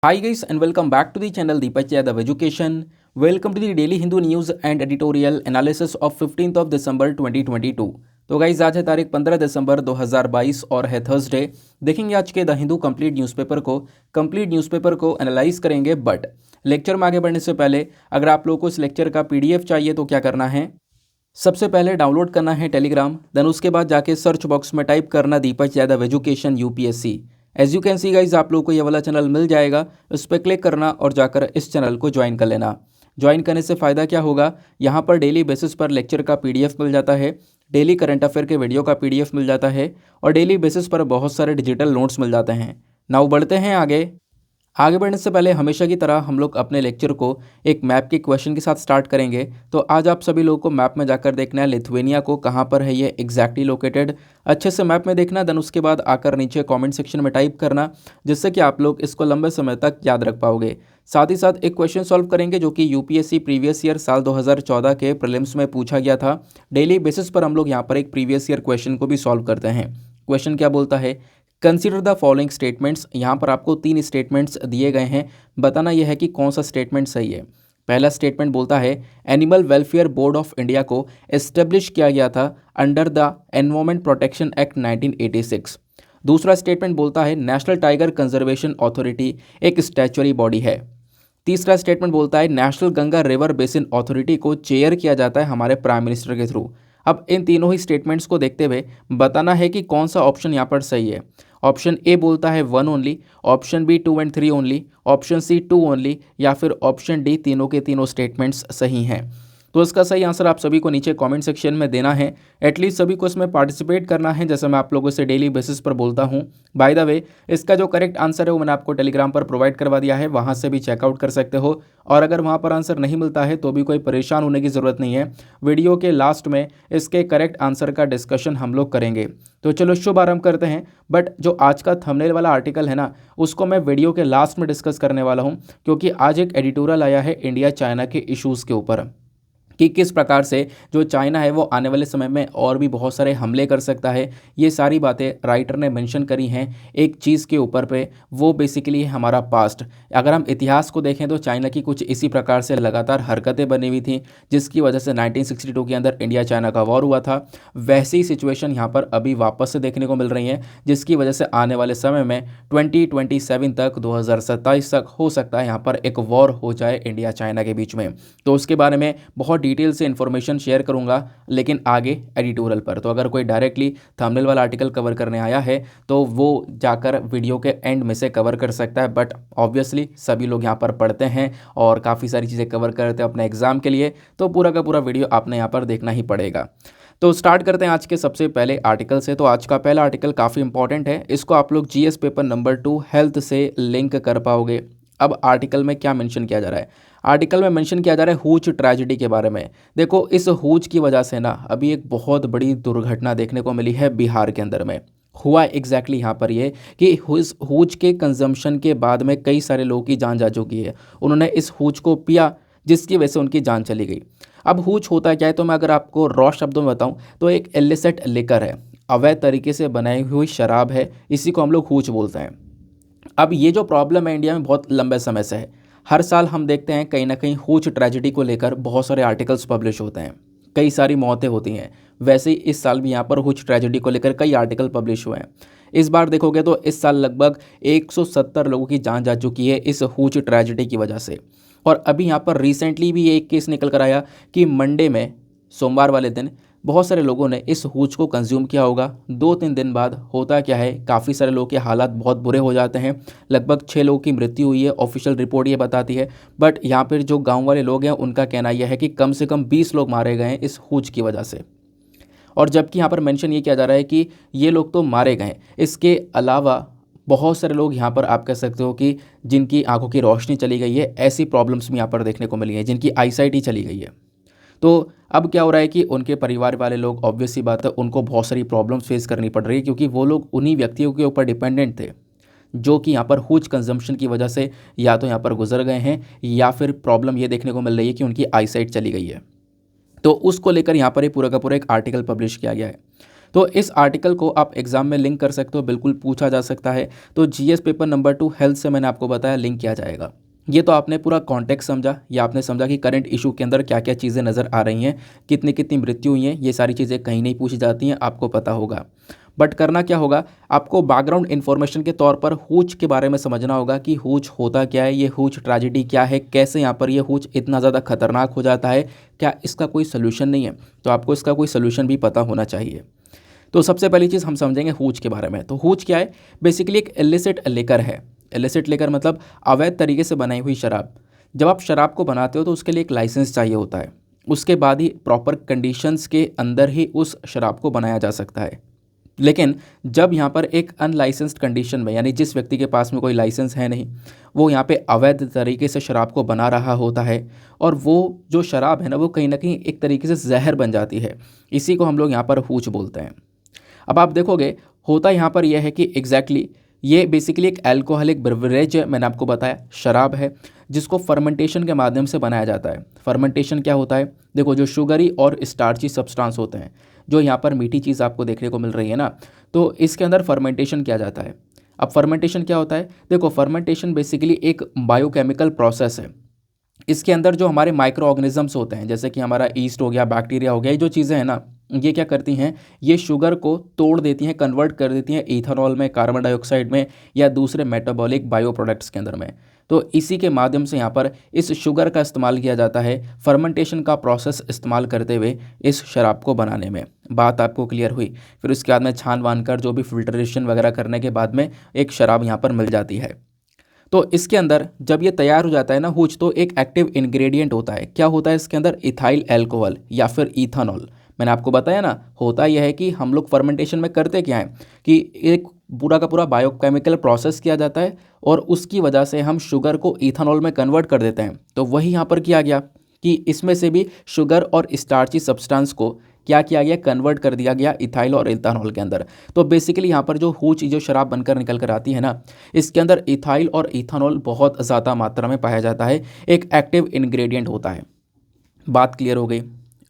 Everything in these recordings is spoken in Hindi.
Hi guys and welcome back to the channel Deepak Yadav Education. Welcome to the daily Hindu news and editorial analysis of 15th of December 2022. तो गाइज आज है तारीख 15 दिसंबर 2022 और है थर्सडे। देखेंगे आज के द हिंदू कंप्लीट न्यूज़पेपर को एनालाइज करेंगे। बट लेक्चर में आगे बढ़ने से पहले अगर आप लोगों को इस लेक्चर का पीडीएफ चाहिए तो क्या करना है, सबसे पहले डाउनलोड करना है टेलीग्राम, देन उसके बाद जाके सर्च बॉक्स में टाइप करना Deepak Yadav education UPSC. As you can see guys आप लोगों को ये वाला चैनल मिल जाएगा, उस पर क्लिक करना और जाकर इस चैनल को ज्वाइन कर लेना। ज्वाइन करने से फ़ायदा क्या होगा, यहाँ पर डेली बेसिस पर लेक्चर का पीडीएफ मिल जाता है, डेली करंट अफेयर के वीडियो का पीडीएफ मिल जाता है और डेली बेसिस पर बहुत सारे डिजिटल नोट्स मिल जाते हैं। नाउ बढ़ते हैं आगे बढ़ने से पहले हमेशा की तरह हम लोग अपने लेक्चर को एक मैप के क्वेश्चन के साथ स्टार्ट करेंगे। तो आज आप सभी लोगों को मैप में जाकर देखना है लिथुएनिया को कहाँ पर है ये एग्जैक्टली लोकेटेड। अच्छे से मैप में देखना, देन उसके बाद आकर नीचे कमेंट सेक्शन में टाइप करना, जिससे कि आप लोग इसको लंबे समय तक याद रख पाओगे। साथ ही साथ एक क्वेश्चन सॉल्व करेंगे जो कि यूपीएससी प्रीवियस ईयर साल 2014 के प्रीलिम्स में पूछा गया था। डेली बेसिस पर हम लोग यहाँ पर एक प्रीवियस ईयर क्वेश्चन को भी सॉल्व करते हैं। क्वेश्चन क्या बोलता है, कंसीडर द फॉलोइंग स्टेटमेंट्स। यहाँ पर आपको 3 स्टेटमेंट्स दिए गए हैं, बताना यह है कि कौन सा स्टेटमेंट सही है। पहला स्टेटमेंट बोलता है animal welfare board of India को एस्टेब्लिश किया गया था under the environment protection act 1986। दूसरा स्टेटमेंट बोलता है नेशनल टाइगर कंजर्वेशन अथॉरिटी एक स्टैच्यूटरी बॉडी है। तीसरा स्टेटमेंट बोलता है national Ganga river basin authority को चेयर किया जाता है हमारे प्राइम मिनिस्टर के थ्रू। अब इन तीनों ही स्टेटमेंट्स को देखते हुए बताना है कि कौन सा ऑप्शन यहाँ पर सही है। ऑप्शन ए बोलता है 1 only, option B 2 and 3 only, option C 2 only, या फिर ऑप्शन डी तीनों के तीनों स्टेटमेंट्स सही हैं। तो इसका सही आंसर आप सभी को नीचे कमेंट सेक्शन में देना है। एटलीस्ट सभी को इसमें पार्टिसिपेट करना है, जैसे मैं आप लोगों से डेली बेसिस पर बोलता हूँ। बाय द वे, इसका जो करेक्ट आंसर है वो मैंने आपको टेलीग्राम पर प्रोवाइड करवा दिया है, वहाँ से भी चेकआउट कर सकते हो। और अगर वहाँ पर आंसर नहीं मिलता है तो भी कोई परेशान होने की ज़रूरत नहीं है, वीडियो के लास्ट में इसके करेक्ट आंसर का डिस्कशन हम लोग करेंगे। तो चलो शुभ आरंभ करते हैं। बट जो आज का थंबनेल वाला आर्टिकल है ना, उसको मैं वीडियो के लास्ट में डिस्कस करने वाला हूँ, क्योंकि आज एक एडिटोरियल आया है इंडिया चाइना के इश्यूज़ के ऊपर कि किस प्रकार से जो चाइना है वो आने वाले समय में और भी बहुत सारे हमले कर सकता है। ये सारी बातें राइटर ने मेंशन करी हैं एक चीज़ के ऊपर पे, वो बेसिकली है हमारा पास्ट। अगर हम इतिहास को देखें तो चाइना की कुछ इसी प्रकार से लगातार हरकतें बनी हुई थी, जिसकी वजह से 1962 के अंदर इंडिया चाइना का वॉर हुआ था। वैसी सिचुएशन यहाँ पर अभी वापस से देखने को मिल रही है, जिसकी वजह से आने वाले समय में 2027 तक 2027 तक हो सकता है यहाँ पर एक वॉर हो जाए इंडिया चाइना के बीच में। तो उसके बारे में बहुत डिटेल से इन्फॉर्मेशन शेयर करूंगा, लेकिन आगे एडिटोरियल पर। तो अगर कोई डायरेक्टली थंबनेल वाला आर्टिकल कवर करने आया है तो वो जाकर वीडियो के एंड में से कवर कर सकता है। बट ऑब्वियसली सभी लोग यहाँ पर पढ़ते हैं और काफ़ी सारी चीज़ें कवर करते हैं अपने एग्जाम के लिए, तो पूरा का पूरा वीडियो आपने यहाँ पर देखना ही पड़ेगा। तो स्टार्ट करते हैं आज के सबसे पहले आर्टिकल से। तो आज का पहला आर्टिकल काफ़ी इंपॉर्टेंट है, इसको आप लोग जीएस पेपर नंबर 2 हेल्थ से लिंक कर पाओगे। अब आर्टिकल में क्या मेंशन किया जा रहा है, आर्टिकल में मेंशन किया जा रहा है हूच ट्रेजेडी के बारे में। देखो, इस हूच की वजह से ना अभी एक बहुत बड़ी दुर्घटना देखने को मिली है बिहार के अंदर में। हुआ एग्जैक्टली यहाँ पर ये कि इस हूच के कंजम्पशन के बाद में कई सारे लोगों की जान जा चुकी है। उन्होंने इस हूच को पिया, जिसकी वजह से उनकी जान चली गई। अब हूच होता क्या है, तो मैं अगर आपको रॉ शब्दों में बताऊँ तो एक इलिसिट लिकर है, अवैध तरीके से बनाई हुई शराब है, इसी को हम लोग हूच बोलते हैं। अब ये जो प्रॉब्लम है इंडिया में बहुत लंबे समय से है। हर साल हम देखते हैं कहीं ना कहीं हूच ट्रेजेडी को लेकर बहुत सारे आर्टिकल्स पब्लिश होते हैं, कई सारी मौतें होती हैं। वैसे ही इस साल भी यहाँ पर हूच ट्रेजेडी को लेकर कई आर्टिकल पब्लिश हुए हैं। इस बार देखोगे तो इस साल लगभग 170 लोगों की जान जा चुकी है इस हूच ट्रेजेडी की वजह से। और अभी यहाँ पर रिसेंटली भी एक केस निकल कर आया कि मंडे में, सोमवार वाले दिन, बहुत सारे लोगों ने इस हूच को कंज्यूम किया होगा। 2-3 दिन बाद होता क्या है, काफ़ी सारे लोगों के हालात बहुत बुरे हो जाते हैं। लगभग 6 लोगों की मृत्यु हुई है, ऑफिशियल रिपोर्ट ये बताती है। बट यहाँ पर जो गांव वाले लोग हैं उनका कहना यह है कि कम से कम 20 लोग मारे गए हैं इस हूच की वजह से। और जबकि यहाँ पर मेंशन ये किया जा रहा है कि ये लोग तो मारे गए, इसके अलावा बहुत सारे लोग यहाँ पर आप कह सकते हो कि जिनकी आंखों की रोशनी चली गई है, ऐसी प्रॉब्लम्स भी यहाँ पर देखने को मिली है, जिनकी आईसाइट ही चली गई है। तो अब क्या हो रहा है कि उनके परिवार वाले लोग, ऑब्वियस सी बात है, उनको बहुत सारी प्रॉब्लम्स फेस करनी पड़ रही है, क्योंकि वो लोग उन्हीं व्यक्तियों के ऊपर डिपेंडेंट थे जो कि यहाँ पर हूच कंजम्पशन की वजह से या तो यहाँ पर गुजर गए हैं, या फिर प्रॉब्लम ये देखने को मिल रही है कि उनकी आईसाइट चली गई है। तो उसको लेकर यहाँ पर पूरा का पूरा एक आर्टिकल पब्लिश किया गया है। तो इस आर्टिकल को आप एग्जाम में लिंक कर सकते हो, बिल्कुल पूछा जा सकता है। तो जीएस पेपर नंबर 2 हेल्थ से मैंने आपको बताया लिंक किया जाएगा। ये तो आपने पूरा कॉन्टेक्स्ट समझा, या आपने समझा कि करंट इशू के अंदर क्या क्या चीज़ें नज़र आ रही हैं, कितनी कितनी मृत्यु हुई हैं, ये सारी चीज़ें कहीं नहीं पूछी जाती हैं, आपको पता होगा। बट करना क्या होगा, आपको बैकग्राउंड इन्फॉर्मेशन के तौर पर हूच के बारे में समझना होगा कि हूच होता क्या है, ये हूच ट्रेजेडी क्या है, कैसे यहाँ पर ये हूच इतना ज़्यादा खतरनाक हो जाता है, क्या इसका कोई सोल्यूशन नहीं है। तो आपको इसका कोई सोल्यूशन भी पता होना चाहिए। तो सबसे पहली चीज़ हम समझेंगे हूच के बारे में। तो हूच क्या है, बेसिकली एक इलिसिट लिकर है। इलिसिट लिकर मतलब अवैध तरीके से बनाई हुई शराब। जब आप शराब को बनाते हो तो उसके लिए एक लाइसेंस चाहिए होता है, उसके बाद ही प्रॉपर कंडीशंस के अंदर ही उस शराब को बनाया जा सकता है। लेकिन जब यहाँ पर एक अनलाइसेंस्ड कंडीशन में, यानी जिस व्यक्ति के पास में कोई लाइसेंस है नहीं, वो यहाँ पे अवैध तरीके से शराब को बना रहा होता है, और वो जो शराब है ना वो कहीं ना कहीं एक तरीके से जहर बन जाती है, इसी को हम लोग यहाँ पर हूच बोलते हैं। अब आप देखोगे होता यहाँ पर यह है कि एग्जैक्टली ये बेसिकली एक अल्कोहलिक बेवरेज है, मैंने आपको बताया शराब है, जिसको फर्मेंटेशन के माध्यम से बनाया जाता है। फर्मेंटेशन क्या होता है, देखो जो शुगरी और स्टार्ची सब्सटेंस होते हैं, जो यहाँ पर मीठी चीज़ आपको देखने को मिल रही है ना, तो इसके अंदर फर्मेंटेशन किया जाता है। अब फर्मेंटेशन क्या होता है, देखो फर्मेंटेशन बेसिकली एक बायोकेमिकल प्रोसेस है। इसके अंदर जो हमारे माइक्रो ऑर्गेनिजम्स होते हैं, जैसे कि हमारा ईस्ट हो गया, बैक्टीरिया हो गया, ये जो चीज़ें हैं ना, ये क्या करती हैं, ये शुगर को तोड़ देती हैं, कन्वर्ट कर देती हैं इथेनॉल में, कार्बन डाइऑक्साइड में, या दूसरे मेटाबॉलिक बायो प्रोडक्ट्स के अंदर में। तो इसी के माध्यम से यहाँ पर इस शुगर का इस्तेमाल किया जाता है फर्मेंटेशन का प्रोसेस इस्तेमाल करते हुए इस शराब को बनाने में। बात आपको क्लियर हुई। फिर उसके बाद में छान वान कर जो भी फिल्ट्रेशन वगैरह करने के बाद में एक शराब यहाँ पर मिल जाती है। तो इसके अंदर जब ये तैयार हो जाता है ना हूच, तो एक एक्टिव इंग्रेडिएंट होता है। क्या होता है इसके अंदर, इथाइल एल्कोहल या फिर इथेनॉल। मैंने आपको बताया ना, होता यह है कि हम लोग फर्मेंटेशन में करते क्या है कि एक पूरा का पूरा बायोकेमिकल प्रोसेस किया जाता है, और उसकी वजह से हम शुगर को इथेनॉल में कन्वर्ट कर देते हैं। तो वही यहाँ पर किया गया कि इसमें से भी शुगर और स्टार्ची सब्सटेंस को क्या किया गया, कन्वर्ट कर दिया गया इथाइल और इथेनॉल के अंदर। तो बेसिकली यहाँ पर जो हूच जो शराब बनकर निकल कर आती है ना, इसके अंदर इथाइल और इथेनॉल बहुत ज़्यादा मात्रा में पाया जाता है, एक एक्टिव इंग्रेडिएंट होता है। बात क्लियर हो गई।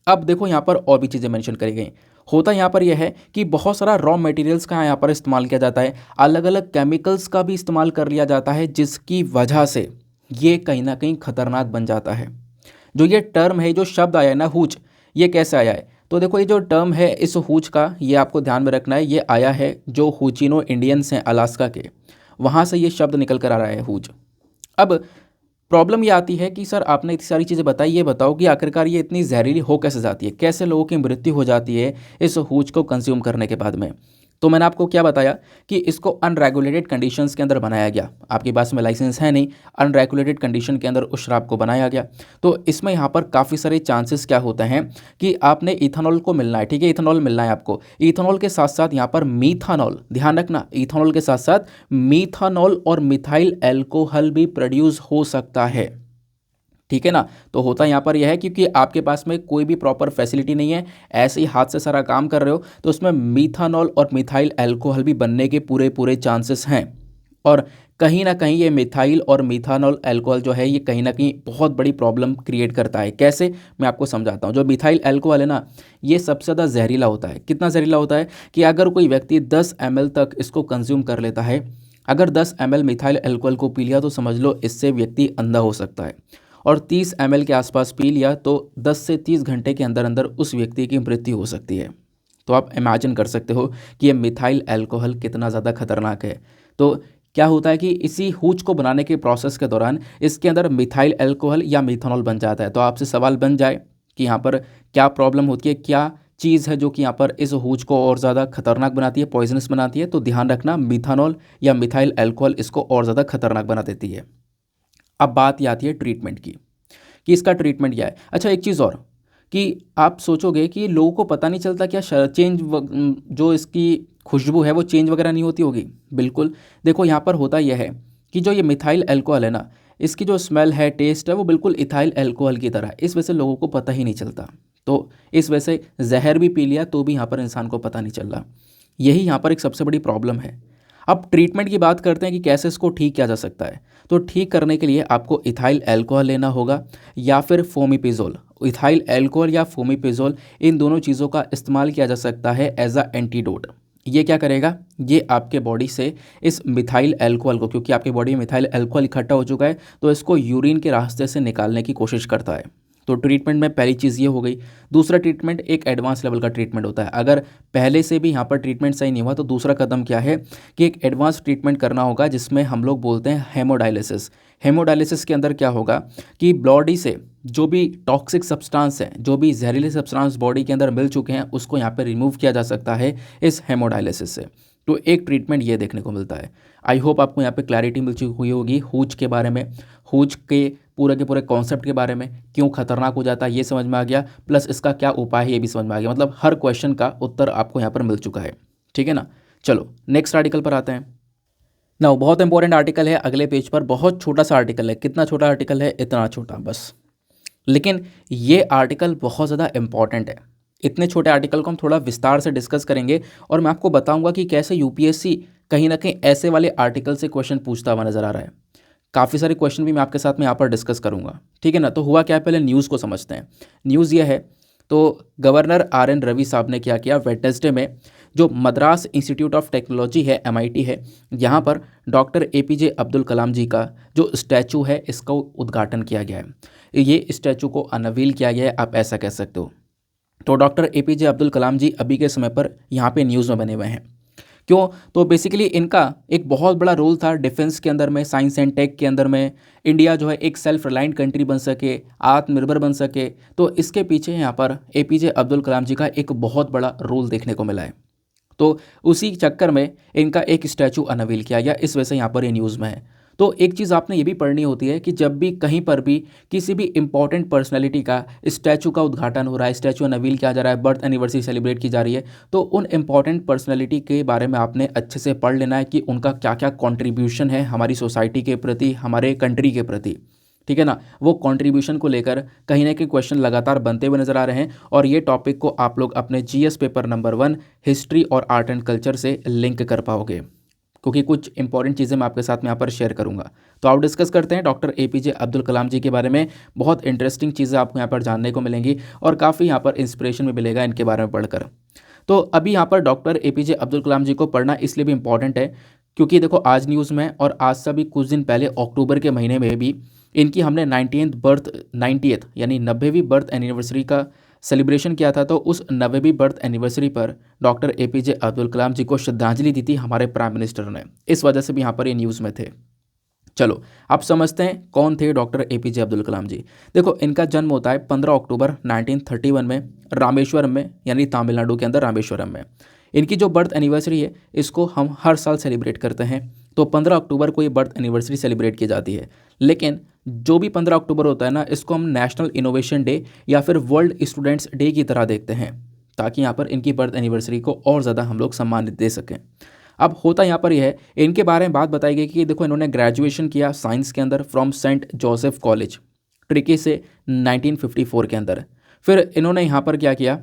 अब देखो यहाँ पर और भी चीज़ें मेंशन करी गई। होता यहाँ पर यह है कि बहुत सारा रॉ मटेरियल्स का यहाँ पर इस्तेमाल किया जाता है, अलग अलग केमिकल्स का भी इस्तेमाल कर लिया जाता है, जिसकी वजह से ये कहीं ना कहीं खतरनाक बन जाता है। जो ये टर्म है, जो शब्द आया है ना हूच, ये कैसे आया है, तो देखो ये जो टर्म है इस हूच का, ये आपको ध्यान में रखना है, ये आया है जो हुचिनो इंडियंस हैं अलास्का के, वहाँ से ये शब्द निकल कर आ रहा है हूच। अब प्रॉब्लम ये आती है कि सर आपने इतनी सारी चीज़ें बताई, ये बताओ कि आखिरकार ये इतनी जहरीली हो कैसे जाती है, कैसे लोगों की मृत्यु हो जाती है इस हूच को कंज्यूम करने के बाद में। तो मैंने आपको क्या बताया कि इसको अनरेगुलेटेड कंडीशंस के अंदर बनाया गया, आपके पास में लाइसेंस है नहीं, अनरेगुलेटेड कंडीशन के अंदर उस शराब को बनाया गया। तो इसमें यहाँ पर काफ़ी सारे चांसेस क्या होते हैं कि आपने इथेनॉल को मिलना है, ठीक है, इथेनॉल मिलना है आपको, इथेनॉल के साथ साथ यहाँ पर मीथानॉल, ध्यान रखना, इथेनॉल के साथ साथ मीथानॉल और मिथाइल एल्कोहल भी प्रोड्यूस हो सकता है, ठीक है ना। तो होता यहाँ पर यह है क्योंकि आपके पास में कोई भी प्रॉपर फैसिलिटी नहीं है, ऐसे ही हाथ से सारा काम कर रहे हो, तो उसमें मीथानॉल और मिथाइल एल्कोहल भी बनने के पूरे पूरे चांसेस हैं। और कहीं ना कहीं ये मिथाइल और मिथानॉल एल्कोहल जो है, ये कहीं ना कहीं बहुत बड़ी प्रॉब्लम क्रिएट करता है। कैसे, मैं आपको समझाता हूँ। जो मिथाइल एल्कोहल है ना, ये सबसे ज़्यादा जहरीला होता है। कितना जहरीला होता है कि अगर कोई व्यक्ति 10 ml तक इसको कंज्यूम कर लेता है, अगर 10 ml मिथाइल एल्कोहल को पी लिया तो समझ लो इससे व्यक्ति अंधा हो सकता है, और 30 ml के आसपास पी लिया तो 10 से 30 घंटे के अंदर अंदर उस व्यक्ति की मृत्यु हो सकती है। तो आप इमेजिन कर सकते हो कि ये मिथाइल एल्कोहल कितना ज़्यादा खतरनाक है। तो क्या होता है कि इसी हूच को बनाने के प्रोसेस के दौरान इसके अंदर मिथाइल एल्कोहल या मिथेनॉल बन जाता है। तो आपसे सवाल बन जाए कि यहाँ पर क्या प्रॉब्लम होती है, क्या चीज़ है जो कि यहाँ पर इस हूच को और ज़्यादा खतरनाक बनाती है, पॉइजनस बनाती है। तो ध्यान रखना, मिथेनॉल या मिथाइल एल्कोहल इसको और ज़्यादा खतरनाक बना देती है। अब बात ये आती है ट्रीटमेंट की कि इसका ट्रीटमेंट क्या है। अच्छा, एक चीज़ और कि आप सोचोगे कि लोगों को पता नहीं चलता क्या चेंज जो इसकी खुशबू है वो चेंज वगैरह नहीं होती होगी। बिल्कुल, देखो यहाँ पर होता यह है कि जो ये मिथाइल एल्कोहल है ना, इसकी जो स्मेल है, टेस्ट है, वो बिल्कुल इथाइल एल्कोहल की तरह है। इस वजह से लोगों को पता ही नहीं चलता। तो इस वजह से जहर भी पी लिया तो भी यहाँ पर इंसान को पता नहीं चल रहा। यही यहाँ पर एक सबसे बड़ी प्रॉब्लम है। अब ट्रीटमेंट की बात करते हैं कि कैसे इसको ठीक किया जा सकता है। तो ठीक करने के लिए आपको इथाइल एल्कोहल लेना होगा या फिर फोमिपिजोल, इथाइल अल्कोहल या फोमिपिजोल, इन दोनों चीज़ों का इस्तेमाल किया जा सकता है एज अ एंटीडोट। ये क्या करेगा, ये आपके बॉडी से इस मिथाइल अल्कोहल को, क्योंकि आपके बॉडी में मिथाइल अल्कोहल इकट्ठा हो चुका है, तो इसको यूरिन के रास्ते से निकालने की कोशिश करता है। तो ट्रीटमेंट में पहली चीज़ ये हो गई। दूसरा ट्रीटमेंट एक एडवांस लेवल का ट्रीटमेंट होता है। अगर पहले से भी यहाँ पर ट्रीटमेंट सही नहीं हुआ तो दूसरा कदम क्या है कि एक एडवांस ट्रीटमेंट करना होगा, जिसमें हम लोग बोलते हैं हेमोडायलिसिस। हेमोडायलिसिस के अंदर क्या होगा कि बॉडी से जो भी टॉक्सिक सब्सटेंस है, जो भी जहरीले सब्सटेंस बॉडी के अंदर मिल चुके हैं, उसको यहाँ पे रिमूव किया जा सकता है इस हेमोडायलिसिस से। तो एक ट्रीटमेंट ये देखने को मिलता है। आई होप आपको यहाँ पे क्लैरिटी मिल चुकी हुई होगी हूच के बारे में, हूच के पूरे कॉन्सेप्ट के बारे में, क्यों खतरनाक हो जाता है ये समझ में आ गया, प्लस इसका क्या उपाय है ये भी समझ में आ गया। मतलब हर क्वेश्चन का उत्तर आपको यहाँ पर मिल चुका है, ठीक है ना। चलो नेक्स्ट आर्टिकल पर आते हैं। ना बहुत इंपॉर्टेंट आर्टिकल है अगले पेज पर, बहुत छोटा सा आर्टिकल है। कितना छोटा आर्टिकल है, इतना छोटा बस, लेकिन ये आर्टिकल बहुत ज़्यादा इंपॉर्टेंट है। इतने छोटे आर्टिकल को हम थोड़ा विस्तार से डिस्कस करेंगे और मैं आपको बताऊंगा कि कैसे यूपीएससी कहीं ना कहीं ऐसे वाले आर्टिकल से क्वेश्चन पूछता हुआ नजर आ रहा है। काफ़ी सारे क्वेश्चन भी मैं आपके साथ में यहाँ पर डिस्कस करूंगा, ठीक है ना। तो हुआ क्या है, पहले न्यूज़ को समझते हैं। न्यूज़ ये है, तो गवर्नर आर.एन. रवि साहब ने क्या किया, वेडनेसडे में जो मद्रास इंस्टीट्यूट ऑफ टेक्नोलॉजी है, MIT है, यहाँ पर डॉक्टर APJ अब्दुल कलाम जी का जो स्टैचू है इसका उद्घाटन किया गया है। ये स्टैचू को अनवील किया गया है, आप ऐसा कह सकते हो। तो डॉक्टर APJ अब्दुल कलाम जी अभी के समय पर यहाँ पे न्यूज़ में बने हुए हैं। क्यों, तो बेसिकली इनका एक बहुत बड़ा रोल था डिफेंस के अंदर में, साइंस एंड टेक के अंदर में। इंडिया जो है एक सेल्फ रिलायंट कंट्री बन सके, आत्मनिर्भर बन सके, तो इसके पीछे यहाँ पर APJ अब्दुल कलाम जी का एक बहुत बड़ा रोल देखने को मिला है। तो उसी चक्कर में इनका एक स्टैचू अनवील किया गया, इस वजह से यहाँ पर ये न्यूज़ में है। तो एक चीज़ आपने ये भी पढ़नी होती है कि जब भी कहीं पर भी किसी भी इंपॉर्टेंट पर्सनैलिटी का स्टैचू का उद्घाटन हो रहा है, स्टैचू अनवील किया जा रहा है, बर्थ एनिवर्सरी सेलिब्रेट की जा रही है, तो उन इंपॉर्टेंट पर्सनैलिटी के बारे में आपने अच्छे से पढ़ लेना है कि उनका क्या क्या कॉन्ट्रीब्यूशन है हमारी सोसाइटी के प्रति, हमारे कंट्री के प्रति, ठीक है ना। वो कंट्रीब्यूशन को लेकर कहीं ना कहीं क्वेश्चन लगातार बनते हुए नजर आ रहे हैं और ये टॉपिक को आप लोग अपने GS पेपर नंबर 1 हिस्ट्री और आर्ट एंड कल्चर से लिंक कर पाओगे, क्योंकि कुछ इंपॉर्टेंट चीज़ें मैं आपके साथ में यहाँ पर शेयर करूँगा। तो आप डिस्कस करते हैं डॉक्टर APJ अब्दुल कलाम जी के बारे में। बहुत इंटरेस्टिंग चीज़ें आपको यहाँ पर जानने को मिलेंगी और काफ़ी यहाँ पर इंस्पिरेशन भी मिलेगा इनके बारे में पढ़कर। तो अभी यहाँ पर डॉक्टर APJ अब्दुल कलाम जी को पढ़ना इसलिए भी इंपॉर्टेंट है क्योंकि देखो आज न्यूज़ में, और आज से भी कुछ दिन पहले अक्टूबर के महीने में भी इनकी हमने 90th यानी 90वीं बर्थ एनिवर्सरी का सेलिब्रेशन किया था। तो उस 90वीं बर्थ एनिवर्सरी पर डॉक्टर APJ अब्दुल कलाम जी को श्रद्धांजलि दी थी हमारे प्राइम मिनिस्टर ने, इस वजह से भी यहाँ पर ये न्यूज़ में थे। चलो आप समझते हैं कौन थे डॉक्टर APJ अब्दुल कलाम जी। देखो इनका जन्म होता है 15 अक्टूबर 1931 में रामेश्वरम में, यानी तमिलनाडु के अंदर रामेश्वरम में। इनकी जो बर्थ एनिवर्सरी है इसको हम हर साल सेलिब्रेट करते हैं, तो 15 अक्टूबर को ये बर्थ एनिवर्सरी सेलिब्रेट की जाती है। लेकिन जो भी 15 अक्टूबर होता है ना, इसको हम नेशनल इनोवेशन डे या फिर वर्ल्ड स्टूडेंट्स डे की तरह देखते हैं, ताकि यहाँ पर इनकी बर्थ एनिवर्सरी को और ज़्यादा हम लोग सम्मानित दे सकें। अब होता यहाँ पर यह है, इनके बारे में बात बताई गई कि देखो इन्होंने ग्रेजुएशन किया साइंस के अंदर from Saint Joseph College Trichy से 1954 के अंदर। फिर इन्होंने यहाँ पर क्या किया,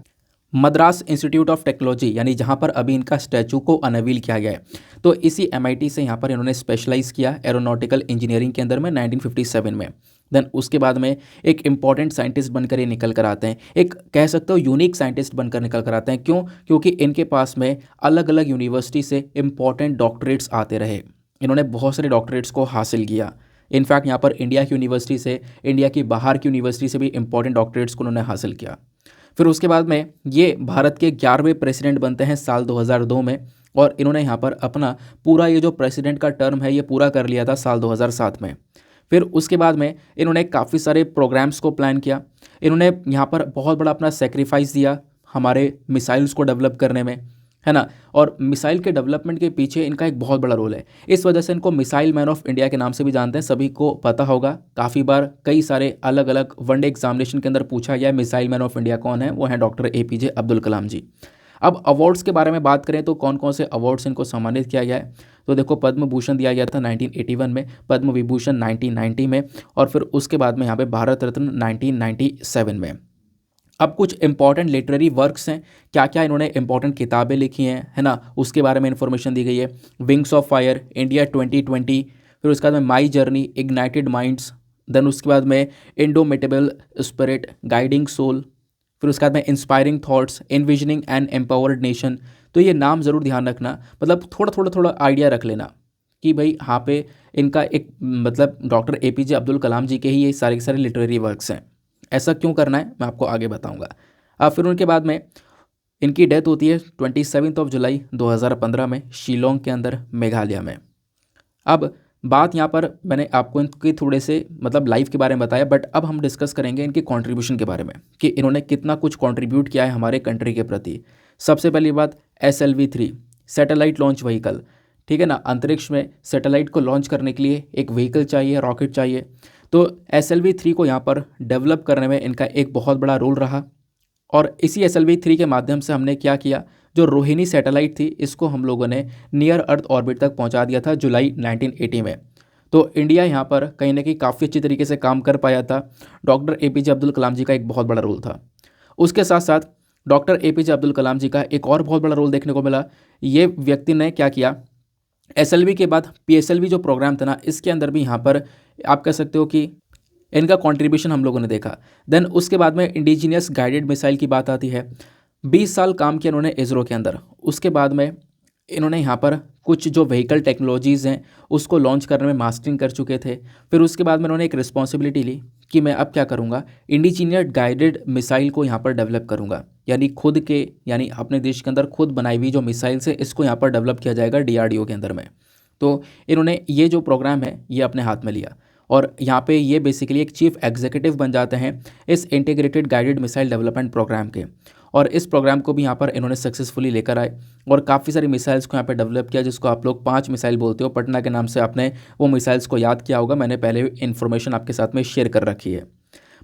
मद्रास इंस्टीट्यूट ऑफ टेक्नोलॉजी, यानी जहाँ पर अभी इनका स्टैचू को अनवील किया गया है, तो इसी MIT से यहाँ पर इन्होंने स्पेशलाइज़ किया एरोनॉटिकल इंजीनियरिंग के अंदर में 1957 में। देन उसके बाद में एक इम्पॉर्टेंट साइंटिस्ट बनकर ये निकल कर आते हैं, एक कह सकते हो यूनिक साइंटिस्ट बनकर निकल कर आते हैं। क्यों, क्योंकि इनके पास में अलग अलग यूनिवर्सिटी से इम्पॉर्टेंट डॉक्टरेट्स आते रहे। इन्होंने बहुत सारे डॉक्टरेट्स को हासिल किया। इनफैक्ट यहाँ पर इंडिया की यूनिवर्सिटी से, इंडिया की बाहर की यूनिवर्सिटी से भी इंपॉर्टेंट डॉक्टरेट्स को उन्होंने हासिल किया। फिर उसके बाद में ये भारत के 11वें प्रेसिडेंट बनते हैं साल 2002 में, और इन्होंने यहाँ पर अपना पूरा ये जो प्रेसिडेंट का टर्म है ये पूरा कर लिया था साल 2007 में। फिर उसके बाद में इन्होंने काफ़ी सारे प्रोग्राम्स को प्लान किया। इन्होंने यहाँ पर बहुत बड़ा अपना सेक्रीफाइस दिया हमारे मिसाइल्स को डेवलप करने में, है ना। और मिसाइल के डेवलपमेंट के पीछे इनका एक बहुत बड़ा रोल है, इस वजह से इनको मिसाइल मैन ऑफ इंडिया के नाम से भी जानते हैं। सभी को पता होगा, काफ़ी बार कई सारे अलग अलग वनडे एग्जामिनेशन के अंदर पूछा गया है मिसाइल मैन ऑफ इंडिया कौन है, वो है डॉक्टर APJ अब्दुल कलाम जी। अब अवार्ड्स के बारे में बात करें तो कौन कौन से अवार्ड्स इनको सम्मानित किया गया है, तो देखो पद्म भूषण दिया गया था 1981 में, पद्म विभूषण 1990 में, और फिर उसके बाद में यहाँ पे भारत रत्न 1997 में। अब कुछ इंपॉर्टेंट लिटरेरी वर्क्स हैं, क्या क्या इन्होंने इंपॉर्टेंट किताबें लिखी हैं, है ना, उसके बारे में इन्फॉर्मेशन दी गई है। विंग्स ऑफ फायर, इंडिया 2020, फिर उसके बाद में My Journey, Ignited Minds, then उसके बाद में इंडोमिटेबल स्पिरिट, गाइडिंग सोल, फिर उसके बाद में inspiring thoughts, envisioning and empowered nation. तो ये नाम ज़रूर ध्यान रखना, मतलब थोड़ा आइडिया रख लेना कि भाई यहाँ पे इनका एक मतलब डॉक्टर एपीजे अब्दुल कलाम जी के ही ये सारे के सारे लिटरेरी वर्क्स हैं। ऐसा क्यों करना है मैं आपको आगे बताऊँगा। अब फिर उनके बाद में इनकी डेथ होती है 27 जुलाई 2015 में शिलोंग के अंदर, मेघालय में। अब बात यहाँ पर मैंने आपको इनके थोड़े से मतलब लाइफ के बारे में बताया, बट अब हम डिस्कस करेंगे इनके कंट्रीब्यूशन के बारे में कि इन्होंने कितना कुछ कंट्रीब्यूट किया है हमारे कंट्री के प्रति। सबसे पहली बात SLV-3 सैटेलाइट लॉन्च व्हीकल, ठीक है ना। अंतरिक्ष में सैटेलाइट को लॉन्च करने के लिए एक व्हीकल चाहिए, रॉकेट चाहिए। तो SLV-3 को यहाँ पर डेवलप करने में इनका एक बहुत बड़ा रोल रहा। और इसी SLV-3 के माध्यम से हमने क्या किया, जो रोहिणी सैटेलाइट थी इसको हम लोगों ने नियर अर्थ ऑर्बिट तक पहुंचा दिया था जुलाई 1980 में। तो इंडिया यहाँ पर कहीं ना कहीं काफ़ी अच्छी तरीके से काम कर पाया था। डॉक्टर एपीजे अब्दुल कलाम जी का एक बहुत बड़ा रोल था। उसके साथ साथ डॉक्टर एपीजे अब्दुल कलाम जी का एक और बहुत बड़ा रोल देखने को मिला। ये व्यक्ति ने क्या किया, SLV के बाद PSLV जो प्रोग्राम था ना, इसके अंदर भी यहाँ पर आप कह सकते हो कि इनका कंट्रीब्यूशन हम लोगों ने देखा। देन उसके बाद में इंडिजीनियस गाइडेड मिसाइल की बात आती है। 20 साल काम किया इन्होंने इसरो के अंदर। उसके बाद में इन्होंने यहाँ पर कुछ जो व्हीकल टेक्नोलॉजीज़ हैं उसको लॉन्च करने में मास्टरिंग कर चुके थे। फिर उसके बाद में इन्होंने एक रिस्पॉन्सिबिलिटी ली कि मैं अब क्या करूँगा, इंडिजीनियस गाइडेड मिसाइल को यहाँ पर डेवलप करूँगा, यानी खुद के यानी अपने देश के अंदर खुद बनाई हुई जो मिसाइल्स है इसको यहाँ पर डेवलप किया जाएगा DRDO के अंदर में। तो इन्होंने ये जो प्रोग्राम है ये अपने हाथ में लिया और यहाँ पे ये बेसिकली एक चीफ एग्जीक्यूटिव बन जाते हैं इस integrated guided missile development programme के। और इस प्रोग्राम को भी यहाँ पर इन्होंने सक्सेसफुली लेकर आए और काफ़ी सारी मिसाइल्स को यहाँ पर डेवलप किया, जिसको आप लोग 5 मिसाइल बोलते हो। पटना के नाम से आपने वो मिसाइल्स को याद किया होगा, मैंने पहले इन्फॉर्मेशन आपके साथ में शेयर कर रखी है।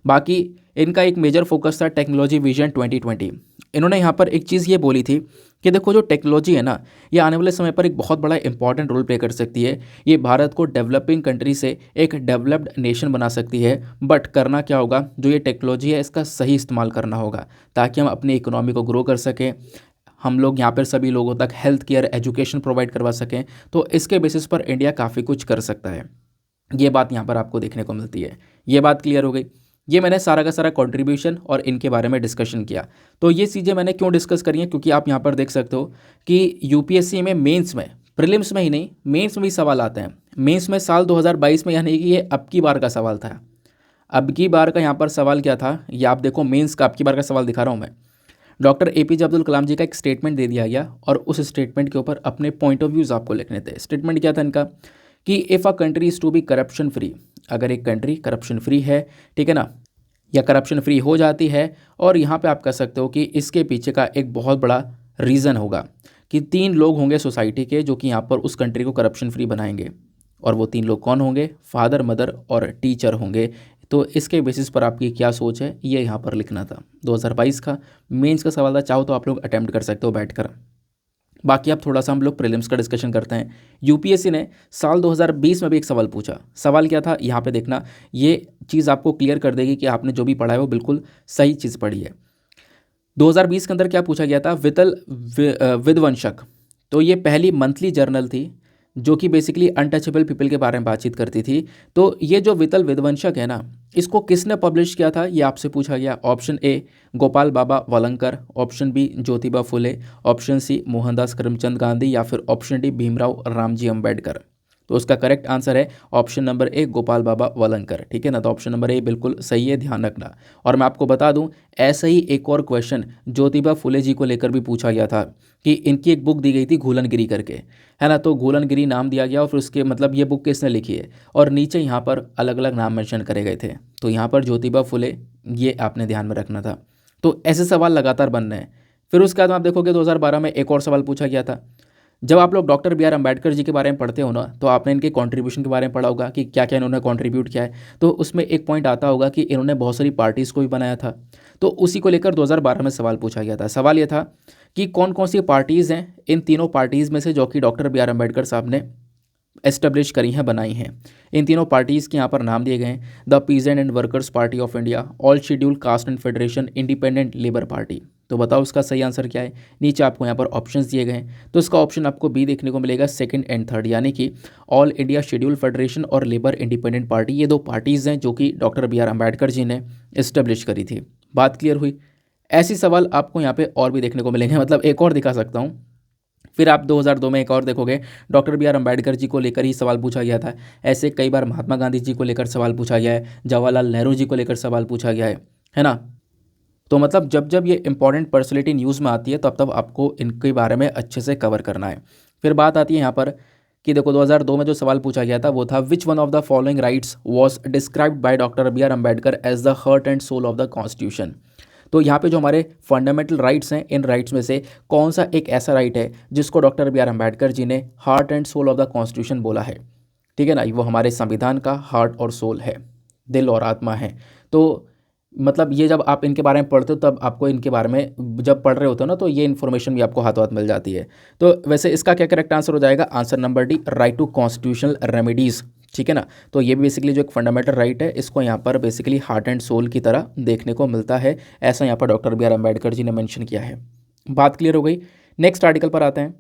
बाकी इनका एक मेजर फोकस था टेक्नोलॉजी विजन 2020। इन्होंने यहाँ पर एक चीज़ ये बोली थी कि देखो जो टेक्नोलॉजी है ना, ये आने वाले समय पर एक बहुत बड़ा इंपॉर्टेंट रोल प्ले कर सकती है। ये भारत को डेवलपिंग कंट्री से एक डेवलप्ड नेशन बना सकती है। बट करना क्या होगा, जो ये टेक्नोलॉजी है इसका सही इस्तेमाल करना होगा ताकि हम अपनी इकोनॉमी को ग्रो कर सकें, हम लोग यहाँ पर सभी लोगों तक हेल्थ केयर एजुकेशन प्रोवाइड करवा सकें। तो इसके बेसिस पर इंडिया काफ़ी कुछ कर सकता है। ये बात यहाँ पर आपको देखने को मिलती है। ये बात क्लियर हो गई। ये मैंने सारा का सारा कंट्रीब्यूशन और इनके बारे में डिस्कशन किया। तो ये चीज़ें मैंने क्यों डिस्कस करी हैं, क्योंकि आप यहाँ पर देख सकते हो कि यूपीएससी में मेंस में, प्रीलिम्स में ही नहीं मेंस में भी सवाल आते हैं। मेंस में साल 2022 में, यानी कि ये अब की बार का सवाल था। अब की बार का यहाँ पर सवाल क्या था, ये आप देखो मेंस का अब की बार का सवाल दिखा रहा हूँ मैं। डॉक्टर एपीजे अब्दुल कलाम जी का एक स्टेटमेंट दे दिया गया और उस स्टेटमेंट के ऊपर अपने पॉइंट ऑफ व्यूज़ आपको लिखने थे। स्टेटमेंट क्या था इनका कि if a country is to be corruption free, अगर एक कंट्री करप्शन फ्री है, ठीक है ना, या करप्शन फ्री हो जाती है, और यहाँ पे आप कह सकते हो कि इसके पीछे का एक बहुत बड़ा रीज़न होगा कि 3 लोग होंगे सोसाइटी के जो कि यहाँ पर उस कंट्री को करप्शन फ्री बनाएंगे। और वो 3 लोग कौन होंगे, फादर, मदर और टीचर होंगे। तो इसके बेसिस पर आपकी क्या सोच है ये यहाँ पर लिखना था। 2022 का मेंस का सवाल था, चाहो तो आप लोग अटैम्प्ट कर सकते हो बैठकर। बाकी अब थोड़ा सा हम लोग प्रीलिम्स का डिस्कशन करते हैं। यूपीएससी ने साल 2020 में भी एक सवाल पूछा। सवाल क्या था, यहाँ पे देखना, ये चीज़ आपको क्लियर कर देगी कि आपने जो भी पढ़ा है वो बिल्कुल सही चीज़ पढ़ी है। 2020 के अंदर क्या पूछा गया था, विध्वंसक। तो ये पहली मंथली जर्नल थी जो कि बेसिकली अनटचेबल पीपल के बारे में बातचीत करती थी। तो ये जो वितल विध्वंसक है ना, इसको किसने पब्लिश किया था ये आपसे पूछा गया। Option A Gopal Baba Walangkar, option B Jyotiba Phule, option C Mohandas Karamchand Gandhi, या फिर ऑप्शन डी भीमराव रामजी अंबेडकर। तो उसका करेक्ट आंसर है option number A Gopal Baba Walangkar, ठीक है ना। तो ऑप्शन नंबर ए बिल्कुल सही है, ध्यान रखना। और मैं आपको बता दूं, ऐसा ही एक और क्वेश्चन ज्योतिबा फुले जी को लेकर भी पूछा गया था कि इनकी एक बुक दी गई थी घूलनगिरी करके, है ना। तो घूलनगिरी नाम दिया गया और फिर उसके मतलब ये बुक किसने लिखी है, और नीचे यहाँ पर अलग अलग नाम मेंशन करे गए थे। तो यहाँ पर ज्योतिबा फुले, ये आपने ध्यान में रखना था। तो ऐसे सवाल लगातार बन रहे हैं। फिर उसके बाद आप देखोगे 2012 में एक और सवाल पूछा गया था। जब आप लोग डॉक्टर बी आर अम्बेडकर जी के बारे में पढ़ते हो ना, तो आपने इनके कंट्रीब्यूशन के बारे में पढ़ा होगा कि क्या क्या इन्होंने कंट्रीब्यूट किया है। तो उसमें एक पॉइंट आता होगा कि इन्होंने बहुत सारी पार्टीज़ को भी बनाया था। तो उसी को लेकर 2012 में सवाल पूछा गया था। सवाल ये था कि कौन कौन सी पार्टीज़ हैं इन तीनों पार्टीज़ में से जो कि डॉक्टर बी आर अम्बेडकर साहब ने एस्टेब्लिश करी हैं, बनाई हैं। इन तीनों पार्टीज़ के यहाँ पर नाम दिए गए हैं, the peasant and workers party of India, all schedule caste and federation, independent labour party. तो बताओ इसका सही आंसर क्या है। नीचे आपको यहाँ पर ऑप्शंस दिए गए हैं, तो इसका ऑप्शन आपको बी देखने को मिलेगा, सेकंड एंड थर्ड, यानी कि ऑल इंडिया शेड्यूल फेडरेशन और लेबर इंडिपेंडेंट पार्टी, ये दो पार्टीज़ हैं जो कि doctor B R Ambedkar ji ने इस्टेब्लिश करी थी। बात क्लियर हुई। ऐसी सवाल आपको यहाँ पे और भी देखने को मिलेंगे, मतलब एक और दिखा सकता हूँ। फिर आप 2002 में एक और देखोगे, डॉक्टर बी आर अम्बेडकर जी को लेकर ही सवाल पूछा गया था। ऐसे कई बार महात्मा गांधी जी को लेकर सवाल पूछा गया है, जवाहरलाल नेहरू जी को लेकर सवाल पूछा गया है ना। तो मतलब जब जब ये इंपॉर्टेंट पर्सनैलिटी न्यूज़ में आती है तब तब आपको इनके बारे में अच्छे से कवर करना है। फिर बात आती है यहाँ पर कि देखो 2002 में जो सवाल पूछा गया था वो था, which one of the following rights was described by doctor B R Ambedkar as the heart and soul of the constitution. तो यहाँ पे जो हमारे फंडामेंटल राइट्स हैं, इन राइट्स में से कौन सा एक ऐसा राइट है जिसको doctor B R Ambedkar ji ने heart and soul of the constitution बोला है। ठीक है ना, वो हमारे संविधान का हार्ट और सोल है, दिल और आत्मा है। तो मतलब ये जब आप इनके बारे में पढ़ते हो तब आपको इनके बारे में जब पढ़ रहे होते हो ना, तो ये इन्फॉर्मेशन भी आपको हाथों हाथ मिल जाती है। तो वैसे इसका क्या करेक्ट आंसर हो जाएगा, answer number D, right to constitutional remedies. ठीक है ना, तो ये भी बेसिकली जो एक फंडामेंटल राइट है, इसको यहाँ पर बेसिकली हार्ट एंड सोल की तरह देखने को मिलता है, ऐसा यहाँ पर doctor B R Ambedkar ji ने मेंशन किया है। बात क्लियर हो गई। नेक्स्ट आर्टिकल पर आते हैं।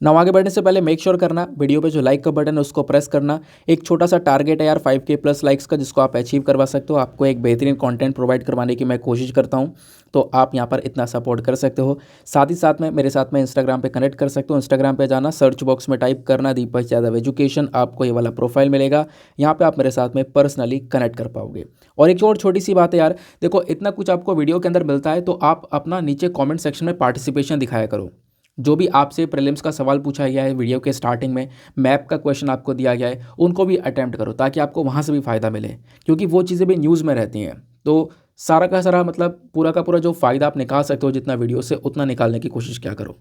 नाउ आगे बढ़ने से पहले मेक श्योर करना वीडियो पे जो लाइक का बटन है उसको प्रेस करना। एक छोटा सा टारगेट है यार 5K प्लस लाइक्स का, जिसको आप अचीव करवा सकते हो। आपको एक बेहतरीन कंटेंट प्रोवाइड करवाने की मैं कोशिश करता हूं, तो आप यहां पर इतना सपोर्ट कर सकते हो। साथ ही साथ में मेरे साथ में इंस्टाग्राम पे कनेक्ट कर सकते हो। इंस्टाग्राम पे जाना, सर्च बॉक्स में टाइप करना दीपक यादव एजुकेशन, आपको ये वाला प्रोफाइल मिलेगा। यहाँ पर आप मेरे साथ में पर्सनली कनेक्ट कर पाओगे। और एक और छोटी सी बात है यार, देखो इतना कुछ आपको वीडियो के अंदर मिलता है, तो आप अपना नीचे कॉमेंट सेक्शन में पार्टिसिपेशन दिखाया करो। जो भी आपसे प्रीलिम्स का सवाल पूछा गया है वीडियो के स्टार्टिंग में, मैप का क्वेश्चन आपको दिया गया है, उनको भी अटैम्प्ट करो ताकि आपको वहाँ से भी फ़ायदा मिले, क्योंकि वो चीज़ें भी न्यूज़ में रहती हैं। तो सारा का सारा मतलब पूरा का पूरा जो फ़ायदा आप निकाल सकते हो जितना वीडियो से, उतना निकालने की कोशिश क्या करो।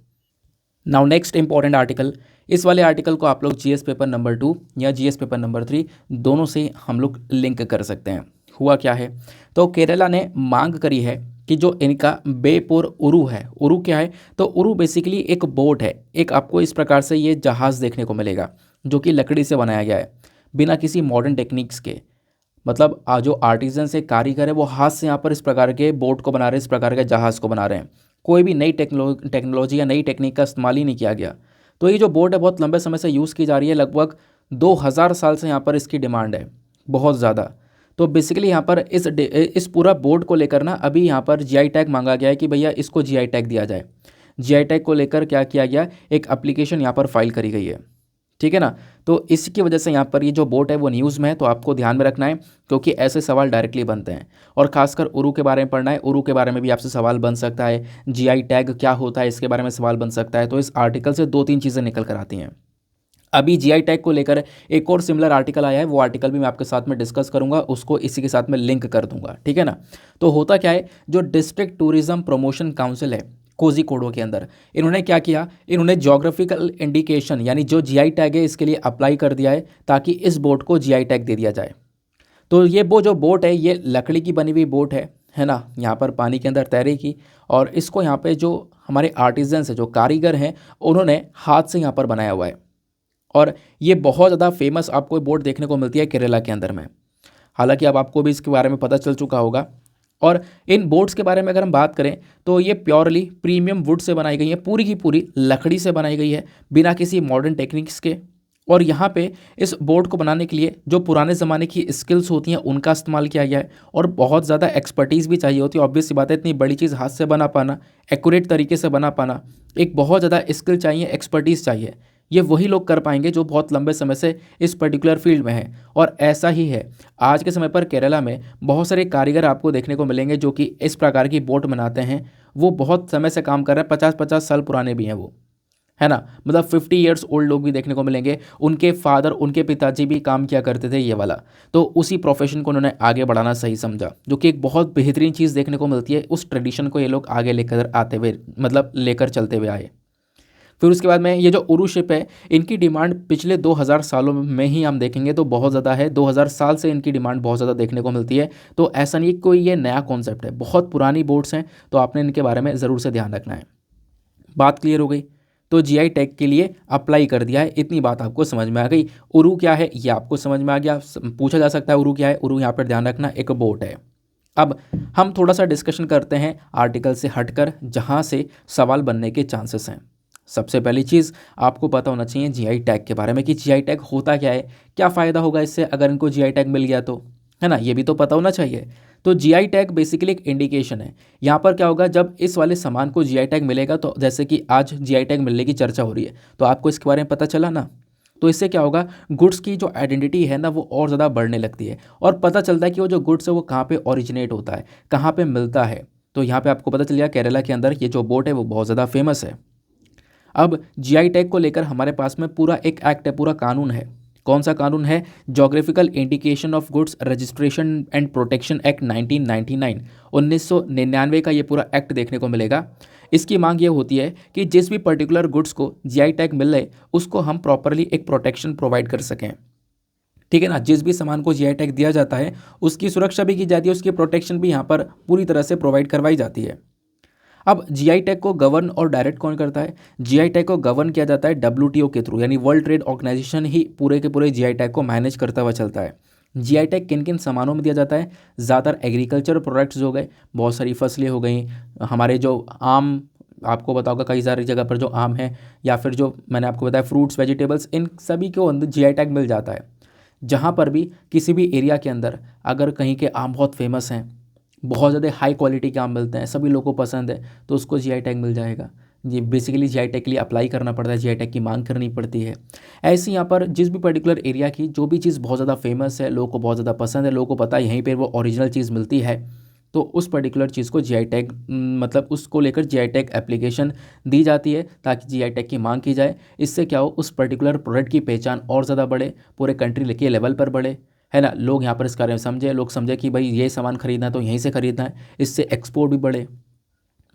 नाउ नेक्स्ट इंपॉर्टेंट आर्टिकल, इस वाले आर्टिकल को आप लोग जीएस पेपर नंबर 2 या जीएस पेपर नंबर 3 दोनों से हम लोग लिंक कर सकते हैं। हुआ क्या है, तो केरला ने मांग करी है कि जो इनका बेपोर उरू है, उरू क्या है, तो उरू बेसिकली एक बोट है। एक आपको इस प्रकार से ये जहाज़ देखने को मिलेगा जो कि लकड़ी से बनाया गया है, बिना किसी मॉडर्न टेक्निक्स के। मतलब जो आर्टिजन से कारीगर है वो हाथ से यहाँ पर इस प्रकार के बोट को बना रहे हैं, इस प्रकार के जहाज़ को बना रहे हैं। कोई भी नई टेक्नोलॉजी या नई टेक्निक का इस्तेमाल ही नहीं किया गया। तो ये जो बोट है बहुत लंबे समय से यूज़ की जा रही है, लगभग 2000 साल से यहाँ पर इसकी डिमांड है, बहुत ज़्यादा। तो बेसिकली यहाँ पर इस पूरा बोर्ड को लेकर ना अभी यहाँ पर जीआई टैग मांगा गया है कि भैया इसको जीआई टैग दिया जाए। जीआई टैग को लेकर क्या किया गया, एक एप्लीकेशन यहाँ पर फाइल करी गई है। ठीक है ना, तो इसकी वजह से यहाँ पर ये जो बोट है वो न्यूज़ में है, तो आपको ध्यान में रखना है, क्योंकि ऐसे सवाल डायरेक्टली बनते हैं। और खासकर उरू के बारे में पढ़ना है, उरू के बारे में भी आपसे सवाल बन सकता है। जीआई टैग क्या होता है इसके बारे में सवाल बन सकता है। तो इस आर्टिकल से 2-3 चीज़ें निकल कर आती हैं। अभी जीआई टैग को लेकर एक और सिमिलर आर्टिकल आया है, वो आर्टिकल भी मैं आपके साथ में डिस्कस करूंगा, उसको इसी के साथ में लिंक कर दूंगा। ठीक है ना, तो होता क्या है, जो डिस्ट्रिक्ट टूरिज्म प्रमोशन काउंसिल है कोझिकोड के अंदर, इन्होंने क्या किया, इन्होंने ज्योग्राफिकल इंडिकेशन यानी जो जीआई टैग है इसके लिए अप्लाई कर दिया है, ताकि इस बोट को जीआई टैग दे दिया जाए। तो ये वो जो बोट है ये लकड़ी की बनी हुई बोट है ना, यहाँ पर पानी के अंदर तैरेगी। और इसको यहाँ पे जो हमारे आर्टिजन्स है, जो कारीगर हैं, उन्होंने हाथ से यहाँ पर बनाया हुआ है। और ये बहुत ज़्यादा फेमस आपको बोट देखने को मिलती है केरला के अंदर में। हालांकि अब आपको भी इसके बारे में पता चल चुका होगा। और इन बोट्स के बारे में अगर हम बात करें तो ये प्योरली प्रीमियम वुड से बनाई गई है, पूरी की पूरी लकड़ी से बनाई गई है, बिना किसी मॉडर्न टेक्निक्स के। और यहाँ पे इस बोट को बनाने के लिए जो पुराने ज़माने की स्किल्स होती हैं उनका इस्तेमाल किया गया है, और बहुत ज़्यादा एक्सपर्टीज़ भी चाहिए होती है। ऑब्वियस सी बात है, इतनी बड़ी चीज़ हाथ से बना पाना, एक्यूरेट तरीके से बना पाना, एक बहुत ज़्यादा स्किल चाहिए, एक्सपर्टीज़ चाहिए। ये वही लोग कर पाएंगे जो बहुत लंबे समय से इस पर्टिकुलर फील्ड में हैं। और ऐसा ही है, आज के समय पर केरला में बहुत सारे कारीगर आपको देखने को मिलेंगे जो कि इस प्रकार की बोट बनाते हैं। वो बहुत समय से काम कर रहे हैं, 50-50 साल पुराने भी हैं वो, है ना। मतलब 50 ईयर्स ओल्ड लोग भी देखने को मिलेंगे। उनके फादर, उनके पिताजी भी काम किया करते थे ये वाला। तो उसी प्रोफेशन को उन्होंने आगे बढ़ाना सही समझा, जो कि एक बहुत बेहतरीन चीज़ देखने को मिलती है। उस ट्रेडिशन को ये लोग आगे लेकर आते हुए, मतलब लेकर चलते हुए आए। फिर उसके बाद में ये जो उरू शिप है, इनकी डिमांड पिछले 2000 सालों में ही हम देखेंगे तो बहुत ज़्यादा है। 2000 साल से इनकी डिमांड बहुत ज़्यादा देखने को मिलती है। तो ऐसा नहीं कोई ये नया कॉन्सेप्ट है, बहुत पुरानी बोट्स हैं, तो आपने इनके बारे में ज़रूर से ध्यान रखना है। बात क्लियर हो गई। तो जीआई टैग के लिए अप्लाई कर दिया है, इतनी बात आपको समझ में आ गई। उरू क्या है ये आपको समझ में आ गया। पूछा जा सकता है उरू क्या है, उरू यहाँ पर ध्यान रखना एक बोट है। अब हम थोड़ा सा डिस्कशन करते हैं आर्टिकल से हटकर, जहाँ से सवाल बनने के चांसेस हैं। सबसे पहली चीज़ आपको पता होना चाहिए जीआई टैग के बारे में कि जीआई टैग होता क्या है, क्या फ़ायदा होगा इससे अगर इनको जीआई टैग मिल गया तो, है ना, ये भी तो पता होना चाहिए। तो जीआई टैग बेसिकली एक इंडिकेशन है। यहाँ पर क्या होगा, जब इस वाले सामान को जीआई टैग मिलेगा, तो जैसे कि आज जीआई टैग मिलने की चर्चा हो रही है, तो आपको इसके बारे में पता चला ना, तो इससे क्या होगा, गुड्स की जो आइडेंटिटी है ना वो और ज़्यादा बढ़ने लगती है और पता चलता है कि वो जो गुड्स है वो कहाँ पे ओरिजिनेट होता है, कहाँ पे मिलता है। तो यहाँ पे आपको पता चल गया केरला के अंदर ये जो बोट है वो बहुत ज़्यादा फेमस है। अब जीआई टैग को लेकर हमारे पास में पूरा एक एक्ट है, पूरा कानून है। कौन सा कानून है? Geographical indication of goods registration and protection act 1999, 1999 का ये पूरा एक्ट देखने को मिलेगा। इसकी मांग ये होती है कि जिस भी पर्टिकुलर गुड्स को जीआई टैग मिल रहे उसको हम प्रॉपरली एक प्रोटेक्शन प्रोवाइड कर सकें। ठीक है ना, जिस भी सामान को जीआई टैग दिया जाता है उसकी सुरक्षा भी की जाती है, उसकी प्रोटेक्शन भी यहाँ पर पूरी तरह से प्रोवाइड करवाई जाती है। अब जीआई टैग को गवर्न और डायरेक्ट कौन करता है? जीआई टैग को गवर्न किया जाता है डब्ल्यूटीओ के थ्रू, यानी वर्ल्ड ट्रेड ऑर्गेनाइजेशन ही पूरे के पूरे जीआई टैग को मैनेज करता हुआ चलता है। जीआई टैग किन किन सामानों में दिया जाता है? ज़्यादातर एग्रीकल्चर प्रोडक्ट्स हो गए, बहुत सारी फसलें हो गई, हमारे जो आम, आपको बताओगे कई सारी जगह पर जो आम है, या फिर जो मैंने आपको बताया फ्रूट्स वेजिटेबल्स, इन सभी को अंदर जीआई टैग मिल जाता है। जहाँ पर भी किसी भी एरिया के अंदर अगर कहीं के आम बहुत फेमस हैं, बहुत ज़्यादा हाई क्वालिटी के आम मिलते हैं, सभी लोगों को पसंद है, तो उसको जीआई टैग मिल जाएगा। ये बेसिकली जीआई टैग के लिए अप्लाई करना पड़ता है, जीआई टैग की मांग करनी पड़ती है। ऐसे यहाँ पर जिस भी पर्टिकुलर एरिया की जो भी चीज़ बहुत ज़्यादा फेमस है, लोगों को बहुत ज़्यादा पसंद है, लोगों को पता है यहीं पर वो ओरिजिनल चीज़ मिलती है, तो उस पर्टिकुलर चीज़ को जीआई टैग, मतलब उसको लेकर जीआई टैग एप्लीकेशन दी जाती है ताकि जीआई टैग की मांग की जाए। इससे क्या हो, उस पर्टिकुलर प्रोडक्ट की पहचान और ज़्यादा बढ़े, पूरे कंट्री के लेवल पर बढ़े, है ना। लोग यहाँ पर इस बारे में समझे, लोग समझे कि भाई ये सामान खरीदना है तो यहीं से खरीदना है, इससे एक्सपोर्ट भी बढ़े।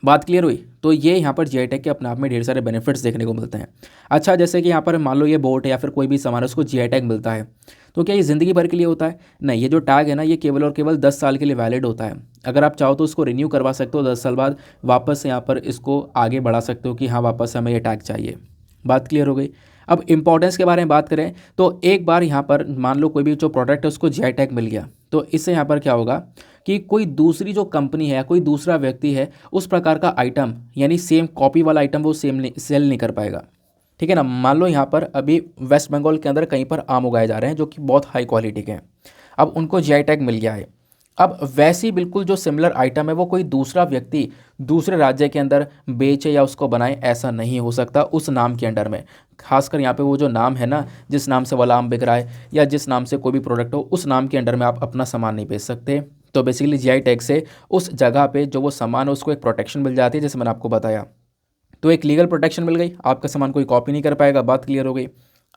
बात क्लियर हुई? तो ये यहाँ पर जीआई टैग के अपने आप में ढेर सारे बेनिफिट्स देखने को मिलते हैं। अच्छा, जैसे कि यहाँ पर मान लो ये बोट है या फिर कोई भी सामान है उसको जीआई टैग मिलता है, तो क्या ये ज़िंदगी भर के लिए होता है? नहीं, ये जो टैग है ना ये केवल और केवल 10 साल के लिए वैलिड होता है। अगर आप चाहो तो उसको रिन्यू करवा सकते हो, 10 साल बाद वापस से यहाँ पर इसको आगे बढ़ा सकते हो कि हाँ वापस हमें ये टैग चाहिए। बात क्लियर हो गई? अब इंपॉर्टेंस के बारे में बात करें तो एक बार यहाँ पर मान लो कोई भी जो प्रोडक्ट है उसको जीआई टैग मिल गया, तो इससे यहाँ पर क्या होगा कि कोई दूसरी जो कंपनी है या कोई दूसरा व्यक्ति है उस प्रकार का आइटम, यानी सेम कॉपी वाला आइटम वो सेल नहीं कर पाएगा। ठीक है ना। मान लो यहाँ पर अभी वेस्ट बंगाल के अंदर कहीं पर आम उगाए जा रहे हैं जो कि बहुत हाई क्वालिटी के हैं, अब उनको जीआई टैग मिल गया है। अब वैसी बिल्कुल जो सिमिलर आइटम है वो कोई दूसरा व्यक्ति दूसरे राज्य के अंदर बेचे या उसको बनाए, ऐसा नहीं हो सकता उस नाम के अंडर में। खासकर यहाँ पे वो जो नाम है ना, जिस नाम से वाला आम बिक रहा है या जिस नाम से कोई भी प्रोडक्ट हो, उस नाम के अंडर में आप अपना सामान नहीं बेच सकते। तो बेसिकली जीआई टैग से उस जगह पे जो वो सामान है उसको एक प्रोटेक्शन मिल जाती है, जैसे मैंने आपको बताया। तो एक लीगल प्रोटेक्शन मिल गई, आपका सामान कोई कॉपी नहीं कर पाएगा। बात क्लियर हो गई?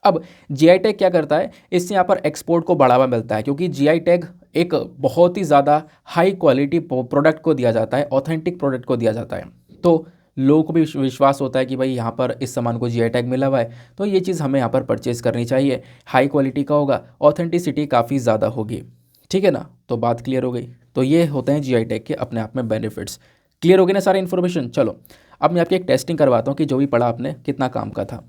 अब जीआई टैग क्या करता है, इससे यहाँ पर एक्सपोर्ट को बढ़ावा मिलता है, क्योंकि जीआई टैग एक बहुत ही ज़्यादा हाई क्वालिटी प्रोडक्ट को दिया जाता है, ऑथेंटिक प्रोडक्ट को दिया जाता है। तो लोगों को भी विश्वास होता है कि भाई यहाँ पर इस सामान को जीआई टैग मिला हुआ है, तो ये चीज़ हमें यहाँ पर परचेज़ करनी चाहिए, हाई क्वालिटी का होगा, ऑथेंटिसिटी काफ़ी ज़्यादा होगी। ठीक है ना। तो बात क्लियर हो गई? तो ये होते हैं जीआई टैग के अपने आप में बेनिफिट्स। क्लियर हो गई ना सारी इन्फॉर्मेशन? चलो अब मैं आपकी एक टेस्टिंग करवाता हूँ कि जो भी पढ़ा आपने कितना काम का था।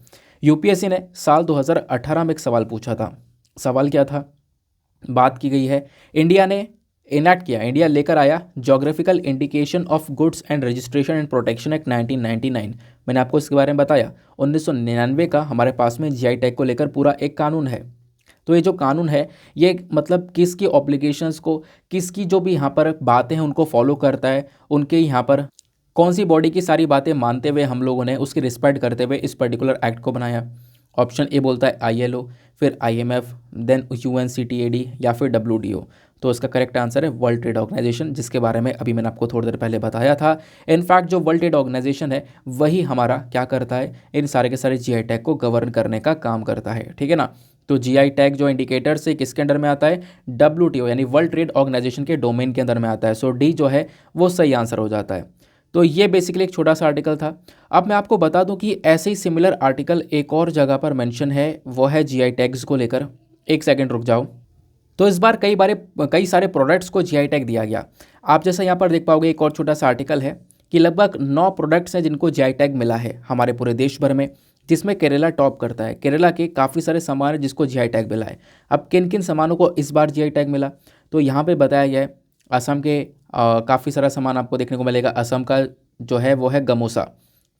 यूपीएससी ने साल 2018 में एक सवाल पूछा था। सवाल क्या था? बात की गई है इंडिया ने इनैक्ट किया, इंडिया लेकर आया geographical indication of goods and registration and protection act 1999। मैंने आपको इसके बारे में बताया। 1999 का हमारे पास में जीआई टैग को लेकर पूरा एक कानून है। तो ये जो कानून है ये मतलब किसकी ऑब्लिगेशंस को, किसकी जो भी यहाँ पर बातें हैं उनको फॉलो करता है, उनके यहाँ पर कौन सी बॉडी की सारी बातें मानते हुए हम लोगों ने उसकी रिस्पेक्ट करते हुए इस पर्टिकुलर एक्ट को बनाया। ऑप्शन ए बोलता है आईएलओ, फिर आईएमएफ, देन यूएनसीटीएडी या फिर डब्ल्यूटीओ। तो इसका करेक्ट आंसर है वर्ल्ड ट्रेड ऑर्गेनाइजेशन, जिसके बारे में अभी मैंने आपको थोड़ी देर पहले बताया था। इनफैक्ट जो वर्ल्ड ट्रेड ऑर्गेनाइजेशन है वही हमारा क्या करता है, इन सारे के सारे जीआई टैग को गवर्न करने का काम करता है। ठीक है ना। तो जीआई टैग जो इंडिकेटर से किसके अंडर में आता है? डब्ल्यूटीओ यानी वर्ल्ड ट्रेड ऑर्गेनाइजेशन के डोमेन के अंदर में आता है। सो डी जो है वो सही आंसर हो जाता है। तो ये बेसिकली एक छोटा सा आर्टिकल था। अब मैं आपको बता दूं कि ऐसे ही सिमिलर आर्टिकल एक और जगह पर मेंशन है, वो है जीआई टैग्स को लेकर। एक सेकंड रुक जाओ। तो इस बार कई सारे प्रोडक्ट्स को जीआई टैग दिया गया। आप जैसा यहाँ पर देख पाओगे एक और छोटा सा आर्टिकल है कि लगभग 9 प्रोडक्ट्स हैं जिनको जीआई टैग मिला है हमारे पूरे देश भर में, जिसमें केरला टॉप करता है। केरला के काफ़ी सारे सामान है जिसको जीआई टैग मिला है। अब किन किन सामानों को इस बार जीआई टैग मिला, तो यहाँ पर बताया गया है असम के काफ़ी सारा सामान आपको देखने को मिलेगा। असम का जो है वो है गमोसा,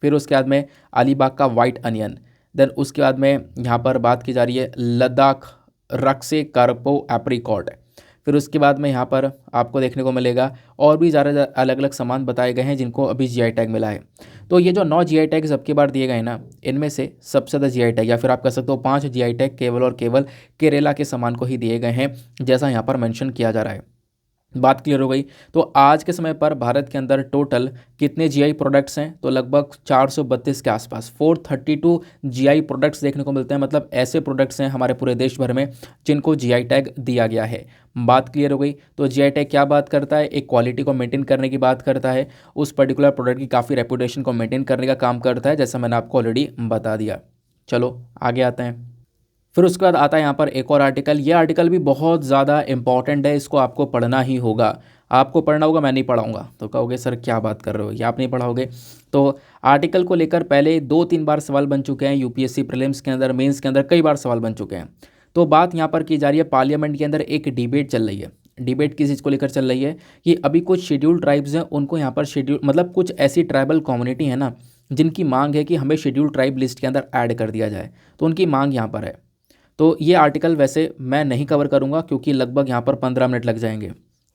फिर उसके बाद में अलीबाग का वाइट अनियन, देन उसके बाद में यहाँ पर बात की जा रही है लद्दाख रक्से कार्पो एप्रिकॉट, फिर उसके बाद में यहाँ पर आपको देखने को मिलेगा और भी ज़्यादा अलग अलग सामान बताए गए हैं जिनको अभी जीआई टैग मिला है। तो ये जो 9 जीआई टैग सबके बार दिए गए ना, इनमें से सबसे ज़्यादा जीआई टैग या फिर आप कह सकते हो 5 जीआई टैग केवल और केवल केरला के सामान को ही दिए गए हैं, जैसा यहाँ पर मेंशन किया जा रहा है। बात क्लियर हो गई। तो आज के समय पर भारत के अंदर टोटल कितने जीआई प्रोडक्ट्स हैं, तो लगभग 432 के आसपास 432 जीआई प्रोडक्ट्स देखने को मिलते हैं। मतलब ऐसे प्रोडक्ट्स हैं हमारे पूरे देश भर में जिनको जीआई टैग दिया गया है। बात क्लियर हो गई। तो जीआई टैग क्या बात करता है, एक क्वालिटी को मेंटेन करने की बात करता है, उस पर्टिकुलर प्रोडक्ट की काफ़ी रेपुटेशन को मेंटेन करने का काम करता है, जैसा मैंने आपको ऑलरेडी बता दिया। चलो आगे आते हैं। फिर उसके बाद आता है यहाँ पर एक और आर्टिकल। ये आर्टिकल भी बहुत ज़्यादा इंपॉर्टेंट है, इसको आपको पढ़ना ही होगा। आपको पढ़ना होगा, मैं नहीं पढ़ाऊंगा। तो कहोगे सर क्या बात कर रहे हो, ये आप नहीं पढ़ाओगे। तो आर्टिकल को लेकर पहले 2-3 बार सवाल बन चुके हैं यूपीएससी प्रीलिम्स के अंदर, मेंस के अंदर कई बार सवाल बन चुके हैं। तो बात यहाँ पर की जा रही है, पार्लियामेंट के अंदर एक डिबेट चल रही है। डिबेट किस चीज़ को लेकर चल रही है कि अभी कुछ शेड्यूल्ड ट्राइब्स हैं, उनको यहाँ पर शेड्यूल मतलब कुछ ऐसी ट्राइबल कम्युनिटी है ना जिनकी मांग है कि हमें शेड्यूल्ड ट्राइब लिस्ट के अंदर ऐड कर दिया जाए। तो उनकी मांग यहाँ पर है। तो ये आर्टिकल वैसे मैं नहीं कवर करूँगा क्योंकि लगभग यहाँ पर 15 मिनट लग जाएंगे।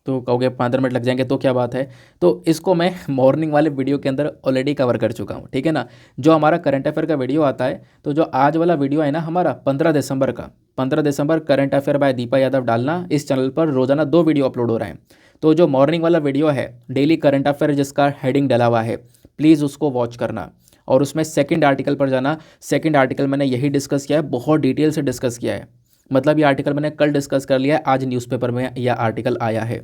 तो कहोगे 15 मिनट लग जाएंगे तो क्या बात है, तो इसको मैं मॉर्निंग वाले वीडियो के अंदर ऑलरेडी कवर कर चुका हूँ, ठीक है ना। जो हमारा करंट अफेयर का वीडियो आता है, तो जो आज वाला वीडियो है ना हमारा 15 दिसंबर का, 15 दिसंबर current affair by Deepa Yadav डालना, इस चैनल पर रोजाना 2 वीडियो अपलोड हो रहे हैं। तो जो मॉर्निंग वाला वीडियो है डेली करंट अफेयर जिसका हेडिंग डला हुआ है, प्लीज़ उसको वॉच करना और उसमें सेकंड आर्टिकल पर जाना। सेकंड आर्टिकल मैंने यही डिस्कस किया है, बहुत डिटेल से डिस्कस किया है। मतलब ये आर्टिकल मैंने कल डिस्कस कर लिया है, आज न्यूज़पेपर में यह आर्टिकल आया है,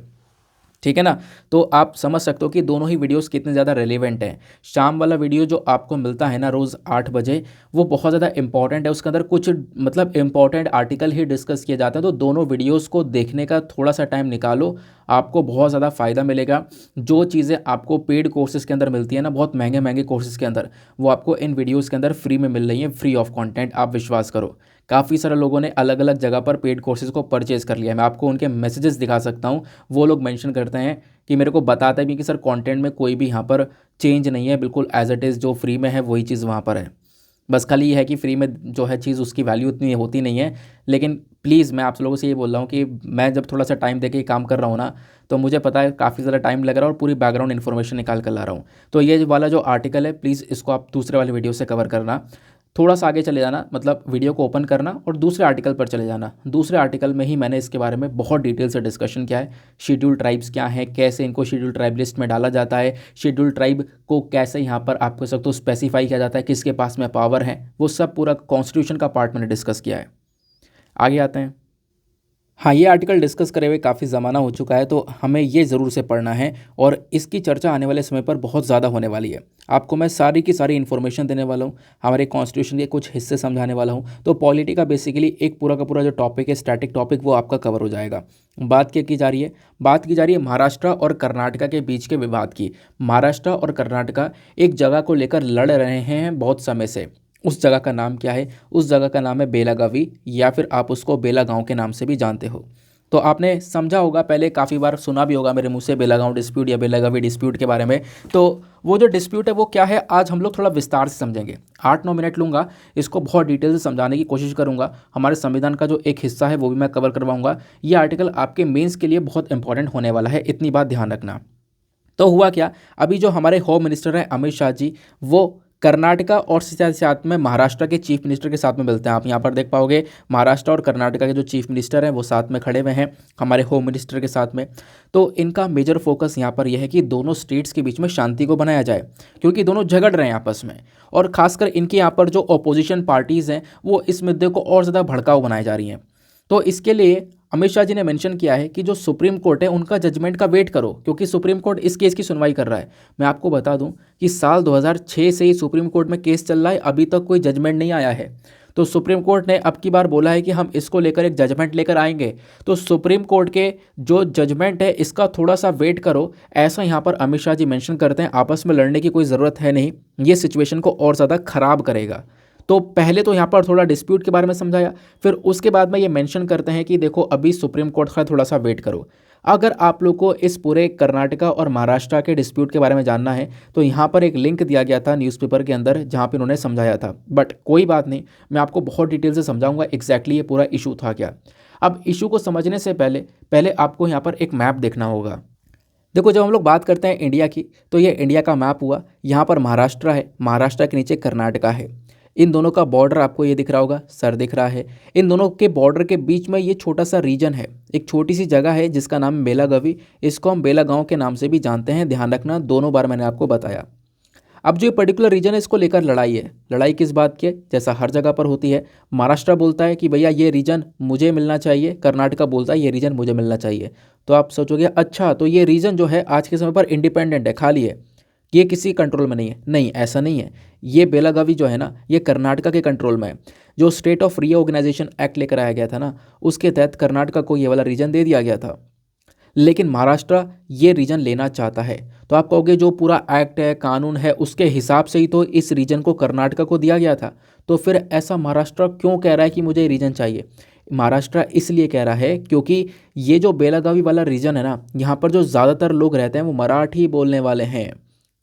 ठीक है ना। तो आप समझ सकते हो कि दोनों ही वीडियोस कितने ज़्यादा रेलेवेंट हैं। शाम वाला वीडियो जो आपको मिलता है ना रोज़ 8 बजे, वो बहुत ज़्यादा इंपॉर्टेंट है। उसके अंदर कुछ मतलब इंपॉर्टेंट आर्टिकल ही डिस्कस किए जाते हैं। तो दोनों वीडियोस को देखने का थोड़ा सा टाइम निकालो, आपको बहुत ज़्यादा फ़ायदा मिलेगा। जो चीज़ें आपको पेड कोर्सेज़ के अंदर मिलती है ना, बहुत महंगे महंगे कोर्सेज़ के अंदर, वो आपको इन वीडियोज़ के अंदर फ्री में मिल रही हैं, फ्री ऑफ कॉन्टेंट। आप विश्वास करो, काफ़ी सारे लोगों ने अलग अलग जगह पर पेड कोर्सेज़ को परचेज़ कर लिया है। मैं आपको उनके मैसेजेस दिखा सकता हूँ। वो लोग मेंशन करते हैं कि मेरे को बताता है भी कि सर कंटेंट में कोई भी यहाँ पर चेंज नहीं है, बिल्कुल एज इट इज़ जो फ्री में है वही चीज़ वहाँ पर है। बस खाली ये है कि फ्री में जो है चीज़ उसकी वैल्यू उतनी होती नहीं है। लेकिन प्लीज़ मैं आप लोगों से ये बोल रहा हूँ कि मैं जब थोड़ा सा टाइम देके काम कर रहा हूँ ना, तो मुझे पता है काफ़ी ज़्यादा टाइम लग रहा है और पूरी बैकग्राउंड इन्फॉर्मेशन निकाल कर ला रहा हूँ। तो ये वाला जो आर्टिकल है, प्लीज़ इसको आप दूसरे वाले वीडियो से कवर करना। थोड़ा सा आगे चले जाना, मतलब वीडियो को ओपन करना और दूसरे आर्टिकल पर चले जाना। दूसरे आर्टिकल में ही मैंने इसके बारे में बहुत डिटेल से डिस्कशन किया है। शेड्यूल ट्राइब्स क्या हैं, कैसे इनको शेड्यूल ट्राइब लिस्ट में डाला जाता है, शेड्यूल ट्राइब को कैसे यहाँ पर आप कह सकते हो स्पेसिफाई किया जाता है, किसके पास में पावर है, वो सब पूरा कॉन्स्टिट्यूशन का पार्ट मैंने डिस्कस किया है। आगे आते हैं। हाँ, ये आर्टिकल डिस्कस करे हुए काफ़ी ज़माना हो चुका है, तो हमें ये ज़रूर से पढ़ना है और इसकी चर्चा आने वाले समय पर बहुत ज़्यादा होने वाली है। आपको मैं सारी की सारी इन्फॉर्मेशन देने वाला हूँ, हमारे कॉन्स्टिट्यूशन के कुछ हिस्से समझाने वाला हूँ। तो पॉलिटी का बेसिकली एक पूरा का पूरा जो टॉपिक है, स्टैटिक टॉपिक, वो आपका कवर हो जाएगा। बात क्या की जा रही है, बात की जा रही है महाराष्ट्र और कर्नाटका के बीच के विवाद की। महाराष्ट्र और कर्नाटका एक जगह को लेकर लड़ रहे हैं बहुत समय से। उस जगह का नाम क्या है, उस जगह का नाम है बेलागावी, या फिर आप उसको बेलागांव के नाम से भी जानते हो। तो आपने समझा होगा, पहले काफ़ी बार सुना भी होगा मेरे मुंह से बेलागांव डिस्प्यूट या बेलागावी डिस्प्यूट के बारे में। तो वो जो डिस्प्यूट है वो क्या है, आज हम लोग थोड़ा विस्तार से समझेंगे। 8-9 मिनट लूँगा, इसको बहुत डिटेल से समझाने की कोशिश करूँगा। हमारे संविधान का जो एक हिस्सा है वो भी मैं कवर करवाऊँगा। ये आर्टिकल आपके मेंस के लिए बहुत इंपॉर्टेंट होने वाला है, इतनी बात ध्यान रखना। तो हुआ क्या, अभी जो हमारे होम मिनिस्टर हैं अमित शाह जी, वो कर्नाटका और साथ में महाराष्ट्र के चीफ मिनिस्टर के साथ में मिलते हैं। आप यहाँ पर देख पाओगे महाराष्ट्र और कर्नाटका के जो चीफ मिनिस्टर हैं वो साथ में खड़े हुए हैं हमारे होम मिनिस्टर के साथ में। तो इनका मेजर फोकस यहाँ पर यह है कि दोनों स्टेट्स के बीच में शांति को बनाया जाए, क्योंकि दोनों झगड़ रहे हैं आपस में। और खासकर इनके यहाँ पर जो अपोजिशन पार्टीज़ हैं वो इस मुद्दे को और ज़्यादा भड़काऊ बनाई जा रही हैं। तो इसके लिए अमित शाह जी ने मेंशन किया है कि जो सुप्रीम कोर्ट है उनका जजमेंट का वेट करो, क्योंकि सुप्रीम कोर्ट इस केस की सुनवाई कर रहा है। मैं आपको बता दूं कि साल 2006 से ही सुप्रीम कोर्ट में केस चल रहा है, अभी तक कोई जजमेंट नहीं आया है। तो सुप्रीम कोर्ट ने अब की बार बोला है कि हम इसको लेकर एक जजमेंट लेकर आएंगे। तो सुप्रीम कोर्ट के जो जजमेंट है इसका थोड़ा सा वेट करो, ऐसा यहाँ पर अमित शाह जी मेंशन करते हैं। आपस में लड़ने की कोई ज़रूरत है नहीं, ये सिचुएशन को और ज़्यादा ख़राब करेगा। तो पहले तो यहाँ पर थोड़ा डिस्प्यूट के बारे में समझाया, फिर उसके बाद में ये मेंशन करते हैं कि देखो अभी सुप्रीम कोर्ट का थोड़ा सा वेट करो। अगर आप लोग को इस पूरे कर्नाटका और महाराष्ट्र के डिस्प्यूट के बारे में जानना है तो यहाँ पर एक लिंक दिया गया था न्यूज़पेपर के अंदर जहाँ पे उन्होंने समझाया था, बट कोई बात नहीं, मैं आपको बहुत डिटेल से समझाऊंगा एग्जैक्टली ये पूरा इशू था क्या। अब इशू को समझने से पहले पहले आपको यहाँ पर एक मैप देखना होगा। देखो, जब हम लोग बात करते हैं इंडिया की तो ये इंडिया का मैप हुआ। यहाँ पर महाराष्ट्र है, महाराष्ट्र के नीचे कर्नाटका है। इन दोनों का बॉर्डर आपको ये दिख रहा होगा, सर दिख रहा है। इन दोनों के बॉर्डर के बीच में ये छोटा सा रीजन है, एक छोटी सी जगह है जिसका नाम बेलागवी। इसको हम बेलागांव के नाम से भी जानते हैं, ध्यान रखना, दोनों बार मैंने आपको बताया। अब जो ये पर्टिकुलर रीजन है इसको लेकर लड़ाई है। लड़ाई किस बात की है? जैसा हर जगह पर होती है, महाराष्ट्र बोलता है कि भैया ये रीजन मुझे मिलना चाहिए, कर्नाटका बोलता है ये रीजन मुझे मिलना चाहिए। तो आप सोचोगे अच्छा तो ये रीजन जो है आज के समय पर इंडिपेंडेंट है, खाली है, ये किसी कंट्रोल में नहीं है। नहीं, ऐसा नहीं है। ये बेलागावी जो है ना, ये कर्नाटका के कंट्रोल में है। जो स्टेट ऑफ रीऑर्गेनाइजेशन एक्ट लेकर आया गया था ना, उसके तहत कर्नाटका को ये वाला रीजन दे दिया गया था। लेकिन महाराष्ट्र ये रीजन लेना चाहता है। तो आप कहोगे जो पूरा एक्ट है, कानून है, उसके हिसाब से ही तो इस रीजन को कर्नाटका को दिया गया था। तो फिर ऐसा महाराष्ट्र क्यों कह रहा है कि मुझे ये रीजन चाहिए? महाराष्ट्र इसलिए कह रहा है क्योंकि ये जो बेलागावी वाला रीजन है ना, यहाँ पर जो ज़्यादातर लोग रहते हैं वो मराठी बोलने वाले हैं।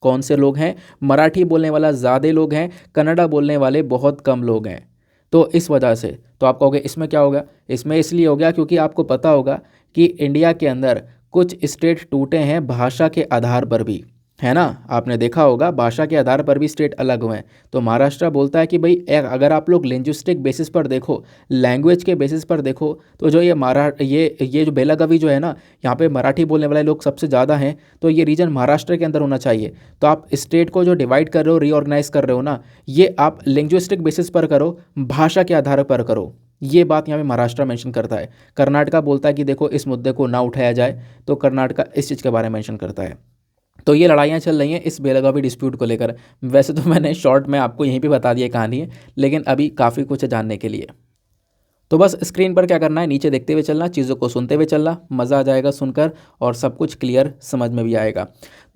कौन से लोग हैं? मराठी बोलने वाला ज़्यादा लोग हैं, कन्नड़ा बोलने वाले बहुत कम लोग हैं। तो इस वजह से तो आप कहोगे इसमें क्या होगा? इसमें इसलिए हो गया क्योंकि आपको पता होगा कि इंडिया के अंदर कुछ स्टेट टूटे हैं भाषा के आधार पर भी, है ना। आपने देखा होगा भाषा के आधार पर भी स्टेट अलग हुए हैं। तो महाराष्ट्र बोलता है कि भाई अगर आप लोग लिंग्विस्टिक बेसिस पर देखो, लैंग्वेज के बेसिस पर देखो, तो जो ये जो बेलागावी जो है ना, यहाँ पे मराठी बोलने वाले लोग सबसे ज़्यादा हैं। तो ये रीजन महाराष्ट्र के अंदर होना चाहिए। तो आप स्टेट को जो डिवाइड कर रहे हो, रीऑर्गेनाइज कर रहे हो ना, ये आप लिंग्विस्टिक बेसिस पर करो, भाषा के आधार पर करो। ये बात यहाँ पे महाराष्ट्र मेंशन करता है। कर्नाटका बोलता है कि देखो इस मुद्दे को ना उठाया जाए, तो कर्नाटका इस चीज़ के बारे में मेंशन करता है। तो ये लड़ाइयाँ चल रही हैं इस बेलगावी डिस्प्यूट को लेकर। वैसे तो मैंने शॉर्ट में आपको यहीं पे बता दिया कहानी है, लेकिन अभी काफ़ी कुछ है जानने के लिए। तो बस स्क्रीन पर क्या करना है, नीचे देखते हुए चलना, चीज़ों को सुनते हुए चलना, मज़ा आ जाएगा सुनकर और सब कुछ क्लियर समझ में भी आएगा।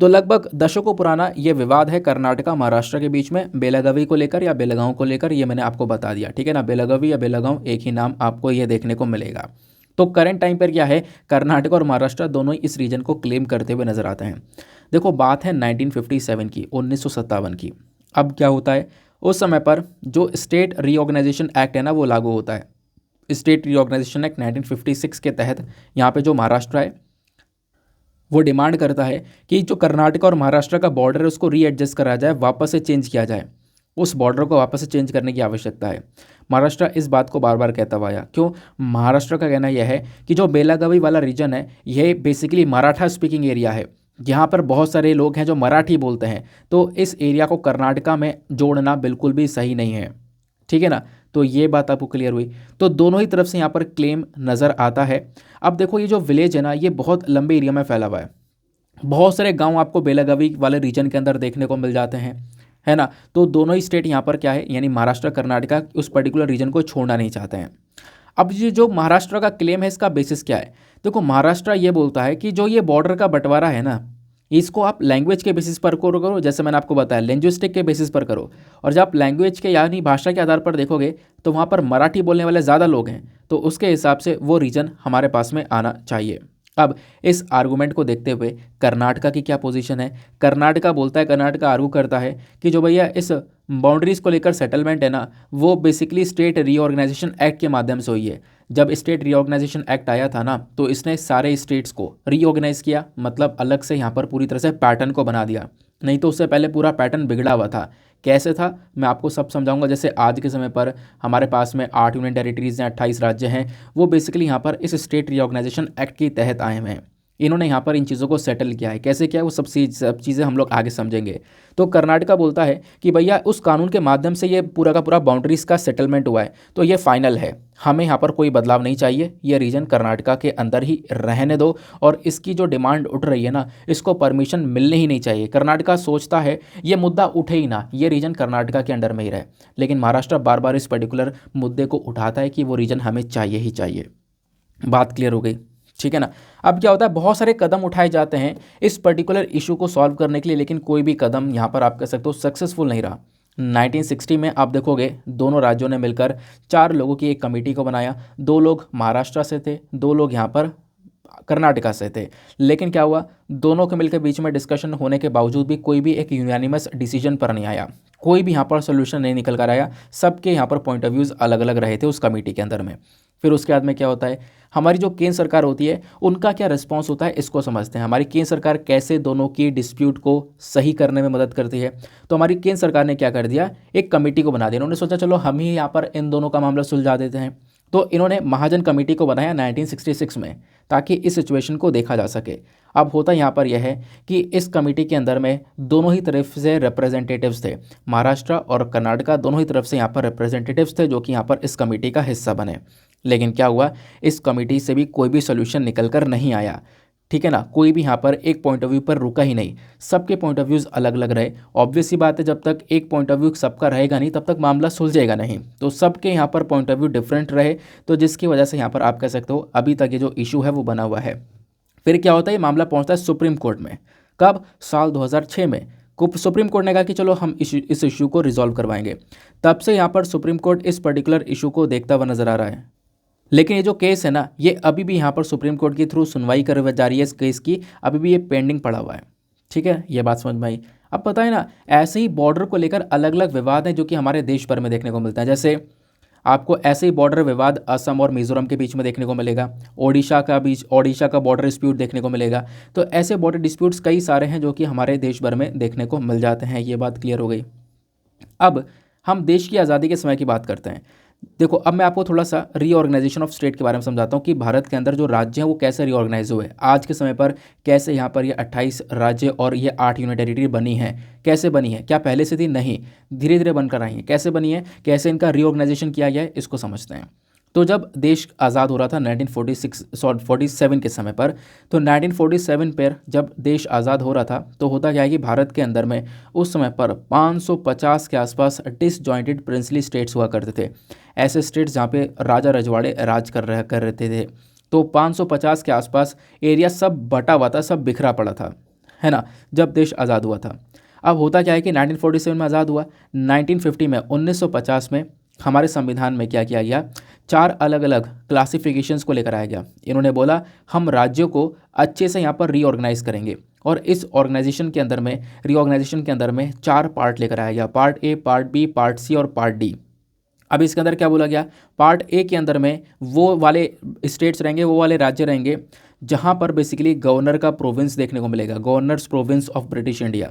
तो लगभग दशकों पुराना ये विवाद है कर्नाटका महाराष्ट्र के बीच में बेलागावी को लेकर या बेलगांव को लेकर, ये मैंने आपको बता दिया, ठीक है ना। बेलागावी या बेलगांव एक ही नाम आपको ये देखने को मिलेगा। तो करंट टाइम पर क्या है, कर्नाटक और महाराष्ट्र दोनों ही इस रीजन को क्लेम करते हुए नजर आते हैं। देखो बात है 1957 की, 1957 की। अब क्या होता है, उस समय पर जो स्टेट रीऑर्गेनाइजेशन एक्ट है ना वो लागू होता है। स्टेट रीऑर्गेनाइजेशन एक्ट 1956 के तहत यहाँ पे जो महाराष्ट्र है वो डिमांड करता है कि जो कर्नाटक और महाराष्ट्र का बॉर्डर है उसको रीएडजस्ट करा जाए, वापस से चेंज किया जाए। उस बॉर्डर को वापस से चेंज करने की आवश्यकता है। महाराष्ट्र इस बात को बार बार कहता हुआ आया। क्यों? महाराष्ट्र का कहना यह है कि जो बेलागावी वाला रीजन है यह बेसिकली मराठा स्पीकिंग एरिया है। यहाँ पर बहुत सारे लोग हैं जो मराठी बोलते हैं, तो इस एरिया को कर्नाटका में जोड़ना बिल्कुल भी सही नहीं है, ठीक है ना। तो ये बात आपको क्लियर हुई। तो दोनों ही तरफ से यहाँ पर क्लेम नज़र आता है। अब देखो ये जो विलेज है ना, ये बहुत लंबे एरिया में फैला हुआ है। बहुत सारे गांव आपको बेलागावी वाले रीजन के अंदर देखने को मिल जाते हैं, है ना। तो दोनों ही स्टेट यहाँ पर क्या है, यानी महाराष्ट्र कर्नाटका उस पर्टिकुलर रीजन को छोड़ना नहीं चाहते हैं। अब ये जो महाराष्ट्र का क्लेम है इसका बेसिस क्या है? देखो महाराष्ट्र ये बोलता है कि जो ये बॉर्डर का बंटवारा है ना, इसको आप लैंग्वेज के बेसिस पर करो, जैसे मैंने आपको बताया लिंग्विस्टिक के बेसिस पर करो। और जब आप लैंग्वेज के यानी भाषा के आधार पर देखोगे तो वहाँ पर मराठी बोलने वाले ज़्यादा लोग हैं, तो उसके हिसाब से वो रीजन हमारे पास में आना चाहिए। अब इस आर्गूमेंट को देखते हुए कर्नाटका की क्या पोजीशन है? कर्नाटका बोलता है, कर्नाटका आर्गू करता है कि जो भैया इस बाउंड्रीज़ को लेकर सेटलमेंट है ना, वो बेसिकली स्टेट रीऑर्गेनाइजेशन एक्ट के माध्यम से हुई है। जब स्टेट रीऑर्गेनाइजेशन एक्ट आया था ना, तो इसने सारे स्टेट्स को रीऑर्गेनाइज किया, मतलब अलग से यहाँ पर पूरी तरह से पैटर्न को बना दिया। नहीं तो उससे पहले पूरा पैटर्न बिगड़ा हुआ था। कैसे था मैं आपको सब समझाऊंगा। जैसे आज के समय पर हमारे पास में 8 यूनियन टेरिटरीज़ हैं, 28 राज्य हैं, वो बेसिकली यहाँ पर इस स्टेट रीऑर्गेनाइजेशन एक्ट के तहत आए हुए हैं। इन्होंने यहाँ पर इन चीज़ों को सेटल किया है। कैसे किया है वो सब चीज़ें हम लोग आगे समझेंगे। तो कर्नाटका बोलता है कि भैया उस कानून के माध्यम से ये पूरा का पूरा बाउंड्रीज़ का सेटलमेंट हुआ है, तो ये फाइनल है, हमें यहाँ पर कोई बदलाव नहीं चाहिए, ये रीजन कर्नाटका के अंदर ही रहने दो। और इसकी जो डिमांड उठ रही है ना, इसको परमिशन मिलने ही नहीं चाहिए। कर्नाटका सोचता है ये मुद्दा उठे ही ना, ये रीजन कर्नाटका के अंडर में ही रहे। लेकिन महाराष्ट्र बार बार इस पर्टिकुलर मुद्दे को उठाता है कि वो रीजन हमें चाहिए ही चाहिए। बात क्लियर हो गई, ठीक है ना। अब क्या होता है, बहुत सारे कदम उठाए जाते हैं इस पर्टिकुलर इशू को सॉल्व करने के लिए, लेकिन कोई भी कदम यहाँ पर आप कह सकते हो सक्सेसफुल नहीं रहा। 1960 में आप देखोगे दोनों राज्यों ने मिलकर 4 लोगों की एक कमेटी को बनाया। 2 लोग महाराष्ट्र से थे, 2 लोग यहाँ पर कर्नाटका से थे। लेकिन क्या हुआ, दोनों के मिलकर बीच में डिस्कशन होने के बावजूद भी कोई भी एक यूनानिमस डिसीजन पर नहीं आया, कोई भी यहाँ पर सोल्यूशन नहीं निकल कर आया। सबके यहाँ पर पॉइंट ऑफ व्यूज़ अलग अलग रहे थे उस कमेटी के अंदर में। फिर उसके बाद में क्या होता है, हमारी जो केंद्र सरकार होती है उनका क्या रिस्पॉन्स होता है, इसको समझते हैं। हमारी केंद्र सरकार कैसे दोनों की डिस्प्यूट को सही करने में मदद करती है। तो हमारी केंद्र सरकार ने क्या कर दिया, एक कमेटी को बना दिया। उन्होंने सोचा चलो हम ही यहाँ पर इन दोनों का मामला सुलझा देते हैं। तो इन्होंने महाजन कमेटी को बनाया 1966 में, ताकि इस सिचुएशन को देखा जा सके। अब होता यहाँ पर यह है कि इस कमेटी के अंदर में दोनों ही तरफ से रिप्रेजेंटेटिव्स थे, महाराष्ट्र और कर्नाटका दोनों ही तरफ से यहाँ पर रिप्रेजेंटेटिव्स थे जो कि यहाँ पर इस कमेटी का हिस्सा बने। लेकिन क्या हुआ, इस कमेटी से भी कोई भी सोल्यूशन निकल कर नहीं आया। ठीक है ना, कोई भी यहाँ पर एक पॉइंट ऑफ व्यू पर रुका ही नहीं, सबके पॉइंट ऑफ व्यूज़ अलग अलग रहे। ऑब्वियस सी बात है, जब तक एक पॉइंट ऑफ व्यू सबका रहेगा नहीं तब तक मामला सुलझेगा नहीं। तो सबके यहाँ पर पॉइंट ऑफ व्यू डिफरेंट रहे, तो जिसकी वजह से यहाँ पर आप कह सकते हो अभी तक ये जो इशू है वो बना हुआ है। फिर क्या होता है, ये मामला पहुँचता है सुप्रीम कोर्ट में। कब, साल 2006 में। सुप्रीम कोर्ट ने कहा कि चलो हम इस इशू को रिजॉल्व करवाएंगे। तब से यहाँ पर सुप्रीम कोर्ट इस पर्टिकुलर इशू को देखता हुआ नजर आ रहा है। लेकिन ये जो केस है ना, ये अभी भी यहाँ पर सुप्रीम कोर्ट के थ्रू सुनवाई कर जा रही है इस केस की, अभी भी ये पेंडिंग पड़ा हुआ है। ठीक है, ये बात समझ में आई। अब पता है ना, ऐसे ही बॉर्डर को लेकर अलग अलग विवाद हैं जो कि हमारे देश भर में देखने को मिलता है। जैसे आपको ऐसे ही बॉर्डर विवाद असम और मिजोरम के बीच में देखने को मिलेगा, ओडिशा का बॉर्डर डिस्प्यूट देखने को मिलेगा। तो ऐसे बॉर्डर डिस्प्यूट्स कई सारे हैं जो कि हमारे देश भर में देखने को मिल जाते हैं। ये बात क्लियर हो गई। अब हम देश की आज़ादी के समय की बात करते हैं। देखो, अब मैं आपको थोड़ा सा रीऑर्गेनाइजेशन ऑफ स्टेट के बारे में समझाता हूँ कि भारत के अंदर जो राज्य हैं वो कैसे रीऑर्गेनाइज हुए आज के समय पर, कैसे यहाँ पर ये 28 राज्य और ये 8 यूनियन टेरिटरी बनी है। कैसे बनी है, क्या पहले से थी? नहीं, धीरे धीरे बनकर आई है। कैसे बनी है, कैसे इनका रीऑर्गेनाइजेशन किया गया है, इसको समझते हैं। तो जब देश आज़ाद हो रहा था 1947 के समय पर, तो 1947 पर जब देश आज़ाद हो रहा था तो होता क्या है कि भारत के अंदर में उस समय पर 550 के आसपास डिसजॉइंटेड प्रिंसली स्टेट्स हुआ करते थे। ऐसे स्टेट्स जहाँ पे राजा रजवाड़े राज कर रहते थे। तो 550 के आसपास एरिया सब बटा हुआ था, सब बिखरा पड़ा था, है ना, जब देश आज़ाद हुआ था। अब होता क्या है कि 1947 में आज़ाद हुआ, 1950 में 1950 में हमारे संविधान में क्या किया गया, 4 अलग अलग क्लासिफिकेशंस को लेकर आया गया। इन्होंने बोला हम राज्यों को अच्छे से यहाँ पर रीऑर्गेनाइज करेंगे, और इस ऑर्गेनाइजेशन के अंदर में, रीऑर्गेनाइजेशन के अंदर में 4 पार्ट लेकर आया गया, part A, part B, part C और पार्ट डी। अब इसके अंदर क्या बोला गया, पार्ट ए के अंदर में वो वाले स्टेट्स रहेंगे, वो वाले राज्य रहेंगे जहाँ पर बेसिकली गवर्नर का प्रोविंस देखने को मिलेगा, governors province of British India.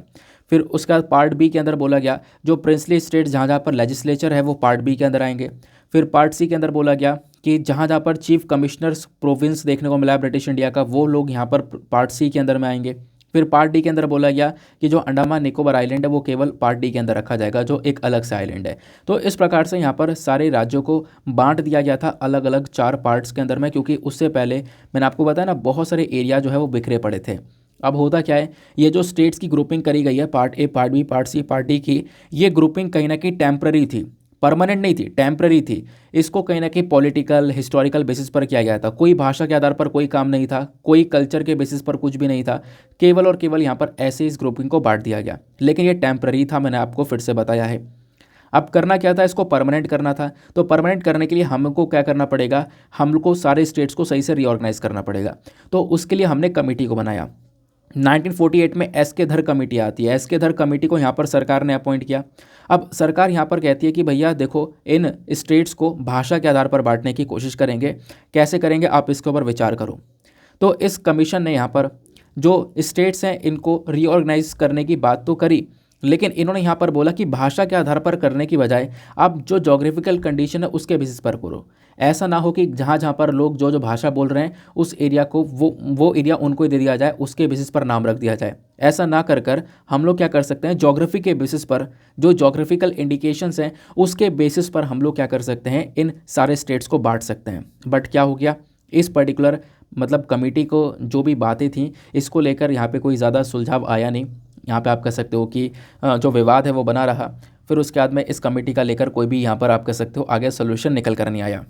फिर उसके बाद पार्ट बी के अंदर बोला गया जो प्रिंसली स्टेट्स जहाँ जहाँ पर लेजिस्लेचर है वो पार्ट बी के अंदर आएंगे। फिर पार्ट सी के अंदर बोला गया कि जहाँ जहाँ पर चीफ कमिश्नर्स प्रोविंस देखने को मिला है ब्रिटिश इंडिया का, वो लोग यहाँ पर पार्ट सी के अंदर में आएंगे। फिर पार्ट डी के अंदर बोला गया कि जो अंडमान निकोबार आइलैंड है वो केवल पार्ट डी के अंदर रखा जाएगा, जो एक अलग से आइलैंड है। तो इस प्रकार से यहाँ पर सारे राज्यों को बांट दिया गया था अलग अलग 4 पार्ट्स के अंदर में, क्योंकि उससे पहले मैंने आपको बताया ना बहुत सारे एरिया जो है वो बिखरे पड़े थे। अब होता क्या है, ये जो स्टेट्स की ग्रुपिंग करी गई है, part A, part B, part C, part D की, ये ग्रुपिंग कहीं ना कहीं टेम्पररी थी, परमानेंट नहीं थी, टेम्पररी थी। इसको कहीं ना कहीं पॉलिटिकल हिस्टोरिकल बेसिस पर किया गया था। कोई भाषा के आधार पर कोई काम नहीं था, कोई कल्चर के बेसिस पर कुछ भी नहीं था, केवल और केवल यहाँ पर ऐसे इस ग्रुपिंग को बांट दिया गया। लेकिन ये टेम्पररी था, मैंने आपको फिर से बताया है। अब करना क्या था, इसको परमानेंट करना था। तो परमानेंट करने के लिए हमको क्या करना पड़ेगा, हमको सारे स्टेट्स को सही से रीऑर्गेनाइज करना पड़ेगा। तो उसके लिए हमने कमेटी को बनाया। 1948 में एस के धर कमेटी आती है। एस के धर कमेटी को यहाँ पर सरकार ने अपॉइंट किया। अब सरकार यहाँ पर कहती है कि भैया देखो, इन स्टेट्स को भाषा के आधार पर बांटने की कोशिश करेंगे, कैसे करेंगे आप इसके ऊपर विचार करो। तो इस कमीशन ने यहाँ पर जो स्टेट्स हैं इनको रीऑर्गेनाइज करने की बात तो करी, लेकिन इन्होंने यहाँ पर बोला कि भाषा के आधार पर करने की बजाय आप जो जोग्राफिकल कंडीशन है उसके बेसिस पर करो। ऐसा ना हो कि जहाँ जहाँ पर लोग जो जो भाषा बोल रहे हैं उस एरिया को वो एरिया उनको ही दे दिया जाए, उसके बेसिस पर नाम रख दिया जाए। ऐसा ना कर कर हम लोग क्या कर सकते हैं, जोग्राफी के बेसिस पर, जो जोग्राफिकल इंडिकेशंस हैं उसके बेसिस पर हम लोग क्या कर सकते हैं, इन सारे स्टेट्स को बांट सकते हैं। बट क्या हो गया, इस पर्टिकुलर मतलब कमेटी को जो भी बातें थी इसको लेकर यहाँ पे कोई ज़्यादा सुलझाव आया नहीं। यहाँ पे आप कह सकते हो कि जो विवाद है वो बना रहा। फिर उसके बाद में इस कमेटी का लेकर कोई भी यहाँ पर आप कह सकते हो आगे सोल्यूशन निकल कर नहीं आया।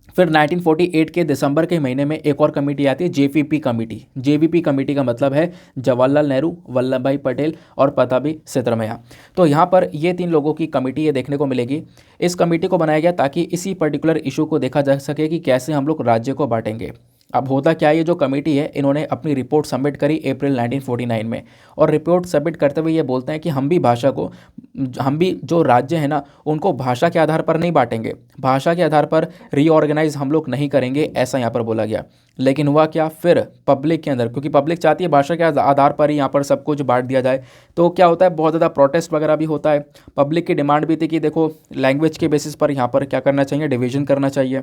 फिर 1948 के दिसंबर के महीने में एक और कमेटी आती है, जेवीपी कमेटी। जेवीपी कमेटी का मतलब है जवाहरलाल नेहरू, वल्लभ भाई पटेल और पताबी सितरमैया। तो यहाँ पर ये 3 लोगों की कमेटी ये देखने को मिलेगी। इस कमेटी को बनाया गया ताकि इसी पर्टिकुलर इशू को देखा जा सके कि कैसे हम लोग राज्य को बांटेंगे। अब होता क्या है, ये जो कमेटी है इन्होंने अपनी रिपोर्ट सबमिट करी अप्रैल 1949 में, और रिपोर्ट सबमिट करते हुए ये बोलते हैं कि हम भी जो राज्य है ना उनको भाषा के आधार पर नहीं बांटेंगे, भाषा के आधार पर रीऑर्गेनाइज हम लोग नहीं करेंगे, ऐसा यहाँ पर बोला गया। लेकिन हुआ क्या, फिर पब्लिक के अंदर, क्योंकि पब्लिक चाहती है भाषा के आधार पर ही यहाँ पर सब कुछ बांट दिया जाए, तो क्या होता है बहुत ज़्यादा प्रोटेस्ट वगैरह भी होता है। पब्लिक की डिमांड भी थी कि देखो लैंग्वेज के बेसिस पर यहाँ पर क्या करना चाहिए, डिवीजन करना चाहिए।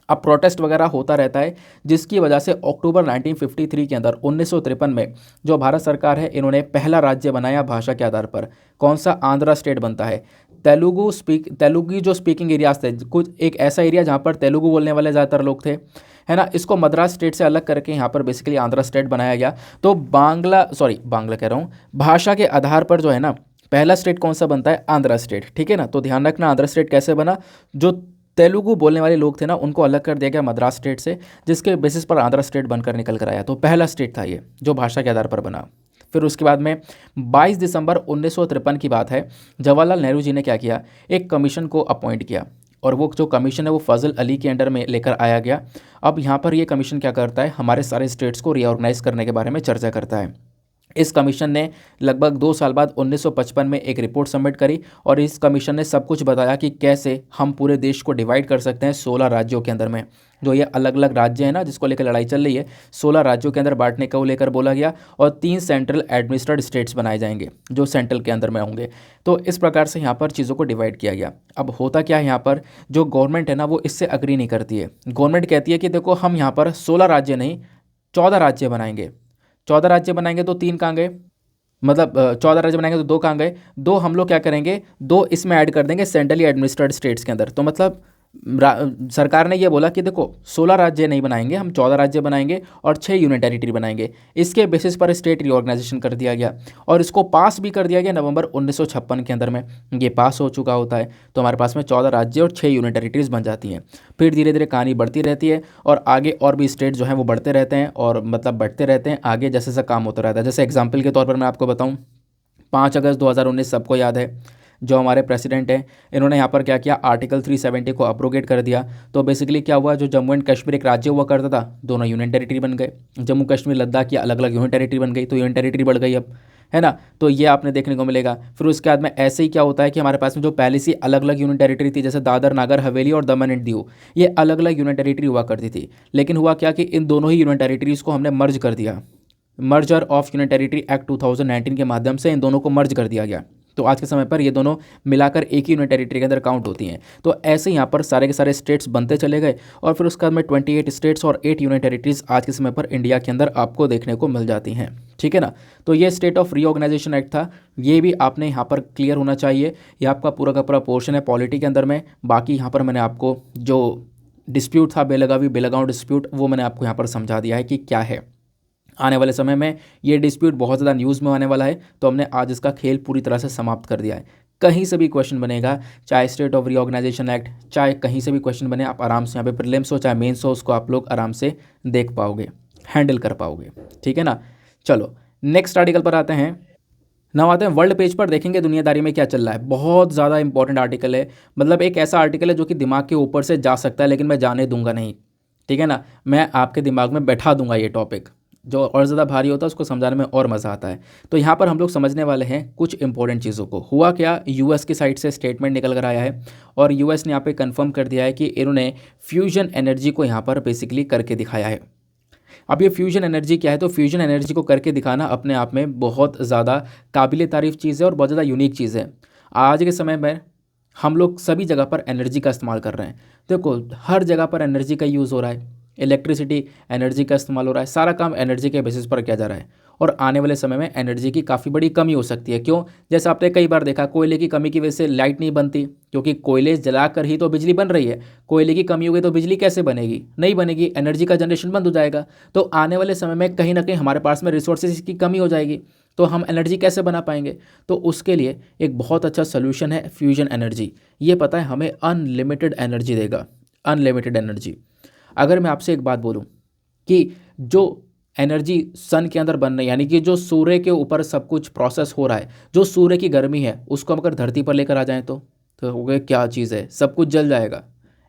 अब प्रोटेस्ट वगैरह होता रहता है, जिसकी वजह से अक्टूबर 1953 के अंदर 1953 में जो भारत सरकार है इन्होंने पहला राज्य बनाया भाषा के आधार पर। कौन सा, आंध्रा स्टेट बनता है। तेलुगु जो स्पीकिंग एरियाज थे, कुछ एक ऐसा एरिया जहाँ पर तेलुगु बोलने वाले ज़्यादातर लोग थे, है ना, इसको मद्रास स्टेट से अलग करके यहाँ पर बेसिकली आंध्रा स्टेट बनाया गया। तो बांग्ला कह रहा हूँ, भाषा के आधार पर जो है ना पहला स्टेट कौन सा बनता है, आंध्रा स्टेट, ठीक है ना। तो ध्यान रखना आंध्रा स्टेट कैसे बना, जो तेलुगु बोलने वाले लोग थे ना उनको अलग कर दिया गया मद्रास स्टेट से, जिसके बेसिस पर आंध्रा स्टेट बनकर निकल कर आया। तो पहला स्टेट था ये जो भाषा के आधार पर बना। फिर उसके बाद में 22 दिसंबर 1953 की बात है, जवाहरलाल नेहरू जी ने क्या किया, एक कमीशन को अपॉइंट किया, और वो जो कमीशन है वो फजल अली के अंडर में लेकर आया गया। अब यहाँ पर ये कमीशन क्या करता है, हमारे सारे स्टेट्स को रीऑर्गेनाइज करने के बारे में चर्चा करता है। इस कमीशन ने लगभग 2 साल बाद 1955 में एक रिपोर्ट सबमिट करी, और इस कमीशन ने सब कुछ बताया कि कैसे हम पूरे देश को डिवाइड कर सकते हैं 16 राज्यों के अंदर में। जो ये अलग अलग राज्य हैं ना जिसको लेकर लड़ाई चल रही है, 16 राज्यों के अंदर बांटने को लेकर बोला गया, और 3 सेंट्रल एडमिनिस्ट्रेड स्टेट्स बनाए जाएंगे जो सेंट्रल के अंदर में होंगे। तो इस प्रकार से यहाँ पर चीज़ों को डिवाइड किया गया। अब होता क्या है, यहाँ पर जो गवर्नमेंट है ना वो इससे अग्री नहीं करती है। गवर्नमेंट कहती है कि देखो हम यहाँ पर 16 राज्य नहीं 14 राज्य बनाएंगे। 14 राज्य बनाएंगे तो 3 कहाँ गए, मतलब 14 राज्य बनाएंगे तो 2 कहाँ गए, 2 हम लोग क्या करेंगे, 2 इसमें ऐड कर देंगे सेंट्रली एडमिनिस्ट्रेटेड स्टेट्स के अंदर। तो मतलब सरकार ने ये बोला कि देखो 16 राज्य नहीं बनाएंगे, हम 14 राज्य बनाएंगे और 6 यूनियन टेरिटरी बनाएंगे। इसके बेसिस पर स्टेट रीऑर्गेनाइजेशन कर दिया गया, और इसको पास भी कर दिया गया नवंबर 1956 के अंदर में। ये पास हो चुका होता है, तो हमारे पास में 14 राज्य और 6 यूनियन टेरिटरीज बन जाती हैं। फिर धीरे धीरे कहानी बढ़ती रहती है, और आगे और भी स्टेट जो हैं वो बढ़ते रहते हैं, और मतलब बढ़ते रहते हैं आगे, जैसे जैसा काम होता रहता है। जैसे एग्जाम्पल के तौर पर मैं आपको बताऊँ, 5 अगस्त 2019 सबको याद है, जो हमारे प्रेसिडेंट हैं इन्होंने यहाँ पर क्या किया, आर्टिकल 370 को अब्रोगेट कर दिया। तो बेसिकली क्या हुआ, जो जम्मू एंड कश्मीर एक राज्य हुआ करता था, दोनों यूनियन टेरिटरी बन गए। जम्मू कश्मीर लद्दाख की अलग अलग यूनियन टेरिटरी बन गई, तो यूनियन टेरिटरी बढ़ गई अब, है ना। तो ये आपने देखने को मिलेगा। फिर उसके बाद में ऐसे ही क्या होता है कि हमारे पास में जो पहले से अलग अलग यूनियन टेरिटरी थी, जैसे दादर नागर हवेली और दमन एंड दीव, ये अलग अलग यूनियन टेरिटरी हुआ करती थी। लेकिन हुआ क्या कि इन दोनों ही यूनियन टेरिटरीज़ को हमने मर्ज कर दिया। Merger of union territory act 2019 के माध्यम से इन दोनों को मर्ज कर दिया गया। तो आज के समय पर ये दोनों मिलाकर एक ही यूनियन टेरिटरी के अंदर काउंट होती हैं। तो ऐसे यहाँ पर सारे के सारे स्टेट्स बनते चले गए, और फिर उसके बाद में 28 स्टेट्स और 8 यूनियन टेरिटरीज आज के समय पर इंडिया के अंदर आपको देखने को मिल जाती हैं, ठीक है ना। तो ये स्टेट ऑफ रीऑर्गेनाइजेशन एक्ट था, ये भी आपने यहाँ पर क्लियर होना चाहिए। ये आपका पूरा का पूरा पोर्शन है पॉलिटी के अंदर में। बाकी यहाँ पर मैंने आपको जो डिस्प्यूट था बेलगावी डिस्प्यूट, वो मैंने आपको यहाँ पर समझा दिया है कि क्या है। आने वाले समय में ये डिस्प्यूट बहुत ज़्यादा न्यूज़ में आने वाला है, तो हमने आज इसका खेल पूरी तरह से समाप्त कर दिया है। कहीं से भी क्वेश्चन बनेगा, चाहे स्टेट ऑफ रीऑर्गेनाइजेशन एक्ट, चाहे कहीं से भी क्वेश्चन बने, आप आराम से यहाँ पे प्रीलिम्स हो चाहे मेंस हो, उसको आप लोग आराम से देख पाओगे, हैंडल कर पाओगे, ठीक है ना। चलो नेक्स्ट आर्टिकल पर आते हैं। नाउ आते हैं वर्ल्ड पेज पर, देखेंगे दुनियादारी में क्या चल रहा है। बहुत ज़्यादा इंपॉर्टेंट आर्टिकल है, मतलब एक ऐसा आर्टिकल है जो कि दिमाग के ऊपर से जा सकता है, लेकिन मैं जाने दूंगा नहीं, ठीक है ना। मैं आपके दिमाग में बैठा दूंगा ये टॉपिक, जो और ज़्यादा भारी होता है उसको समझाने में और मज़ा आता है। तो यहाँ पर हम लोग समझने वाले हैं कुछ इंपॉर्टेंट चीज़ों को। हुआ क्या, यूएस की साइड से स्टेटमेंट निकल कर आया है, और यूएस ने यहाँ पे कंफर्म कर दिया है कि इन्होंने फ्यूजन एनर्जी को यहाँ पर बेसिकली करके दिखाया है। अब ये फ्यूजन एनर्जी क्या है, तो फ्यूजन एनर्जी को करके दिखाना अपने आप में बहुत ज़्यादा काबिल तारीफ़ चीज़ है और बहुत ज़्यादा यूनिक चीज़ है। आज के समय में हम लोग सभी जगह पर एनर्जी का इस्तेमाल कर रहे हैं। देखो हर जगह पर एनर्जी का यूज़ हो रहा है, इलेक्ट्रिसिटी एनर्जी का इस्तेमाल हो रहा है, सारा काम एनर्जी के बेसिस पर किया जा रहा है। और आने वाले समय में एनर्जी की काफ़ी बड़ी कमी हो सकती है। क्यों? जैसे आपने कई बार देखा, कोयले की कमी की वजह से लाइट नहीं बनती, क्योंकि कोयले जलाकर ही तो बिजली बन रही है। कोयले की कमी हो गई तो बिजली कैसे बनेगी? नहीं बनेगी, एनर्जी का जनरेशन बंद हो जाएगा। तो आने वाले समय में कहीं ना कहीं हमारे पास में रिसोर्सेज की कमी हो जाएगी, तो हम एनर्जी कैसे बना पाएंगे? तो उसके लिए एक बहुत अच्छा सोल्यूशन है फ्यूजन एनर्जी। ये पता है हमें अनलिमिटेड एनर्जी देगा, अनलिमिटेड एनर्जी। अगर मैं आपसे एक बात बोलूं कि जो एनर्जी सन के अंदर बन रही है, यानी कि जो सूर्य के ऊपर सब कुछ प्रोसेस हो रहा है, जो सूर्य की गर्मी है उसको हम अगर धरती पर लेकर आ जाएं तो हो गया क्या चीज़ है, सब कुछ जल जाएगा।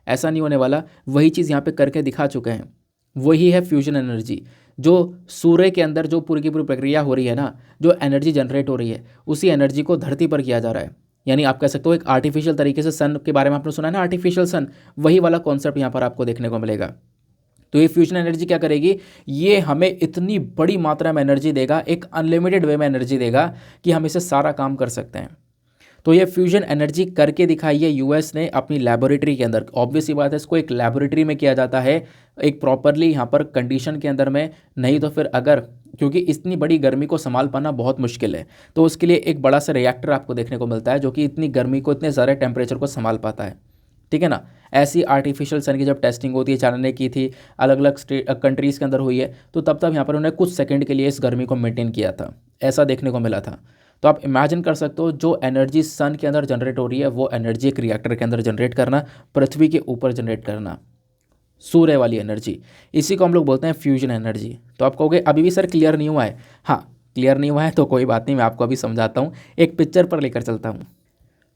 ऐसा नहीं होने वाला, वही चीज़ यहाँ पे करके दिखा चुके हैं। वही है फ्यूजन एनर्जी। जो सूर्य के अंदर जो पूरी की पूरी प्रक्रिया हो रही है ना, जो एनर्जी जनरेट हो रही है, उसी एनर्जी को धरती पर किया जा रहा है। यानी आप कह सकते हो एक आर्टिफिशियल तरीके से सन के बारे में आपने सुना है ना, आर्टिफिशियल सन, वही वाला कॉन्सेप्ट यहाँ पर आपको देखने को मिलेगा। तो ये फ्यूजन एनर्जी क्या करेगी, ये हमें इतनी बड़ी मात्रा में एनर्जी देगा, एक अनलिमिटेड वे में एनर्जी देगा कि हम इसे सारा काम कर सकते हैं। तो ये फ्यूजन एनर्जी करके दिखाई है यूएस ने अपनी लैबोरेटरी के अंदर। ऑब्वियस सी बात है, इसको एक लैबोरेटरी में किया जाता है, एक प्रॉपरली यहाँ पर कंडीशन के अंदर में, नहीं तो फिर अगर, क्योंकि इतनी बड़ी गर्मी को संभाल पाना बहुत मुश्किल है, तो उसके लिए एक बड़ा सा रिएक्टर आपको देखने को मिलता है जो कि इतनी गर्मी को, इतने ज़्यादा टेम्परेचर को संभाल पाता है। ठीक है ना। ऐसी आर्टिफिशियल सन की जब टेस्टिंग होती है, चाइना ने की थी, अलग अलग कंट्रीज़ के अंदर हुई है, तो तब यहाँ पर उन्होंने कुछ सेकंड के लिए इस गर्मी को मेंटेन किया था, ऐसा देखने को मिला था। तो आप इमेजिन कर सकते हो, जो एनर्जी सन के अंदर जनरेट हो रही है, वो एनर्जी एक रिएक्टर के अंदर जनरेट करना, पृथ्वी के ऊपर जनरेट करना, सूर्य वाली एनर्जी, इसी को हम लोग बोलते हैं फ्यूजन एनर्जी। तो आप कहोगे अभी भी सर क्लियर नहीं हुआ है। हाँ, क्लियर नहीं हुआ है तो कोई बात नहीं, मैं आपको अभी समझाता हूँ, एक पिक्चर पर लेकर चलता हूँ।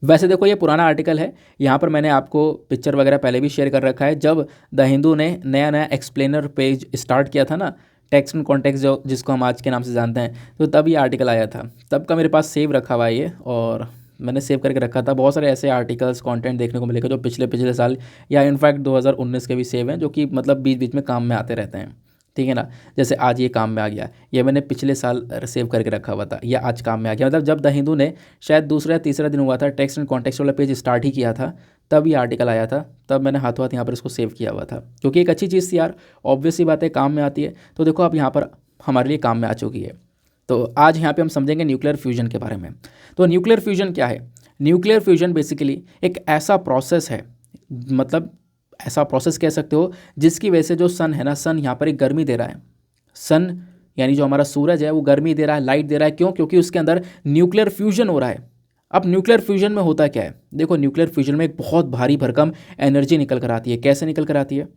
वैसे देखो, ये पुराना आर्टिकल है, यहाँ पर मैंने आपको पिक्चर वगैरह पहले भी शेयर कर रखा है। जब द हिंदू ने नया नया एक्सप्लेनर पेज स्टार्ट किया था ना, टेक्स्ट एंड कॉन्टेक्स्ट जो जिसको हम आज के नाम से जानते हैं, तो तब ये आर्टिकल आया था, तब का मेरे पास सेव रखा हुआ है ये, और मैंने सेव करके रखा था। बहुत सारे ऐसे आर्टिकल्स, कंटेंट देखने को मिलेगा जो पिछले साल या इनफैक्ट 2019 के भी सेव हैं, जो कि मतलब बीच बीच में काम में आते रहते हैं। ठीक है ना। जैसे आज ये काम में आ गया, ये मैंने पिछले साल सेव करके रखा हुआ था, या आज काम में आ गया। मतलब जब द हिंदू ने शायद दूसरा या तीसरा दिन हुआ था, टेक्स्ट एंड कॉन्टेक्स्ट वाला पेज स्टार्ट ही किया था, तब ये आर्टिकल आया था, तब मैंने हाथों हाथ यहाँ पर इसको सेव किया हुआ था, क्योंकि एक अच्छी चीज़ थी यार, ऑब्वियस सी बात है, काम में आती है। तो देखो अब यहाँ पर हमारे लिए काम में आ चुकी है। तो आज यहाँ पे हम समझेंगे न्यूक्लियर फ्यूजन के बारे में। तो न्यूक्लियर फ्यूजन क्या है? न्यूक्लियर फ्यूजन बेसिकली एक ऐसा प्रोसेस है, मतलब ऐसा प्रोसेस कह सकते हो, जिसकी वजह से जो सन है ना, सन यहाँ पर एक गर्मी दे रहा है। सन यानी जो हमारा सूरज है, वो गर्मी दे रहा है, लाइट दे रहा है। क्यों? क्योंकि उसके अंदर न्यूक्लियर फ्यूजन हो रहा है। अब न्यूक्लियर फ्यूजन में होता क्या है? देखो, न्यूक्लियर फ्यूजन में एक बहुत भारी भरकम एनर्जी निकल कर आती है। कैसे निकल कर आती है?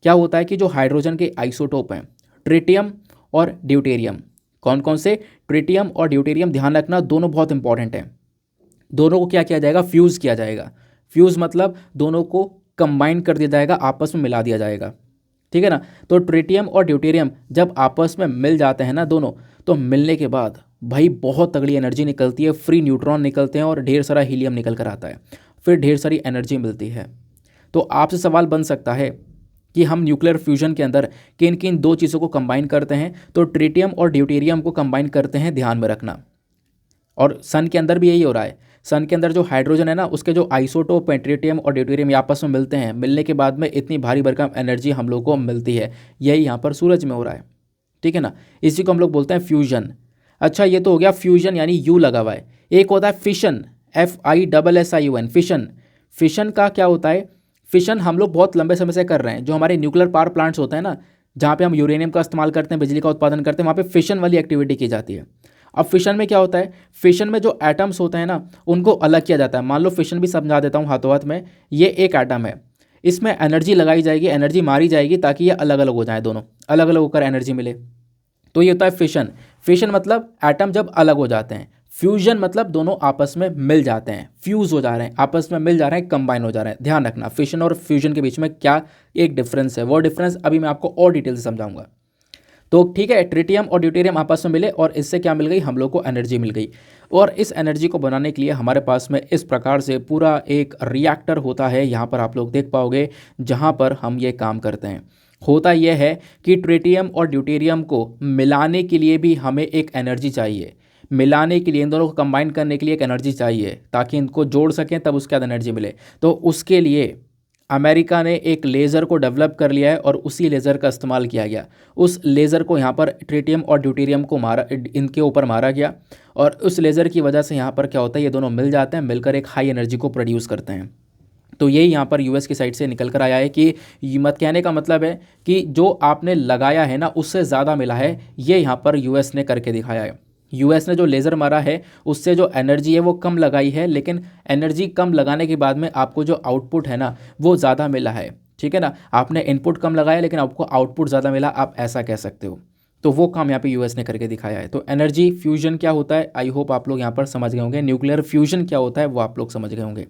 क्या होता है कि जो हाइड्रोजन के आइसोटोप हैं, ट्रिटियम और ड्यूटेरियम, कौन कौन से? ट्रिटियम और ड्यूटेरियम, ध्यान रखना दोनों बहुत इंपॉर्टेंट हैं। दोनों को क्या किया जाएगा? फ्यूज़ किया जाएगा। फ्यूज़ मतलब दोनों को कंबाइन कर दिया जाएगा, आपस में मिला दिया जाएगा। ठीक है ना। तो ट्रिटियम और ड्यूटेरियम जब आपस में मिल जाते हैं ना दोनों, तो मिलने के बाद भाई बहुत तगड़ी एनर्जी निकलती है, फ्री न्यूट्रॉन निकलते हैं और ढेर सारा हीलियम निकल कर आता है, फिर ढेर सारी एनर्जी मिलती है। तो आपसे सवाल बन सकता है कि हम न्यूक्लियर फ्यूजन के अंदर किन किन दो चीज़ों को कंबाइन करते हैं? तो ट्रिटियम और ड्यूटेरियम को कंबाइन करते हैं, ध्यान में रखना। और सन के अंदर भी यही हो रहा है। सन के अंदर जो हाइड्रोजन है ना, उसके जो आइसोटोप हैं, ट्रिटियम और ड्यूटेरियम, आपस में मिलते हैं, मिलने के बाद में इतनी भारी भरकम एनर्जी हम लोग को मिलती है। यही यहाँ पर सूरज में हो रहा है। ठीक है ना। इसी को हम लोग बोलते हैं फ्यूजन। अच्छा, ये तो हो गया फ्यूजन, यानी यू लगा हुआ है। एक होता है फिशन, FISSION, फिशन। फिशन का क्या होता है? फिशन हम लोग बहुत लंबे समय से कर रहे हैं। जो हमारे न्यूक्लियर पावर प्लांट्स होते हैं ना, जहाँ पे हम यूरेनियम का इस्तेमाल करते हैं, बिजली का उत्पादन करते हैं, वहाँ पे फिशन वाली एक्टिविटी की जाती है। अब फिशन में क्या होता है? फिशन में जो एटम्स होते हैं ना, उनको अलग किया जाता है। मान लो फिशन भी समझा देता हूँ हाथों हाथ में, ये एक एटम है, इसमें एनर्जी लगाई जाएगी, एनर्जी मारी जाएगी ताकि ये अलग अलग हो जाए, दोनों अलग अलग होकर एनर्जी मिले। तो ये होता है फिशन। फिशन मतलब एटम जब अलग हो जाते हैं। फ्यूजन मतलब दोनों आपस में मिल जाते हैं, फ्यूज हो जा रहे हैं, आपस में मिल जा रहे हैं, कंबाइन हो जा रहे हैं। ध्यान रखना, फिशन और फ्यूजन के बीच में क्या एक डिफरेंस है, वो डिफरेंस अभी मैं आपको और डिटेल से समझाऊंगा। तो ठीक है, ट्रिटियम और ड्यूटेरियम आपस में मिले और इससे क्या मिल गई? हम लोग को एनर्जी मिल गई। और इस एनर्जी को बनाने के लिए हमारे पास में इस प्रकार से पूरा एक रिएक्टर होता है, यहाँ पर आप लोग देख पाओगे, जहाँ पर हम ये काम करते हैं। होता यह है कि ट्रिटियम और ड्यूटेरियम को मिलाने के लिए भी हमें एक एनर्जी चाहिए। मिलाने के लिए, इन दोनों को कंबाइन करने के लिए एक एनर्जी चाहिए, ताकि इनको जोड़ सकें, तब उसके बाद एनर्जी मिले। तो उसके लिए अमेरिका ने एक लेज़र को डेवलप कर लिया है और उसी लेज़र का इस्तेमाल किया गया। उस लेज़र को यहाँ पर ट्रिटियम और ड्यूटेरियम को मारा, इनके ऊपर मारा गया, और उस लेज़र की वजह से यहाँ पर क्या होता है? ये दोनों मिल जाते हैं, मिलकर एक हाई एनर्जी को प्रोड्यूस करते हैं। तो यही यहाँ पर यूएस की साइड से निकल कर आया है कि मत कहने का मतलब है कि जो आपने लगाया है ना, उससे ज़्यादा मिला है। ये यहाँ पर यूएस ने करके दिखाया है। यूएस ने जो लेज़र मारा है, उससे जो एनर्जी है वो कम लगाई है, लेकिन एनर्जी कम लगाने के बाद में आपको जो आउटपुट है ना, वो ज़्यादा मिला है। ठीक है ना। आपने इनपुट कम लगाया लेकिन आपको आउटपुट ज़्यादा मिला, आप ऐसा कह सकते हो। तो वो काम यहाँ पे यूएस ने करके दिखाया है। तो एनर्जी फ्यूजन क्या होता है, आई होप आप लोग यहाँ पर समझ गए होंगे। न्यूक्लियर फ्यूजन क्या होता है, वो आप लोग समझ गए होंगे।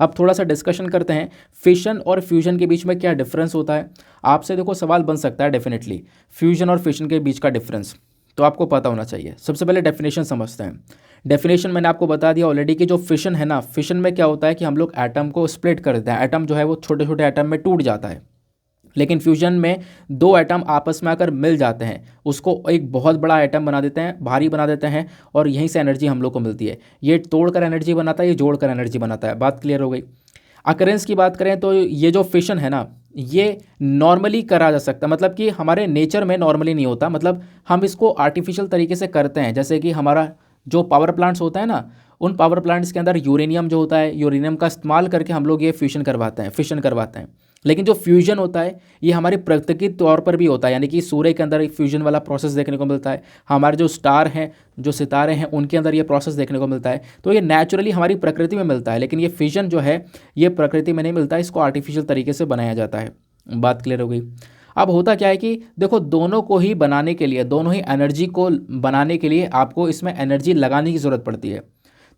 अब थोड़ा सा डिस्कशन करते हैं फिशन और फ्यूजन के बीच में क्या डिफरेंस होता है। आपसे देखो सवाल बन सकता है डेफिनेटली, फ्यूजन और फिशन के बीच का डिफरेंस तो आपको पता होना चाहिए। सबसे पहले डेफिनेशन समझते हैं। डेफिनेशन मैंने आपको बता दिया ऑलरेडी कि जो फिशन है ना, फिशन में क्या होता है कि हम लोग एटम को स्प्लिट कर देते हैं, एटम जो है वो छोटे छोटे एटम में टूट जाता है। लेकिन फ्यूजन में दो एटम आपस में आकर मिल जाते हैं, उसको एक बहुत बड़ा एटम बना देते हैं, भारी बना देते हैं, और यहीं से एनर्जी हम लोग को मिलती है। ये तोड़कर एनर्जी बनाता है, ये जोड़कर एनर्जी बनाता है। बात क्लियर हो गई। अकरेंस की बात करें तो ये जो फिशन है ना, ये नॉर्मली करा जा सकता, मतलब कि हमारे नेचर में नॉर्मली नहीं होता, मतलब हम इसको आर्टिफिशियल तरीके से करते हैं। जैसे कि हमारा जो पावर प्लांट्स होता है ना, उन पावर प्लांट्स के अंदर यूरेनियम जो होता है, यूरेनियम का इस्तेमाल करके हम लोग ये फ्यूजन करवाते हैं, फिशन करवाते हैं। लेकिन जो फ्यूजन होता है ये हमारे प्राकृतिक तौर पर भी होता है, यानी कि सूर्य के अंदर एक फ्यूजन वाला प्रोसेस देखने को मिलता है, हमारे जो स्टार हैं, जो सितारे हैं, उनके अंदर ये प्रोसेस देखने को मिलता है। तो ये नेचुरली हमारी प्रकृति में मिलता है, लेकिन ये फ्यूजन जो है ये प्रकृति में नहीं मिलता है, इसको आर्टिफिशियल तरीके से बनाया जाता है। बात क्लियर हो गई। अब होता क्या है कि देखो दोनों को ही बनाने के लिए, दोनों ही एनर्जी को बनाने के लिए आपको इसमें एनर्जी लगाने की ज़रूरत पड़ती है।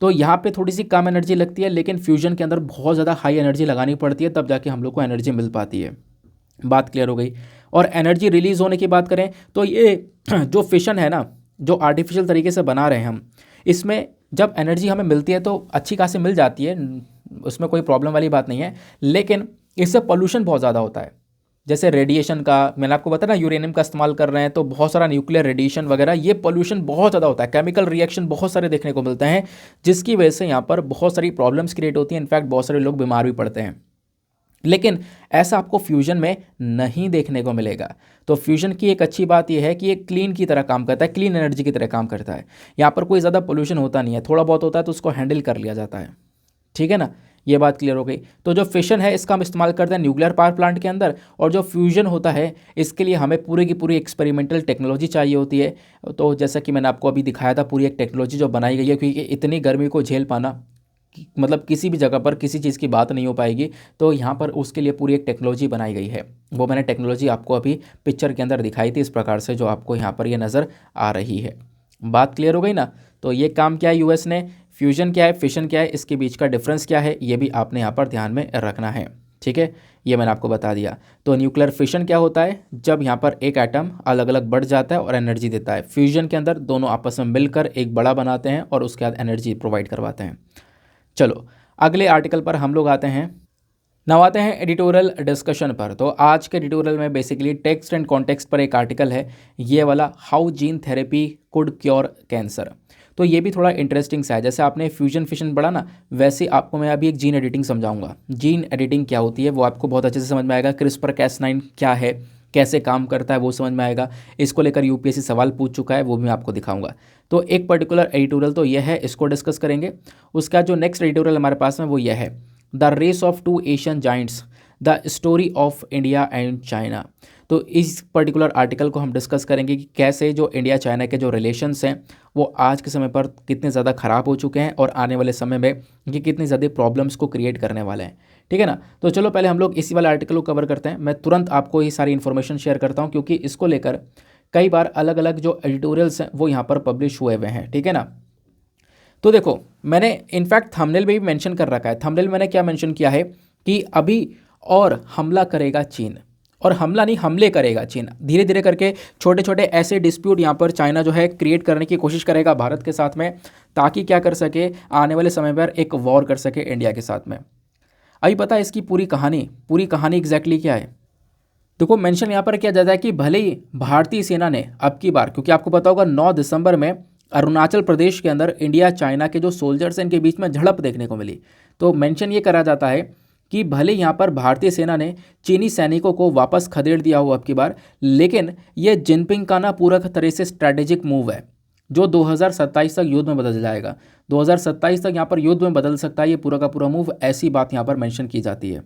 तो यहाँ पे थोड़ी सी कम एनर्जी लगती है, लेकिन फ्यूजन के अंदर बहुत ज़्यादा हाई एनर्जी लगानी पड़ती है, तब जाके हम लोग को एनर्जी मिल पाती है। बात क्लियर हो गई। और एनर्जी रिलीज होने की बात करें तो ये जो फिशन है ना, जो आर्टिफिशियल तरीके से बना रहे हैं हम, इसमें जब एनर्जी हमें मिलती है तो अच्छी खासी मिल जाती है, उसमें कोई प्रॉब्लम वाली बात नहीं है। लेकिन इससे पोल्यूशन बहुत ज़्यादा होता है। जैसे रेडिएशन का मैंने आपको बताया ना, यूरेनियम का इस्तेमाल कर रहे हैं तो बहुत सारा न्यूक्लियर रेडिएशन वगैरह, ये पोल्यूशन बहुत ज़्यादा होता है। केमिकल रिएक्शन बहुत सारे देखने को मिलते हैं, जिसकी वजह से यहाँ पर बहुत सारी प्रॉब्लम्स क्रिएट होती हैं। इनफैक्ट बहुत सारे लोग बीमार भी पड़ते हैं। लेकिन ऐसा आपको फ्यूजन में नहीं देखने को मिलेगा। तो फ्यूजन की एक अच्छी बात यह है कि ये क्लीन की तरह काम करता है, क्लीन एनर्जी की तरह काम करता है। यहाँ पर कोई ज़्यादा पोल्यूशन होता नहीं है, थोड़ा बहुत होता है तो उसको हैंडल कर लिया जाता है। ठीक है ना, ये बात क्लियर हो गई। तो जो फिशन है इसका हम इस्तेमाल करते हैं न्यूक्लियर पावर प्लांट के अंदर, और जो फ्यूजन होता है इसके लिए हमें पूरी की पूरी एक्सपेरिमेंटल टेक्नोलॉजी चाहिए होती है। तो जैसा कि मैंने आपको अभी दिखाया था, पूरी एक टेक्नोलॉजी जो बनाई गई है, क्योंकि इतनी गर्मी को झेल पाना मतलब किसी भी जगह पर किसी चीज़ की बात नहीं हो पाएगी, तो यहाँ पर उसके लिए पूरी एक टेक्नोलॉजी बनाई गई है। वो मैंने टेक्नोलॉजी आपको अभी पिक्चर के अंदर दिखाई थी, इस प्रकार से जो आपको यहाँ पर ये नज़र आ रही है। बात क्लियर हो गई ना। तो ये काम क्या है यूएस ने, फ्यूजन क्या है, फिशन क्या है, इसके बीच का डिफरेंस क्या है, ये भी आपने यहाँ पर ध्यान में रखना है। ठीक है, ये मैंने आपको बता दिया। तो न्यूक्लियर फिशन क्या होता है, जब यहाँ पर एक एटम अलग अलग बढ़ जाता है और एनर्जी देता है। फ्यूजन के अंदर दोनों आपस में मिलकर एक बड़ा बनाते हैं और उसके बाद एनर्जी प्रोवाइड करवाते हैं। चलो अगले आर्टिकल पर हम लोग आते हैं। नाउ आते हैं एडिटोरियल डिस्कशन पर। तो आज के एडिटोरियल में बेसिकली टेक्स्ट एंड कॉन्टेक्स्ट पर एक आर्टिकल है, ये वाला, how gene therapy could cure cancer. तो ये भी थोड़ा इंटरेस्टिंग सा है। जैसे आपने फ्यूजन फिशन पढ़ा ना, वैसे आपको मैं अभी एक जीन एडिटिंग समझाऊंगा। जीन एडिटिंग क्या होती है वो आपको बहुत अच्छे से समझ में आएगा। CRISPR-Cas9 क्या है, कैसे काम करता है वो समझ में आएगा। इसको लेकर यूपीएससी सवाल पूछ चुका है, वो भी मैं आपको दिखाऊंगा। तो एक पर्टिकुलर एडिटोरियल तो यह है, इसको डिस्कस करेंगे। उसका जो नेक्स्ट एडिटोरियल हमारे पास में वो यह है, the race of two Asian giants, the story of India and China. तो इस पर्टिकुलर आर्टिकल को हम डिस्कस करेंगे कि कैसे जो इंडिया चाइना के जो रिलेशंस हैं वो आज के समय पर कितने ज़्यादा ख़राब हो चुके हैं और आने वाले समय में ये कितनी ज़्यादा प्रॉब्लम्स को क्रिएट करने वाले हैं। ठीक है ना। तो चलो पहले हम लोग इसी वाले आर्टिकल को कवर करते हैं। मैं तुरंत आपको ये सारी इन्फॉर्मेशन शेयर करता हूँ, क्योंकि इसको लेकर कई बार अलग अलग जो एडिटोरियल्स हैं वो यहाँ पर पब्लिश हुए हुए हैं। ठीक है ना। तो देखो मैंने इनफैक्ट थंबनेल में भी मेंशन कर रखा है। थंबनेल मैंने क्या मेंशन किया है कि अभी और हमला करेगा चीन, और हमला नहीं, हमले करेगा चीन। धीरे धीरे करके छोटे छोटे ऐसे डिस्प्यूट यहाँ पर चाइना जो है क्रिएट करने की कोशिश करेगा भारत के साथ में, ताकि क्या कर सके, आने वाले समय पर एक वॉर कर सके इंडिया के साथ में। अभी पता है इसकी पूरी कहानी एग्जैक्टली क्या है। देखो मेंशन यहाँ पर किया जाता है कि भले ही भारतीय सेना ने अब की बार, क्योंकि आपको पता होगा 9 दिसंबर में अरुणाचल प्रदेश के अंदर इंडिया चाइना के जो सोल्जर्स हैं इनके बीच में झड़प देखने को मिली। तो मेंशन ये करा जाता है कि भले यहाँ पर भारतीय सेना ने चीनी सैनिकों को वापस खदेड़ दिया हो अब की बार, लेकिन ये जिनपिंग का ना पूरा तरह से स्ट्रैटेजिक मूव है जो 2027 तक युद्ध में बदल जाएगा। 2027 तक यहाँ पर युद्ध में बदल सकता है ये पूरा का पूरा मूव, ऐसी बात यहाँ पर मेंशन की जाती है।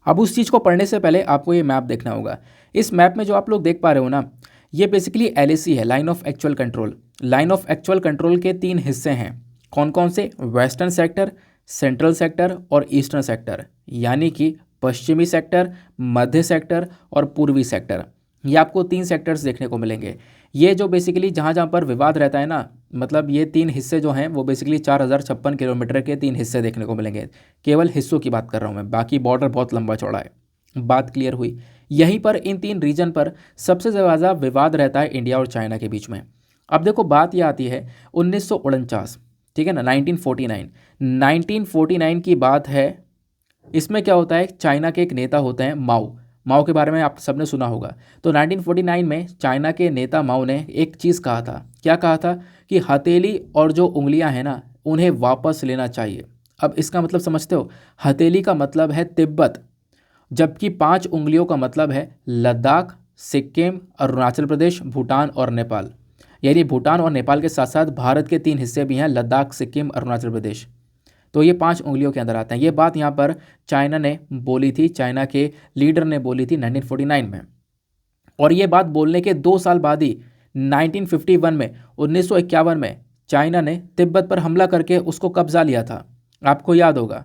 अब उस चीज़ को पढ़ने से पहले आपको ये मैप देखना होगा। इस मैप में जो आप लोग देख पा रहे हो ना, ये बेसिकली LAC है, line of actual control. Line of actual control के 3 हिस्से हैं। कौन कौन से? वेस्टर्न सेक्टर, सेंट्रल सेक्टर और ईस्टर्न सेक्टर, यानी कि पश्चिमी सेक्टर, मध्य सेक्टर और पूर्वी सेक्टर। ये आपको 3 सेक्टर्स देखने को मिलेंगे। ये जो बेसिकली जहाँ जहाँ पर विवाद रहता है ना, मतलब ये 3 हिस्से जो हैं वो बेसिकली 4056 किलोमीटर के 3 हिस्से देखने को मिलेंगे। केवल हिस्सों की बात कर रहा हूँ मैं, बाकी बॉर्डर बहुत लंबा चौड़ा है। बात क्लियर हुई। यहीं पर इन 3 रीजन पर सबसे ज़्यादा विवाद रहता है इंडिया और चाइना के बीच में। अब देखो बात ये आती है 1949, ठीक है ना, 1949, 1949 की बात है। इसमें क्या होता है, चाइना के एक नेता होते हैं माओ। माओ के बारे में आप सबने सुना होगा। तो 1949 में चाइना के नेता माओ ने एक चीज़ कहा था। क्या कहा था? कि हथेली और जो उंगलियां हैं ना, उन्हें वापस लेना चाहिए। अब इसका मतलब समझते हो? हथेली का मतलब है तिब्बत, जबकि 5 उंगलियों का मतलब है लद्दाख, सिक्किम, अरुणाचल प्रदेश, भूटान और नेपाल। यानी भूटान और नेपाल के साथ साथ भारत के 3 हिस्से भी हैं, लद्दाख, सिक्किम, अरुणाचल प्रदेश। तो ये 5 उंगलियों के अंदर आते हैं। ये बात यहाँ पर चाइना ने बोली थी, चाइना के लीडर ने बोली थी 1949 में। और ये बात बोलने के 2 साल बाद ही 1951 में, 1951 में चाइना ने तिब्बत पर हमला करके उसको कब्जा लिया था, आपको याद होगा।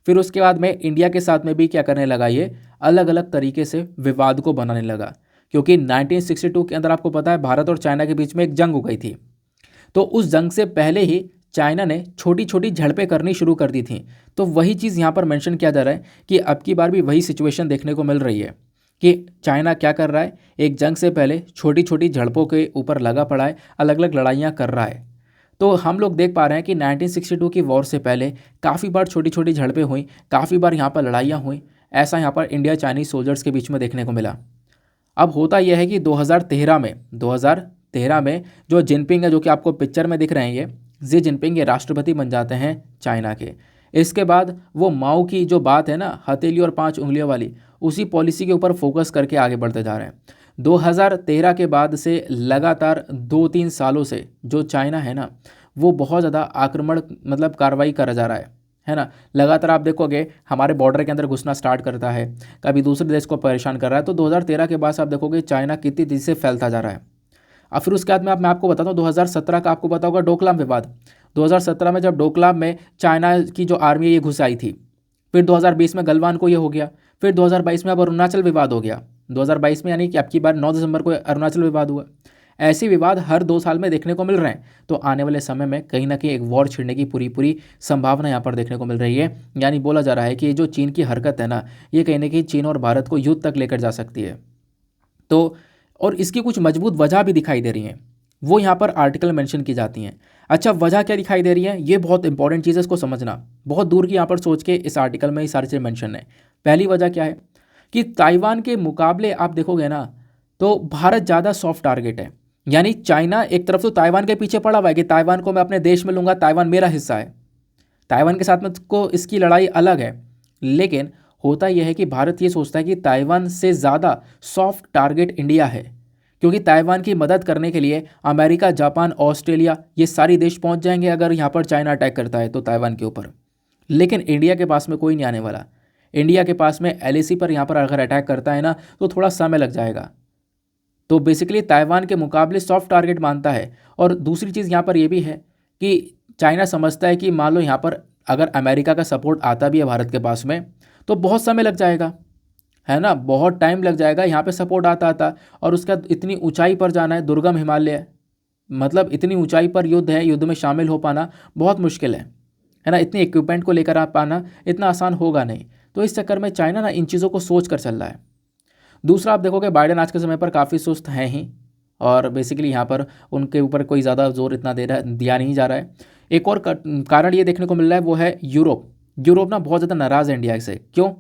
फिर उसके बाद में इंडिया के साथ में भी क्या करने लगा, ये अलग अलग तरीके से विवाद को बनाने लगा। क्योंकि 1962 के अंदर आपको पता है भारत और चाइना के बीच में एक जंग हो गई थी। तो उस जंग से पहले ही चाइना ने छोटी छोटी झड़पें करनी शुरू कर दी थी। तो वही चीज़ यहाँ पर मेंशन किया जा रहा है कि अब की बार भी वही सिचुएशन देखने को मिल रही है कि चाइना क्या कर रहा है, एक जंग से पहले छोटी छोटी झड़पों के ऊपर लगा पड़ा है, अलग अलग लड़ाइयाँ कर रहा है। तो हम लोग देख पा रहे हैं कि 1962 की वॉर से पहले काफ़ी बार छोटी छोटी झड़पें हुई, काफ़ी बार यहाँ पर लड़ाइयाँ हुई। ऐसा यहाँ पर इंडिया चाइनीज़ सोल्जर्स के बीच में देखने को मिला। अब होता यह है कि 2013 में जो जिनपिंग है, जो कि आपको पिक्चर में दिख रहे हैं, ये जी जिनपिंग, ये राष्ट्रपति बन जाते हैं चाइना के। इसके बाद वो माओ की जो बात है ना, हथेली और 5 उंगलियों वाली, उसी पॉलिसी के ऊपर फोकस करके आगे बढ़ते जा रहे हैं। 2013 के बाद से लगातार 2-3 सालों से जो चाइना है ना, वो बहुत ज़्यादा आक्रमण मतलब कार्रवाई करा जा रहा है ना। लगातार आप देखोगे हमारे बॉर्डर के अंदर घुसना स्टार्ट करता है, कभी दूसरे देश को परेशान कर रहा है। तो 2013 के बाद से आप देखोगे चाइना कितनी तेज़ी से फैलता जा रहा है। अब फिर उसके बाद में मैं आपको बताता हूँ 2017 का, आपको पता होगा डोकलाम विवाद। 2017 में जब डोकलाम में चाइना की जो आर्मी है ये घुस आई थी। फिर 2020 में गलवान को ये हो गया। फिर 2022 में अब अरुणाचल विवाद हो गया। 2022 में यानी कि अब की बार 9 दिसंबर को अरुणाचल विवाद हुआ। ऐसे विवाद हर 2 साल में देखने को मिल रहे हैं। तो आने वाले समय में कहीं ना कहीं एक वॉर छिड़ने की पूरी संभावना यहाँ पर देखने को मिल रही है। यानी बोला जा रहा है कि ये जो चीन की हरकत है ना, ये कहीं ना कहीं चीन और भारत को युद्ध तक लेकर जा सकती है। तो और इसकी कुछ मजबूत वजह भी दिखाई दे रही हैं, वो यहाँ पर आर्टिकल मेंशन की जाती हैं। अच्छा, वजह क्या दिखाई दे रही है, ये बहुत इंपॉर्टेंट चीज़ है, इसको समझना। बहुत दूर की यहाँ पर सोच के इस आर्टिकल में ये सारी चीज़ें मेंशन है। पहली वजह क्या है कि ताइवान के मुकाबले आप देखोगे ना, तो भारत ज़्यादा सॉफ्ट टारगेट है। यानी चाइना एक तरफ तो ताइवान के पीछे पड़ा हुआ है कि ताइवान को मैं अपने देश में लूँगा, ताइवान मेरा हिस्सा है। ताइवान के साथ में को इसकी लड़ाई अलग है। लेकिन होता यह है कि भारत ये सोचता है कि ताइवान से ज़्यादा सॉफ्ट टारगेट इंडिया है, क्योंकि ताइवान की मदद करने के लिए अमेरिका, जापान, ऑस्ट्रेलिया ये सारी देश पहुंच जाएंगे अगर यहाँ पर चाइना अटैक करता है तो ताइवान के ऊपर। लेकिन इंडिया के पास में कोई नहीं आने वाला। इंडिया के पास में एलएसी पर यहाँ पर अगर अटैक करता है ना, तो थोड़ा समय लग जाएगा। तो बेसिकली ताइवान के मुकाबले सॉफ्ट टारगेट मानता है। और दूसरी चीज़ यहाँ पर यह भी है कि चाइना समझता है कि मान लो यहाँ पर अगर अमेरिका का सपोर्ट आता भी है भारत के पास में, तो बहुत समय लग जाएगा, है ना, बहुत टाइम लग जाएगा यहाँ पे सपोर्ट आता आता। और उसका इतनी ऊंचाई पर जाना है, दुर्गम हिमालय, मतलब इतनी ऊंचाई पर युद्ध है, युद्ध में शामिल हो पाना बहुत मुश्किल है ना। इतनी इक्विपमेंट को लेकर आ पाना इतना आसान होगा नहीं। तो इस चक्कर में चाइना ना इन चीज़ों को सोच कर चल रहा है। दूसरा, आप देखोगे बाइडेन आज के समय पर काफ़ी सुस्त हैं ही, और बेसिकली यहाँ पर उनके ऊपर कोई ज़्यादा जोर इतना दिया नहीं जा रहा है। एक और कारण ये देखने को मिल रहा है, वो है यूरोप। यूरोप ना बहुत ज़्यादा नाराज़ है इंडिया से। क्यों?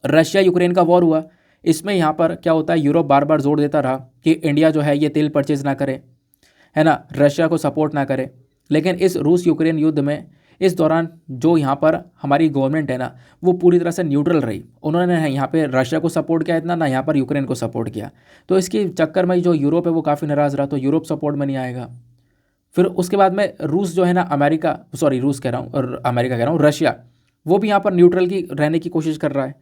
रशिया यूक्रेन का वॉर हुआ, इसमें यहाँ पर क्या होता है, यूरोप बार बार जोर देता रहा कि इंडिया जो है ये तेल परचेज ना करे, है ना, रशिया को सपोर्ट ना करे। लेकिन इस रूस यूक्रेन युद्ध में इस दौरान जो यहाँ पर हमारी गवर्नमेंट है ना, वो पूरी तरह से न्यूट्रल रही। उन्होंने यहाँ पे रशिया को सपोर्ट किया इतना, ना यहाँ पर यूक्रेन को सपोर्ट किया। तो इसके चक्कर में जो यूरोप है वो काफ़ी नाराज़ रहा, तो यूरोप सपोर्ट में नहीं आएगा। फिर उसके बाद में रूस जो है ना, रूस कह रहा हूँ और अमेरिका कह रहा हूँ, रशिया, वो भी यहाँ पर न्यूट्रल की रहने की कोशिश कर रहा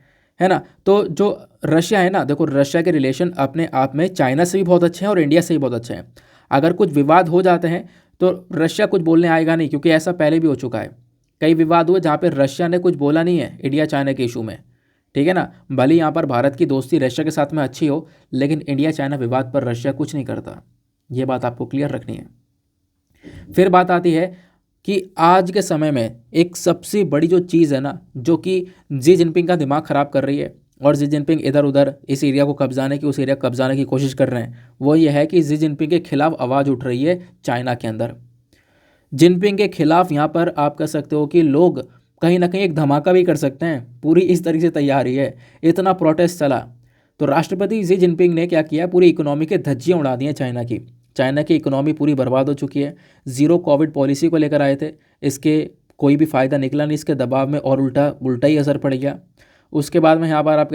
है ना। तो जो रशिया है ना, देखो रशिया के रिलेशन अपने आप में चाइना से भी बहुत अच्छे हैं और इंडिया से भी बहुत अच्छे हैं। अगर कुछ विवाद हो जाते हैं तो रशिया कुछ बोलने आएगा नहीं, क्योंकि ऐसा पहले भी हो चुका है। कई विवाद हुए जहाँ पे रशिया ने कुछ बोला नहीं है इंडिया चाइना के इशू में, ठीक है ना। भले यहाँ पर भारत की दोस्ती रशिया के साथ में अच्छी हो, लेकिन इंडिया चाइना विवाद पर रशिया कुछ नहीं करता। ये बात आपको क्लियर रखनी है। फिर बात आती है कि आज के समय में एक सबसे बड़ी जो चीज़ है ना, जो कि जी जिनपिंग का दिमाग ख़राब कर रही है और जी जिनपिंग इधर उधर इस एरिया को कब्जाने की, उस एरिया को कब्जाने की कोशिश कर रहे हैं, वो ये है कि जी जिनपिंग के खिलाफ आवाज़ उठ रही है चाइना के अंदर। जिनपिंग के खिलाफ यहाँ पर आप कह सकते हो कि लोग कहीं ना कहीं एक धमाका भी कर सकते हैं, पूरी इस तरीके से तैयारी है, इतना प्रोटेस्ट चला। तो राष्ट्रपति जी जिनपिंग ने क्या किया, पूरी इकोनॉमी के धज्जियाँ उड़ा दी हैं चाइना की। चाइना की इकोनॉमी पूरी बर्बाद हो चुकी है। ज़ीरो कोविड पॉलिसी को लेकर आए थे, इसके कोई भी फ़ायदा निकला नहीं, इसके दबाव में और उल्टा उल्टा ही असर पड़ गया। उसके बाद में यहाँ पर आप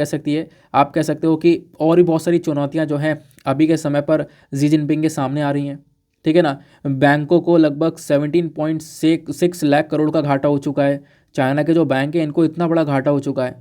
कह सकते हो कि और भी बहुत सारी चुनौतियाँ जो हैं अभी के समय पर जी जिनपिंग के सामने आ रही हैं, ठीक है ना। बैंकों को लगभग 17.6 लाख करोड़ का घाटा हो चुका है। चाइना के जो बैंक हैं इनको इतना बड़ा घाटा हो चुका है,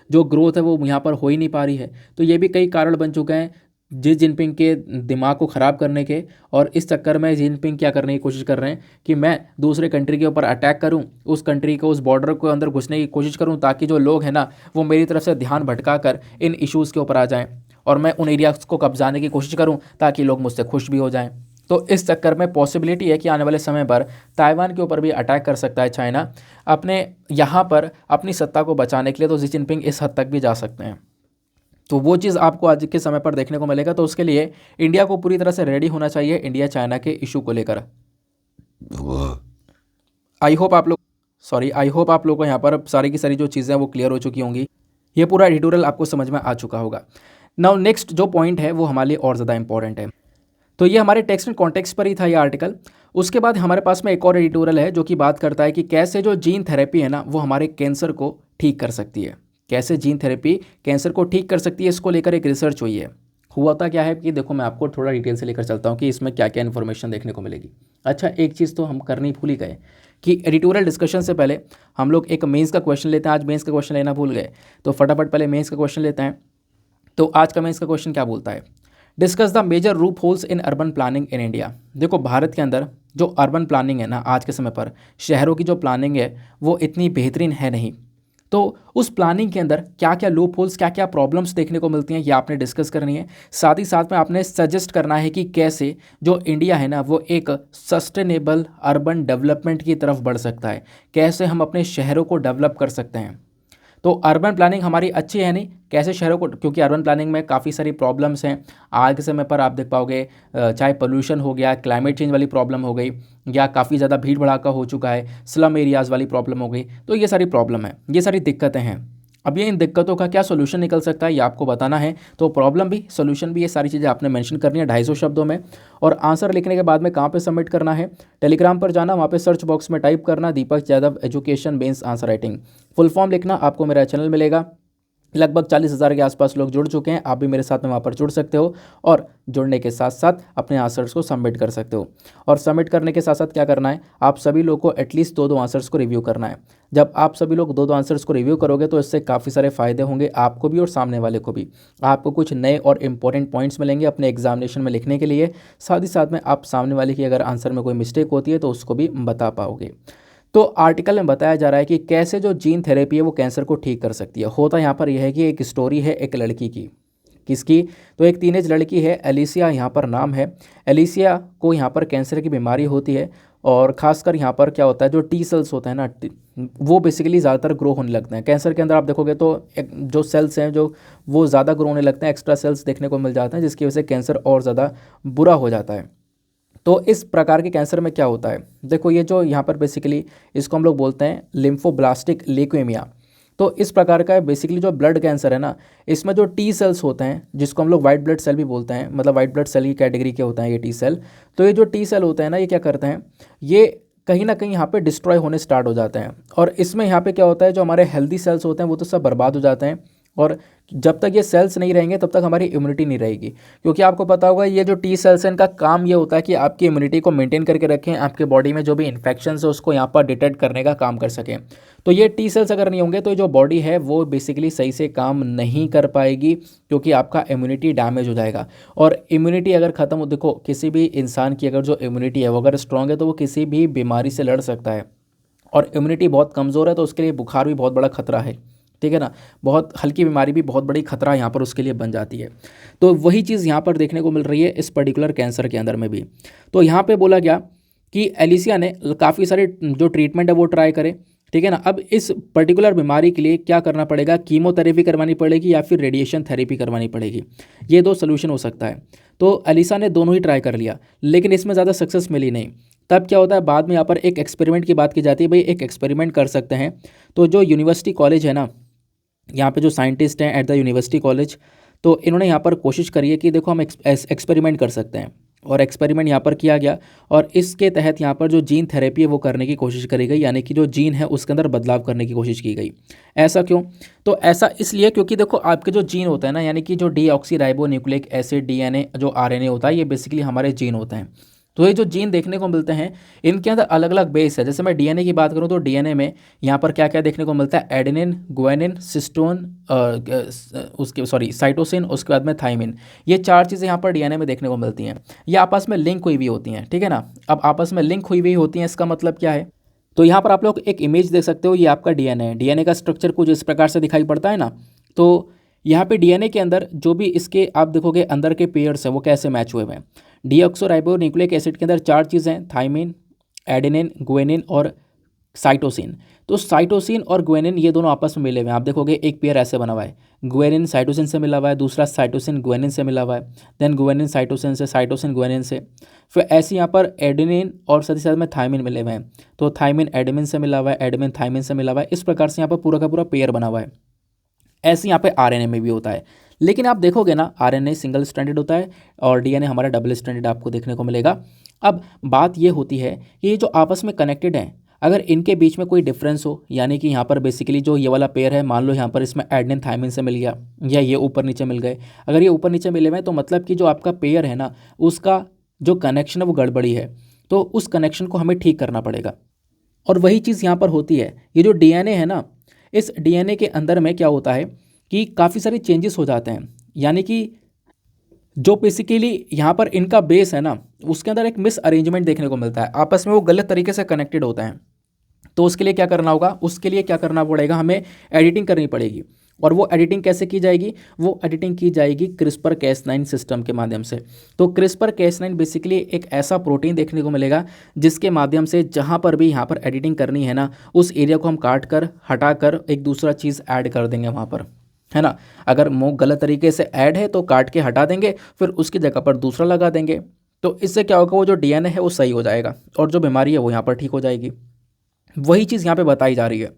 जो ग्रोथ है वो यहाँ पर हो ही नहीं पा रही है। तो ये भी कई कारण बन चुके हैं जी जिनपिंग के दिमाग को ख़राब करने के। और इस चक्कर में जी जिनपिंग क्या करने की कोशिश कर रहे हैं कि मैं दूसरे कंट्री के ऊपर अटैक करूं, उस कंट्री को, उस बॉर्डर को अंदर घुसने की कोशिश करूं, ताकि जो लोग हैं ना वो मेरी तरफ से ध्यान भटका कर इन इश्यूज़ के ऊपर आ जाएं और मैं उन एरियाज़ को कब्जाने की कोशिश करूं ताकि लोग मुझसे खुश भी हो जाएं। तो इस चक्कर में पॉसिबिलिटी है कि आने वाले समय पर ताइवान के ऊपर भी अटैक कर सकता है चाइना, अपने यहाँ पर अपनी सत्ता को बचाने के लिए। तो जी जिनपिंग इस हद तक भी जा सकते हैं। तो वो चीज़ आपको आज के समय पर देखने को मिलेगा। तो उसके लिए इंडिया को पूरी तरह से रेडी होना चाहिए इंडिया चाइना के इशू को लेकर। आई होप आप लोग को यहाँ पर सारी की सारी जो चीज़ें हैं वो क्लियर हो चुकी होंगी। ये पूरा एडिटोरियल आपको समझ में आ चुका होगा। नाउ नेक्स्ट जो पॉइंट है वो हमारे लिए और ज़्यादा इंपॉर्टेंट है। तो ये हमारे टेक्स्ट एंड कॉन्टेक्स्ट पर ही था ये आर्टिकल। उसके बाद हमारे पास में एक और एडिटोरियल है जो कि बात करता है कि कैसे जो जीन थेरेपी है ना वो हमारे कैंसर को ठीक कर सकती है। कैसे जीन थेरेपी कैंसर को ठीक कर सकती है, इसको लेकर एक रिसर्च हुई है। हुआ था क्या है कि देखो, मैं आपको थोड़ा डिटेल से लेकर चलता हूँ कि इसमें क्या क्या इन्फॉर्मेशन देखने को मिलेगी। अच्छा, एक चीज़ तो हम करनी भूल ही गए कि एडिटोरियल डिस्कशन से पहले हम लोग एक मेंस का क्वेश्चन लेते हैं। आज मेंस का क्वेश्चन लेना भूल गए, तो फटाफट पहले मेंस का क्वेश्चन लेते हैं। तो आज का मेंस का क्वेश्चन क्या बोलता है, डिस्कस द मेजर रूप holes in urban planning in India. देखो, भारत के अंदर जो अर्बन प्लानिंग है ना, आज के समय पर शहरों की जो प्लानिंग है वो इतनी बेहतरीन है नहीं। तो उस प्लानिंग के अंदर क्या क्या लूप होल्स, क्या क्या प्रॉब्लम्स देखने को मिलती हैं, ये आपने डिस्कस करनी है। साथ ही साथ में आपने सजेस्ट करना है कि कैसे जो इंडिया है ना वो एक सस्टेनेबल अर्बन डेवलपमेंट की तरफ बढ़ सकता है, कैसे हम अपने शहरों को डेवलप कर सकते हैं। तो अर्बन प्लानिंग हमारी अच्छी है नहीं, कैसे शहरों को, क्योंकि अर्बन प्लानिंग में काफ़ी सारी प्रॉब्लम्स हैं। आज के समय पर आप देख पाओगे, चाहे पोल्यूशन हो गया, क्लाइमेट चेंज वाली प्रॉब्लम हो गई, या काफ़ी ज़्यादा भीड़ भड़ाका हो चुका है, स्लम एरियाज़ वाली प्रॉब्लम हो गई। तो ये सारी प्रॉब्लम है, ये सारी दिक्कतें हैं। अब ये इन दिक्कतों का क्या सोल्यूशन निकल सकता है ये आपको बताना है। तो प्रॉब्लम भी, सोल्यूशन भी, ये सारी चीज़ें आपने मेंशन करनी है 250 शब्दों में। और आंसर लिखने के बाद में कहाँ पे सबमिट करना है, टेलीग्राम पर जाना, वहाँ पे सर्च बॉक्स में टाइप करना Deepak Yadav education mains answer writing, full form लिखना। आपको मेरा चैनल मिलेगा, लगभग 40,000 के आसपास लोग जुड़ चुके हैं। आप भी मेरे साथ में वहाँ पर जुड़ सकते हो और जुड़ने के साथ साथ अपने आंसर्स को सबमिट कर सकते हो। और सबमिट करने के साथ साथ क्या करना है, आप सभी लोग को एटलीस्ट 2-2 आंसर्स को रिव्यू करना है। जब आप सभी लोग 2-2 आंसर्स को रिव्यू करोगे तो इससे काफ़ी सारे फ़ायदे होंगे आपको भी और सामने वाले को भी। आपको कुछ नए और इंपॉर्टेंट पॉइंट्स मिलेंगे अपने एग्जामिनेशन में लिखने के लिए। साथ ही साथ में आप सामने वाले की अगर आंसर में कोई मिस्टेक होती है तो उसको भी बता पाओगे। तो आर्टिकल में बताया जा रहा है कि कैसे जो जीन थेरेपी है वो कैंसर को ठीक कर सकती है। होता यहाँ पर यह है कि एक स्टोरी है एक लड़की की। किसकी? तो एक टीनेज लड़की है, एलिसिया यहाँ पर नाम है। एलिसिया को यहाँ पर कैंसर की बीमारी होती है और ख़ासकर यहाँ पर क्या होता है, जो टी सेल्स होते हैं ना वो बेसिकली ज़्यादातर ग्रो होने लगते हैं। कैंसर के अंदर आप देखोगे तो जो सेल्स हैं जो वो ज़्यादा ग्रो होने लगते हैं, एक्स्ट्रा सेल्स देखने को मिल जाते हैं, जिसकी वजह से कैंसर और ज़्यादा बुरा हो जाता है। तो इस प्रकार के कैंसर में क्या होता है, देखो ये जो यहाँ पर बेसिकली इसको हम लोग बोलते हैं लिम्फोब्लास्टिक ल्यूकेमिया। तो इस प्रकार का बेसिकली जो ब्लड कैंसर है ना, इसमें जो टी सेल्स होते हैं जिसको हम लोग वाइट ब्लड सेल भी बोलते हैं, मतलब वाइट ब्लड सेल की कैटेगरी के होते हैं ये टी सेल। तो ये जो टी सेल होते हैं ना, ये क्या करते हैं, ये कहीं ना कहीं यहाँ पे डिस्ट्रॉय होने स्टार्ट हो जाते हैं। और इसमें यहाँ पे क्या होता है, जो हमारे हेल्दी सेल्स होते हैं वो तो सब बर्बाद हो जाते हैं। और जब तक ये सेल्स नहीं रहेंगे तब तक हमारी इम्यूनिटी नहीं रहेगी, क्योंकि आपको पता होगा ये जो टी सेल्स हैं इनका काम ये होता है कि आपकी इम्यूनिटी को मेंटेन करके रखें, आपके बॉडी में जो भी इन्फेक्शन है उसको यहाँ पर डिटेक्ट करने का काम कर सकें। तो ये टी सेल्स अगर नहीं होंगे तो जो बॉडी है वो बेसिकली सही से काम नहीं कर पाएगी, क्योंकि आपका इम्यूनिटी डैमेज हो जाएगा। और इम्यूनिटी अगर ख़त्म हो, देखो किसी भी इंसान की अगर जो इम्यूनिटी है वो अगर स्ट्रॉन्ग है तो वो किसी भी बीमारी से लड़ सकता है। और इम्यूनिटी बहुत कमज़ोर है तो उसके लिए बुखार भी बहुत बड़ा खतरा है, ठीक है ना। बहुत हल्की बीमारी भी बहुत बड़ी खतरा यहाँ पर उसके लिए बन जाती है। तो वही चीज़ यहाँ पर देखने को मिल रही है इस पर्टिकुलर कैंसर के अंदर में भी। तो यहाँ पे बोला गया कि एलिसिया ने काफ़ी सारे जो ट्रीटमेंट है वो ट्राई करे, ठीक है ना। अब इस पर्टिकुलर बीमारी के लिए क्या करना पड़ेगा, कीमोथेरेपी करवानी पड़ेगी या फिर रेडिएशन थेरेपी करवानी पड़ेगी, ये दो सोल्यूशन हो सकता है। तो एलिसा ने दोनों ही ट्राई कर लिया, लेकिन इसमें ज़्यादा सक्सेस मिली नहीं। तब क्या होता है, बाद में यहाँ पर एक एक्सपेरिमेंट की बात की जाती है, भाई एक एक्सपेरिमेंट कर सकते हैं। तो जो यूनिवर्सिटी कॉलेज है ना, यहाँ पे जो साइंटिस्ट हैं एट द यूनिवर्सिटी कॉलेज, तो इन्होंने यहाँ पर कोशिश करी है कि देखो हम एक्सपेरिमेंट कर सकते हैं, और एक्सपेरिमेंट यहाँ पर किया गया, और इसके तहत यहाँ पर जो जीन थेरेपी है वो करने की कोशिश करी गई, यानी कि जो जीन है उसके अंदर बदलाव करने की कोशिश की गई। ऐसा क्यों? तो ऐसा इसलिए क्योंकि देखो आपके जो जीन होता है ना, यानी कि जो deoxy ribo nucleic acid DNA जो आरएनए होता है, ये बेसिकली हमारे जीन होते हैं। तो ये जो जीन देखने को मिलते हैं इनके अंदर अलग अलग बेस है। जैसे मैं डीएनए की बात करूँ तो डीएनए में यहाँ पर क्या क्या देखने को मिलता है, एडेनिन, गुआनिन, सिस्टोन, उसके साइटोसिन, उसके बाद में थाइमिन, ये चार चीज़ें यहाँ पर डीएनए में देखने को मिलती हैं। ये आपस में लिंक हुई हुई होती हैं, ठीक है ना। अब आपस में लिंक हुई हुई होती हैं, इसका मतलब क्या है, तो यहाँ पर आप लोग एक इमेज देख सकते हो, ये आपका डीएनए है। डीएनए का स्ट्रक्चर कुछ इस प्रकार से दिखाई पड़ता है ना। तो यहाँ पे डीएनए के अंदर जो भी इसके आप देखोगे अंदर के पेयर्स हैं वो कैसे मैच हुए हुए हैं। डीऑक्सोराइबो न्यूक्लिक एसिड के अंदर चार चीज़ें हैं, थाइमिन, एडेनिन, गुआनिन और साइटोसिन। तो साइटोसिन और गुआनिन ये दोनों आपस में मिले हुए हैं। आप देखोगे एक पेयर ऐसे बना हुआ है, गुआनिन साइटोसिन से मिला हुआ है, दूसरा साइटोसिन गुआनिन से मिला हुआ है, देन गुआनिन साइटोसिन से, साइटोसिन गुआनिन से, फिर ऐसे यहाँ पर एडेनिन और साथ ही साथ में थाइमिन मिले हुए हैं। तो थाइमिन एडेमिन से मिला हुआ है, एडेमिन थाइमिन से मिला हुआ है। इस प्रकार से यहाँ पर पूरा का पूरा पेयर बना हुआ है। ऐसे यहाँ पे आरएनए में भी होता है, लेकिन आप देखोगे ना आरएनए सिंगल स्ट्रैंडेड होता है और डीएनए हमारा डबल स्ट्रैंडेड आपको देखने को मिलेगा। अब बात ये होती है कि ये जो आपस में कनेक्टेड हैं, अगर इनके बीच में कोई डिफरेंस हो, यानी कि यहाँ पर बेसिकली जो ये वाला पेयर है, मान लो यहाँ पर इसमें एडेनिन थाइमिन से मिल गया या ये ऊपर नीचे मिल गए, अगर ये ऊपर नीचे मिले हुए हैं तो मतलब कि जो आपका पेयर है ना उसका जो कनेक्शन है वो गड़बड़ी है, तो उस कनेक्शन को हमें ठीक करना पड़ेगा। और वही चीज़ यहाँ पर होती है, ये जो डीएनए है ना, इस डीएनए के अंदर में क्या होता है कि काफ़ी सारे चेंजेस हो जाते हैं, यानी कि जो बेसिकली यहाँ पर इनका बेस है ना उसके अंदर एक मिस अरेंजमेंट देखने को मिलता है, आपस में वो गलत तरीके से कनेक्टेड होते हैं। तो उसके लिए क्या करना होगा, उसके लिए क्या करना पड़ेगा, हमें एडिटिंग करनी पड़ेगी। और वो एडिटिंग कैसे की जाएगी, वो एडिटिंग की जाएगी क्रिस्पर Cas9 सिस्टम के माध्यम से। तो क्रिस्पर Cas9 बेसिकली एक ऐसा प्रोटीन देखने को मिलेगा जिसके माध्यम से जहाँ पर भी यहाँ पर एडिटिंग करनी है ना, उस एरिया को हम काट कर हटा कर एक दूसरा चीज़ ऐड कर देंगे वहाँ पर, है ना। अगर वो गलत तरीके से ऐड है तो काट के हटा देंगे, फिर उसकी जगह पर दूसरा लगा देंगे। तो इससे क्या होगा, वो जो डीएनए है वो सही हो जाएगा और जो बीमारी है वो यहाँ पर ठीक हो जाएगी। वही चीज़ यहाँ पे बताई जा रही है।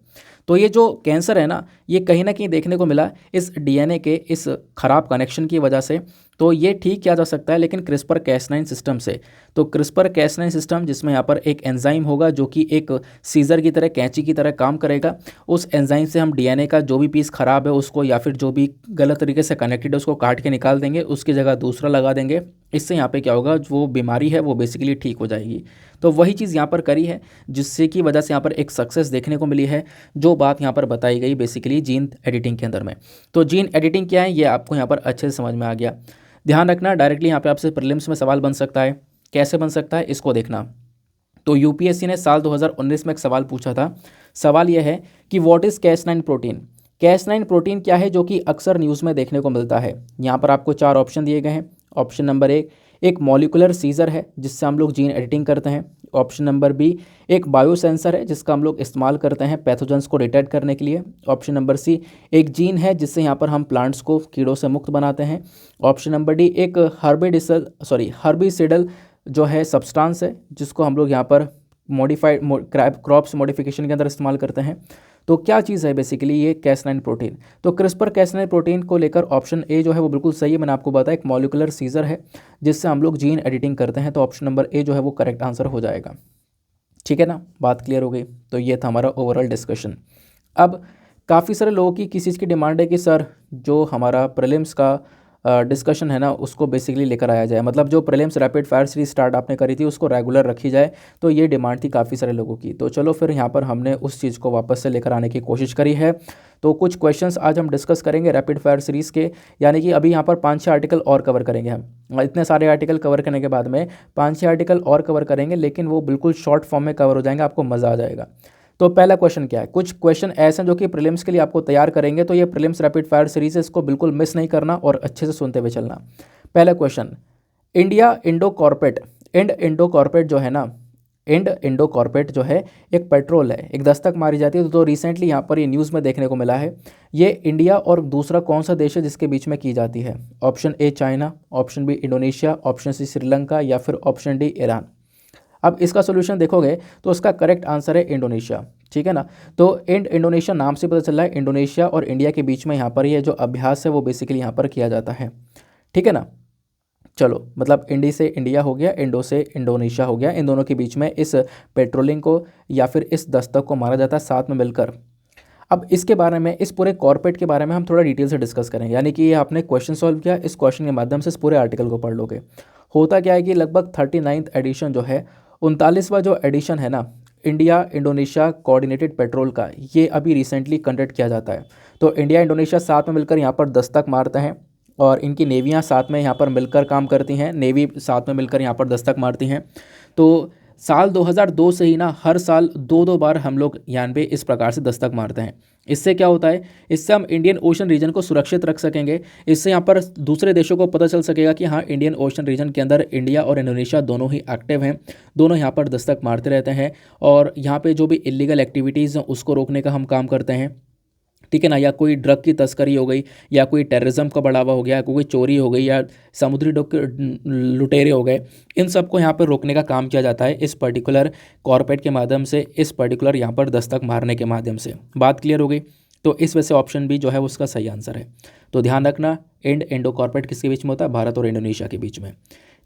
तो ये जो कैंसर है ना, ये कहीं ना कहीं देखने को मिला इस डीएनए के इस खराब कनेक्शन की वजह से। तो ये ठीक किया जा सकता है लेकिन क्रिस्पर Cas9 सिस्टम से। तो क्रिस्पर Cas9 सिस्टम जिसमें यहाँ पर एक एंजाइम होगा जो कि एक सीजर की तरह, कैंची की तरह काम करेगा। उस एंजाइम से हम डीएनए का जो भी पीस खराब है उसको या फिर जो भी गलत तरीके से कनेक्टेड है उसको काट के निकाल देंगे, उसकी जगह दूसरा लगा देंगे। इससे यहाँ पे क्या होगा, वो बीमारी है वो बेसिकली ठीक हो जाएगी। तो वही चीज़ यहाँ पर करी है जिससे की वजह से यहाँ पर एक सक्सेस देखने को मिली है, जो बात यहाँ पर बताई गई बेसिकली जीन एडिटिंग के अंदर में। तो जीन एडिटिंग क्या है ये आपको यहाँ पर अच्छे से समझ में आ गया। ध्यान रखना, डायरेक्टली यहाँ पे आपसे प्रीलिम्स में सवाल बन सकता है। कैसे बन सकता है इसको देखना। तो यूपीएससी ने साल 2019 में एक सवाल पूछा था। सवाल यह है कि what is Cas9 protein. Cas9 protein क्या है जो कि अक्सर न्यूज़ में देखने को मिलता है। यहाँ पर आपको चार ऑप्शन दिए गए हैं। ऑप्शन नंबर एक मॉलिकुलर सीजर है जिससे हम लोग जीन एडिटिंग करते हैं। ऑप्शन नंबर बी, एक बायोसेंसर है जिसका हम लोग इस्तेमाल करते हैं पैथोजेंस को डिटेक्ट करने के लिए। ऑप्शन नंबर सी, एक जीन है जिससे यहाँ पर हम प्लांट्स को कीड़ों से मुक्त बनाते हैं। ऑप्शन नंबर डी, एक हर्बिसिडल जो है सब्सटेंस है जिसको हम लोग यहाँ पर मॉडिफाइड क्रॉप्स मॉडिफिकेशन के अंदर इस्तेमाल करते हैं। तो क्या चीज़ है बेसिकली ये Cas9 प्रोटीन। तो क्रिस्पर Cas9 प्रोटीन को लेकर ऑप्शन ए जो है वो बिल्कुल सही है। मैंने आपको बताया एक मॉलिकुलर सीजर है जिससे हम लोग जीन एडिटिंग करते हैं। तो ऑप्शन नंबर ए जो है वो करेक्ट आंसर हो जाएगा। ठीक है ना, बात क्लियर हो गई। तो ये था हमारा ओवरऑल डिस्कशन। अब काफ़ी सारे लोगों की किसी चीज़ की डिमांड है कि सर जो हमारा प्रीलिम्स का डिस्कशन है ना उसको बेसिकली लेकर आया जाए, मतलब जो prelims rapid fire series start आपने करी थी उसको रेगुलर रखी जाए। तो ये डिमांड थी काफ़ी सारे लोगों की। तो चलो फिर यहाँ पर हमने उस चीज़ को वापस से लेकर आने की कोशिश करी है। तो कुछ क्वेश्चंस आज हम डिस्कस करेंगे रैपिड फायर सीरीज़ के, यानी कि अभी यहाँ पर 5-6 आर्टिकल और कवर करेंगे हम। इतने सारे आर्टिकल कवर करने के बाद में 5-6 आर्टिकल और कवर करेंगे, लेकिन वो बिल्कुल शॉर्ट फॉर्म में कवर हो जाएंगे, आपको मज़ा आ जाएगा। तो पहला क्वेश्चन क्या है, कुछ क्वेश्चन ऐसे हैं जो कि प्रीलिम्स के लिए आपको तैयार करेंगे। तो ये प्रीलिम्स रैपिड फायर सीरीज है, इसको बिल्कुल मिस नहीं करना और अच्छे से सुनते हुए चलना। पहला क्वेश्चन, इंडिया इंडो कॉर्पोरेट जो है ना, इंड इंडो कॉर्पोरेट जो है एक पेट्रोल है, एक दस्तक मारी जाती है। तो रिसेंटली यहाँ पर ये न्यूज़ में देखने को मिला है। ये इंडिया और दूसरा कौन सा देश है जिसके बीच में की जाती है? Option A China, option B Indonesia, option C Sri Lanka या फिर ऑप्शन डी ईरान। अब इसका सोल्यूशन देखोगे तो उसका करेक्ट आंसर है इंडोनेशिया, ठीक है ना। तो इंडोनेशिया नाम से पता चल रहा है इंडोनेशिया और इंडिया के बीच में यहाँ पर ये जो अभ्यास है वो बेसिकली यहाँ पर किया जाता है, ठीक है ना। चलो, मतलब इंडी से इंडिया हो गया, इंडो से इंडोनेशिया हो गया, इन दोनों के बीच में इस पेट्रोलिंग को या फिर इस दस्तक को मारा जाता है साथ में मिलकर। अब इसके बारे में, इस पूरे कॉर्पोरेट के बारे में हम थोड़ा डिटेल से डिस्कस करेंगे, यानी कि ये आपने क्वेश्चन सॉल्व किया, इस क्वेश्चन के माध्यम से इस पूरे आर्टिकल को पढ़ लोगे। होता क्या है कि लगभग 39th एडिशन जो है, 39वां जो एडिशन है ना इंडिया इंडोनेशिया कोऑर्डिनेटेड पेट्रोल का, ये अभी रिसेंटली कंडक्ट किया जाता है। तो इंडिया इंडोनेशिया साथ में मिलकर यहाँ पर दस्तक मारते हैं और इनकी नेवियाँ साथ में यहाँ पर मिलकर काम करती हैं, नेवी साथ में मिलकर यहाँ पर दस्तक मारती हैं। तो साल 2002 से ही ना हर साल दो दो बार हम लोग यान पे इस प्रकार से दस्तक मारते हैं। इससे क्या होता है, इससे हम इंडियन ओशन रीजन को सुरक्षित रख सकेंगे। इससे यहाँ पर दूसरे देशों को पता चल सकेगा कि हाँ, इंडियन ओशन रीजन के अंदर इंडिया और इंडोनेशिया दोनों ही एक्टिव हैं, दोनों यहाँ पर दस्तक मारते रहते हैं और यहाँ पे जो भी इलीगल एक्टिविटीज़ हैं उसको रोकने का हम काम करते हैं, ठीक है ना। या कोई ड्रग की तस्करी हो गई, या कोई टेररिज्म का बढ़ावा हो गया, कोई चोरी हो गई, या समुद्री लुटेरे हो गए, इन सब को यहाँ पर रोकने का काम किया जाता है इस पर्टिकुलर कॉर्पोरेट के माध्यम से, इस पर्टिकुलर यहाँ पर दस्तक मारने के माध्यम से। बात क्लियर हो गई? तो इस वजह से ऑप्शन बी जो है उसका सही आंसर है। तो ध्यान रखना, इंडो कॉर्पोरेट किसके बीच में होता है? भारत और इंडोनेशिया के बीच में।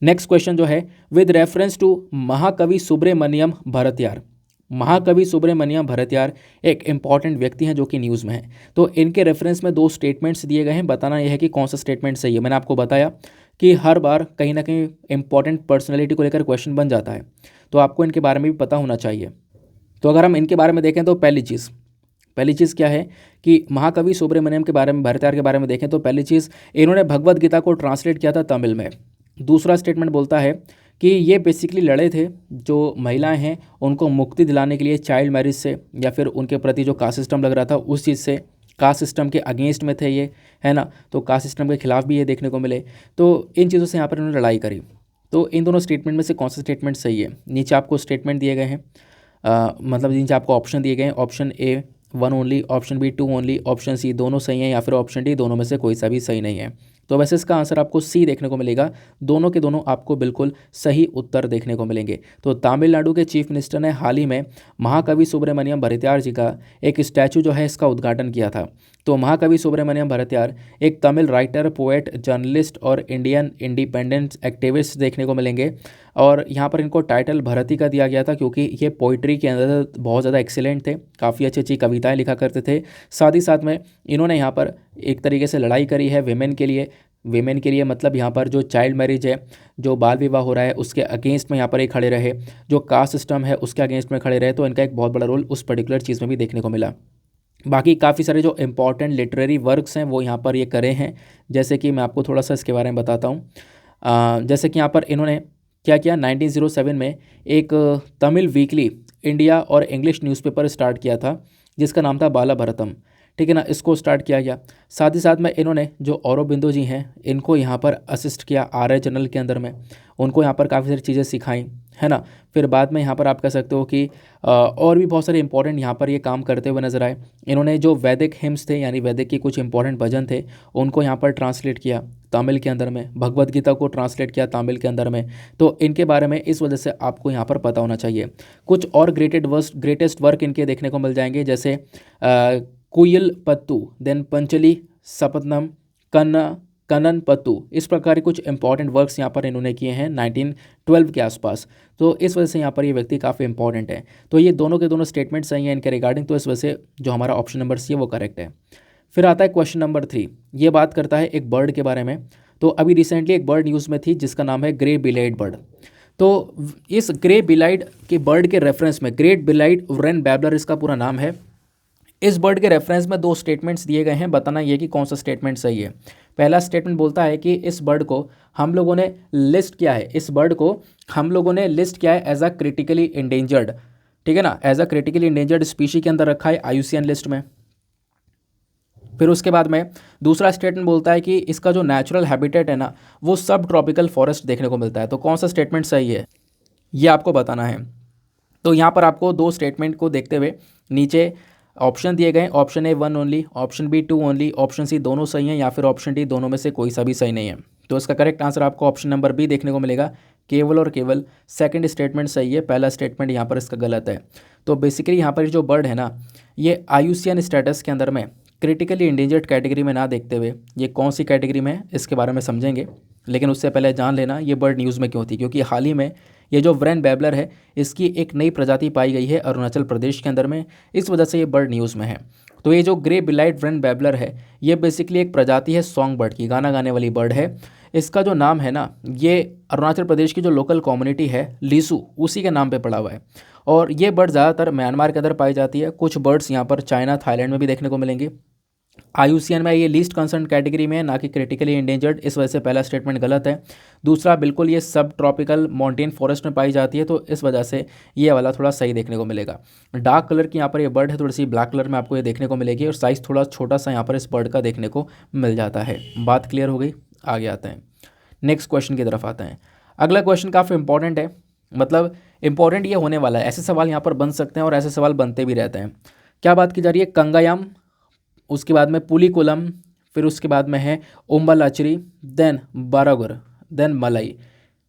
नेक्स्ट क्वेश्चन जो है, विद रेफरेंस टू महाकवि सुब्रमण्यम भारतियार। महाकवि सुब्रमण्यम भारतियार एक इंपॉर्टेंट व्यक्ति हैं जो कि न्यूज़ में है। तो इनके रेफरेंस में दो स्टेटमेंट्स दिए गए हैं, बताना यह है कि कौन सा स्टेटमेंट सही है। मैंने आपको बताया कि हर बार कहीं ना कहीं इंपॉर्टेंट पर्सनैलिटी को लेकर क्वेश्चन बन जाता है, तो आपको इनके बारे में भी पता होना चाहिए। तो अगर हम इनके बारे में देखें तो पहली चीज़ क्या है कि महाकवि सुब्रमण्यम के बारे में, भारतियार के बारे में देखें तो पहली चीज़, इन्होंने भगवद गीता को ट्रांसलेट किया था तमिल में। दूसरा स्टेटमेंट बोलता है कि ये बेसिकली लड़े थे, जो महिलाएं हैं उनको मुक्ति दिलाने के लिए चाइल्ड मैरिज से, या फिर उनके प्रति जो कास्ट सिस्टम लग रहा था उस चीज़ से, कास्ट सिस्टम के अगेंस्ट में थे ये, है ना। तो कास्ट सिस्टम के खिलाफ भी ये देखने को मिले। तो इन चीज़ों से यहाँ पर इन्होंने लड़ाई करी। तो इन दोनों स्टेटमेंट में से कौन सा स्टेटमेंट सही है? नीचे आपको स्टेटमेंट दिए गए हैं, मतलब नीचे आपको ऑप्शन दिए गए हैं। Option A 1 only, option B 2 only, option C दोनों सही हैं, या फिर ऑप्शन डी दोनों में से कोई सा भी सही नहीं है। तो वैसे इसका आंसर आपको सी देखने को मिलेगा। दोनों के दोनों आपको बिल्कुल सही उत्तर देखने को मिलेंगे। तो तमिलनाडु के चीफ मिनिस्टर ने हाल ही में महाकवि सुब्रमण्यम भारतियार जी का एक स्टैचू जो है इसका उद्घाटन किया था। तो महाकवि सुब्रमण्यम भारतियार एक तमिल राइटर, पोएट, जर्नलिस्ट और इंडियन इंडिपेंडेंस एक्टिविस्ट देखने को मिलेंगे। और यहाँ पर इनको टाइटल भारती का दिया गया था क्योंकि ये पोइट्री के अंदर बहुत ज़्यादा एक्सीलेंट थे, काफ़ी अच्छी अच्छी कविताएं लिखा करते थे। साथ ही साथ में इन्होंने यहाँ पर एक तरीके से लड़ाई करी है विमेन के लिए, मतलब यहाँ पर जो चाइल्ड मैरिज है, जो बाल विवाह हो रहा है उसके अगेंस्ट में यहाँ पर ये खड़े रहे, जो कास्ट सिस्टम है उसके अगेंस्ट में खड़े रहे। तो इनका एक बहुत बड़ा रोल उस पर्टिकुलर चीज़ में भी देखने को मिला। बाकी काफ़ी सारे जो इंपॉर्टेंट लिटरेरी वर्क्स हैं वो यहाँ पर ये करे हैं, जैसे कि मैं आपको थोड़ा सा इसके बारे में बताता हूँ। जैसे कि यहाँ पर इन्होंने क्या किया, 1907 में एक तमिल वीकली इंडिया और इंग्लिश न्यूज़पेपर स्टार्ट किया था जिसका नाम था बाला भारतम, ठीक है ना। इसको स्टार्ट किया गया। साथ ही साथ में इन्होंने जो औरोबिंदो जी हैं इनको यहाँ पर असिस्ट किया आर्य जर्नल के अंदर में, उनको यहाँ पर काफ़ी सारी चीज़ें सिखाई, है ना। फिर बाद में यहाँ पर आप कह सकते हो कि और भी बहुत सारे इंपॉर्टेंट यहाँ पर ये काम करते हुए नजर आए। इन्होंने जो वैदिक हिम्स थे, यानी वैदिक के कुछ इंपॉर्टेंट भजन थे, उनको यहाँ पर ट्रांसलेट किया तमिल के अंदर में, भगवद गीता को ट्रांसलेट किया तमिल के अंदर में। तो इनके बारे में इस वजह से आपको यहाँ पर पता होना चाहिए। कुछ और ग्रेटेस्ट वर्क इनके देखने को मिल जाएंगे, जैसे कुयल पत्तू, देन पंचली सपतनम, कनन पत्तू, इस प्रकार के कुछ इंपॉर्टेंट वर्क्स यहाँ पर इन्होंने किए हैं 1912 के आसपास। तो इस वजह से यहाँ पर ये व्यक्ति काफ़ी इंपॉर्टेंट है। तो ये दोनों के दोनों स्टेटमेंट सही हैं इनके रिगार्डिंग, तो इस वजह से जो हमारा ऑप्शन नंबर सी है वो करेक्ट है। फिर आता है क्वेश्चन नंबर 3, ये बात करता है एक बर्ड के बारे में। तो अभी रिसेंटली एक बर्ड न्यूज़ में थी जिसका नाम है ग्रे बिलाइड बर्ड। तो इस ग्रे बिलाइड के बर्ड के रेफरेंस में, ग्रेट बिलाइड रेन बैबलर इसका पूरा नाम है, इस बर्ड के रेफरेंस में दो स्टेटमेंट्स दिए गए हैं, बताना ये कि कौन सा स्टेटमेंट सही है। पहला स्टेटमेंट बोलता है कि इस बर्ड को हम लोगों ने लिस्ट किया है, इस बर्ड को हम लोगों ने लिस्ट किया है एज अ क्रिटिकली इंडेंजर्ड, ठीक है ना, as a critically endangered species के अंदर रखा है IUCN लिस्ट में। फिर उसके बाद में दूसरा स्टेटमेंट बोलता है कि इसका जो नेचुरल हैबिटेट है ना वो सब ट्रॉपिकल फॉरेस्ट देखने को मिलता है। तो कौन सा स्टेटमेंट सही है ये आपको बताना है। तो यहाँ पर आपको दो स्टेटमेंट को देखते हुए नीचे ऑप्शन दिए गए, option A 1 only, option B 2 only, option C दोनों सही हैं या फिर ऑप्शन डी दोनों में से कोई सा भी सही नहीं है। तो इसका करेक्ट आंसर आपको ऑप्शन नंबर बी देखने को मिलेगा, केवल और केवल सेकंड स्टेटमेंट सही है, पहला स्टेटमेंट यहाँ पर इसका गलत है। तो बेसिकली यहाँ पर जो बर्ड है ना, ये IUCN स्टेटस के अंदर में क्रिटिकली इंडेंजर्ड कैटेगरी में ना देखते हुए ये कौन सी कैटेगरी में है इसके बारे में समझेंगे। लेकिन उससे पहले जान लेना ये बर्ड न्यूज़ में क्यों थी, क्योंकि हाल ही में ये जो व्रेन बैबलर है इसकी एक नई प्रजाति पाई गई है अरुणाचल प्रदेश के अंदर में, इस वजह से ये बर्ड न्यूज़ में है। तो ये जो ग्रे बिलाइड व्रेन बैबलर है ये बेसिकली एक प्रजाति है सॉन्ग बर्ड की, गाना गाने वाली बर्ड है। इसका जो नाम है ना, ये अरुणाचल प्रदेश की जो लोकल कम्युनिटी है लीसू, उसी के नाम पे पड़ा हुआ है। और ये बर्ड ज़्यादातर म्यांमार के अंदर पाई जाती है, कुछ बर्ड्स यहाँ पर चाइना थाईलैंड में भी देखने को मिलेंगे। IUCN में ये लीस्ट कंसर्न कैटेगरी में है, ना कि क्रिटिकली इंडेंजर्ड, इस वजह से पहला स्टेटमेंट गलत है। दूसरा, बिल्कुल ये सब ट्रॉपिकल माउंटेन फॉरेस्ट में पाई जाती है, तो इस वजह से ये वाला थोड़ा सही देखने को मिलेगा। डार्क कलर की यहाँ पर ये बर्ड है, थोड़ी सी ब्लैक कलर में आपको ये देखने को मिलेगी और साइज़ थोड़ा छोटा सा यहाँ पर इस बर्ड का देखने को मिल जाता है। बात क्लियर हो गई, आगे आते हैं नेक्स्ट क्वेश्चन की तरफ आते हैं। अगला क्वेश्चन काफ़ी इंपॉर्टेंट है, मतलब इंपॉर्टेंट ये होने वाला है, ऐसे सवाल यहाँ पर बन सकते हैं और ऐसे सवाल बनते भी रहते हैं। क्या बात की जा रही है, कंगायाम, उसके बाद में पुलिकुलम, फिर उसके बाद में है उम्बलाचरी, देन बारागुर, देन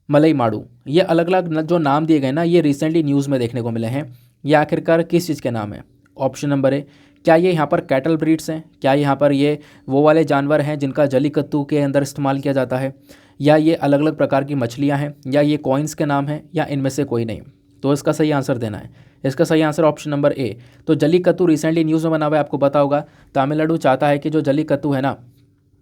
मलई माड़ू। ये अलग अलग जो नाम दिए गए ना, ये रिसेंटली न्यूज़ में देखने को मिले हैं। ये आखिरकार किस चीज़ के नाम है? ऑप्शन नंबर ए, क्या ये यहाँ पर कैटल ब्रीड्स हैं? क्या यहाँ पर ये वो वाले जानवर हैं जिनका जलीकट्टू के अंदर इस्तेमाल किया जाता है? या ये अलग अलग प्रकार की मछलियाँ हैं? या ये कॉइन्स के नाम हैं? या इनमें से कोई नहीं? तो इसका सही आंसर देना है। इसका सही आंसर ऑप्शन नंबर ए। तो जलीकट्टू रिसेंटली न्यूज़ में बना हुआ है, आपको पता होगा। तमिलनाडु चाहता है कि जो जलीकट्टू है ना,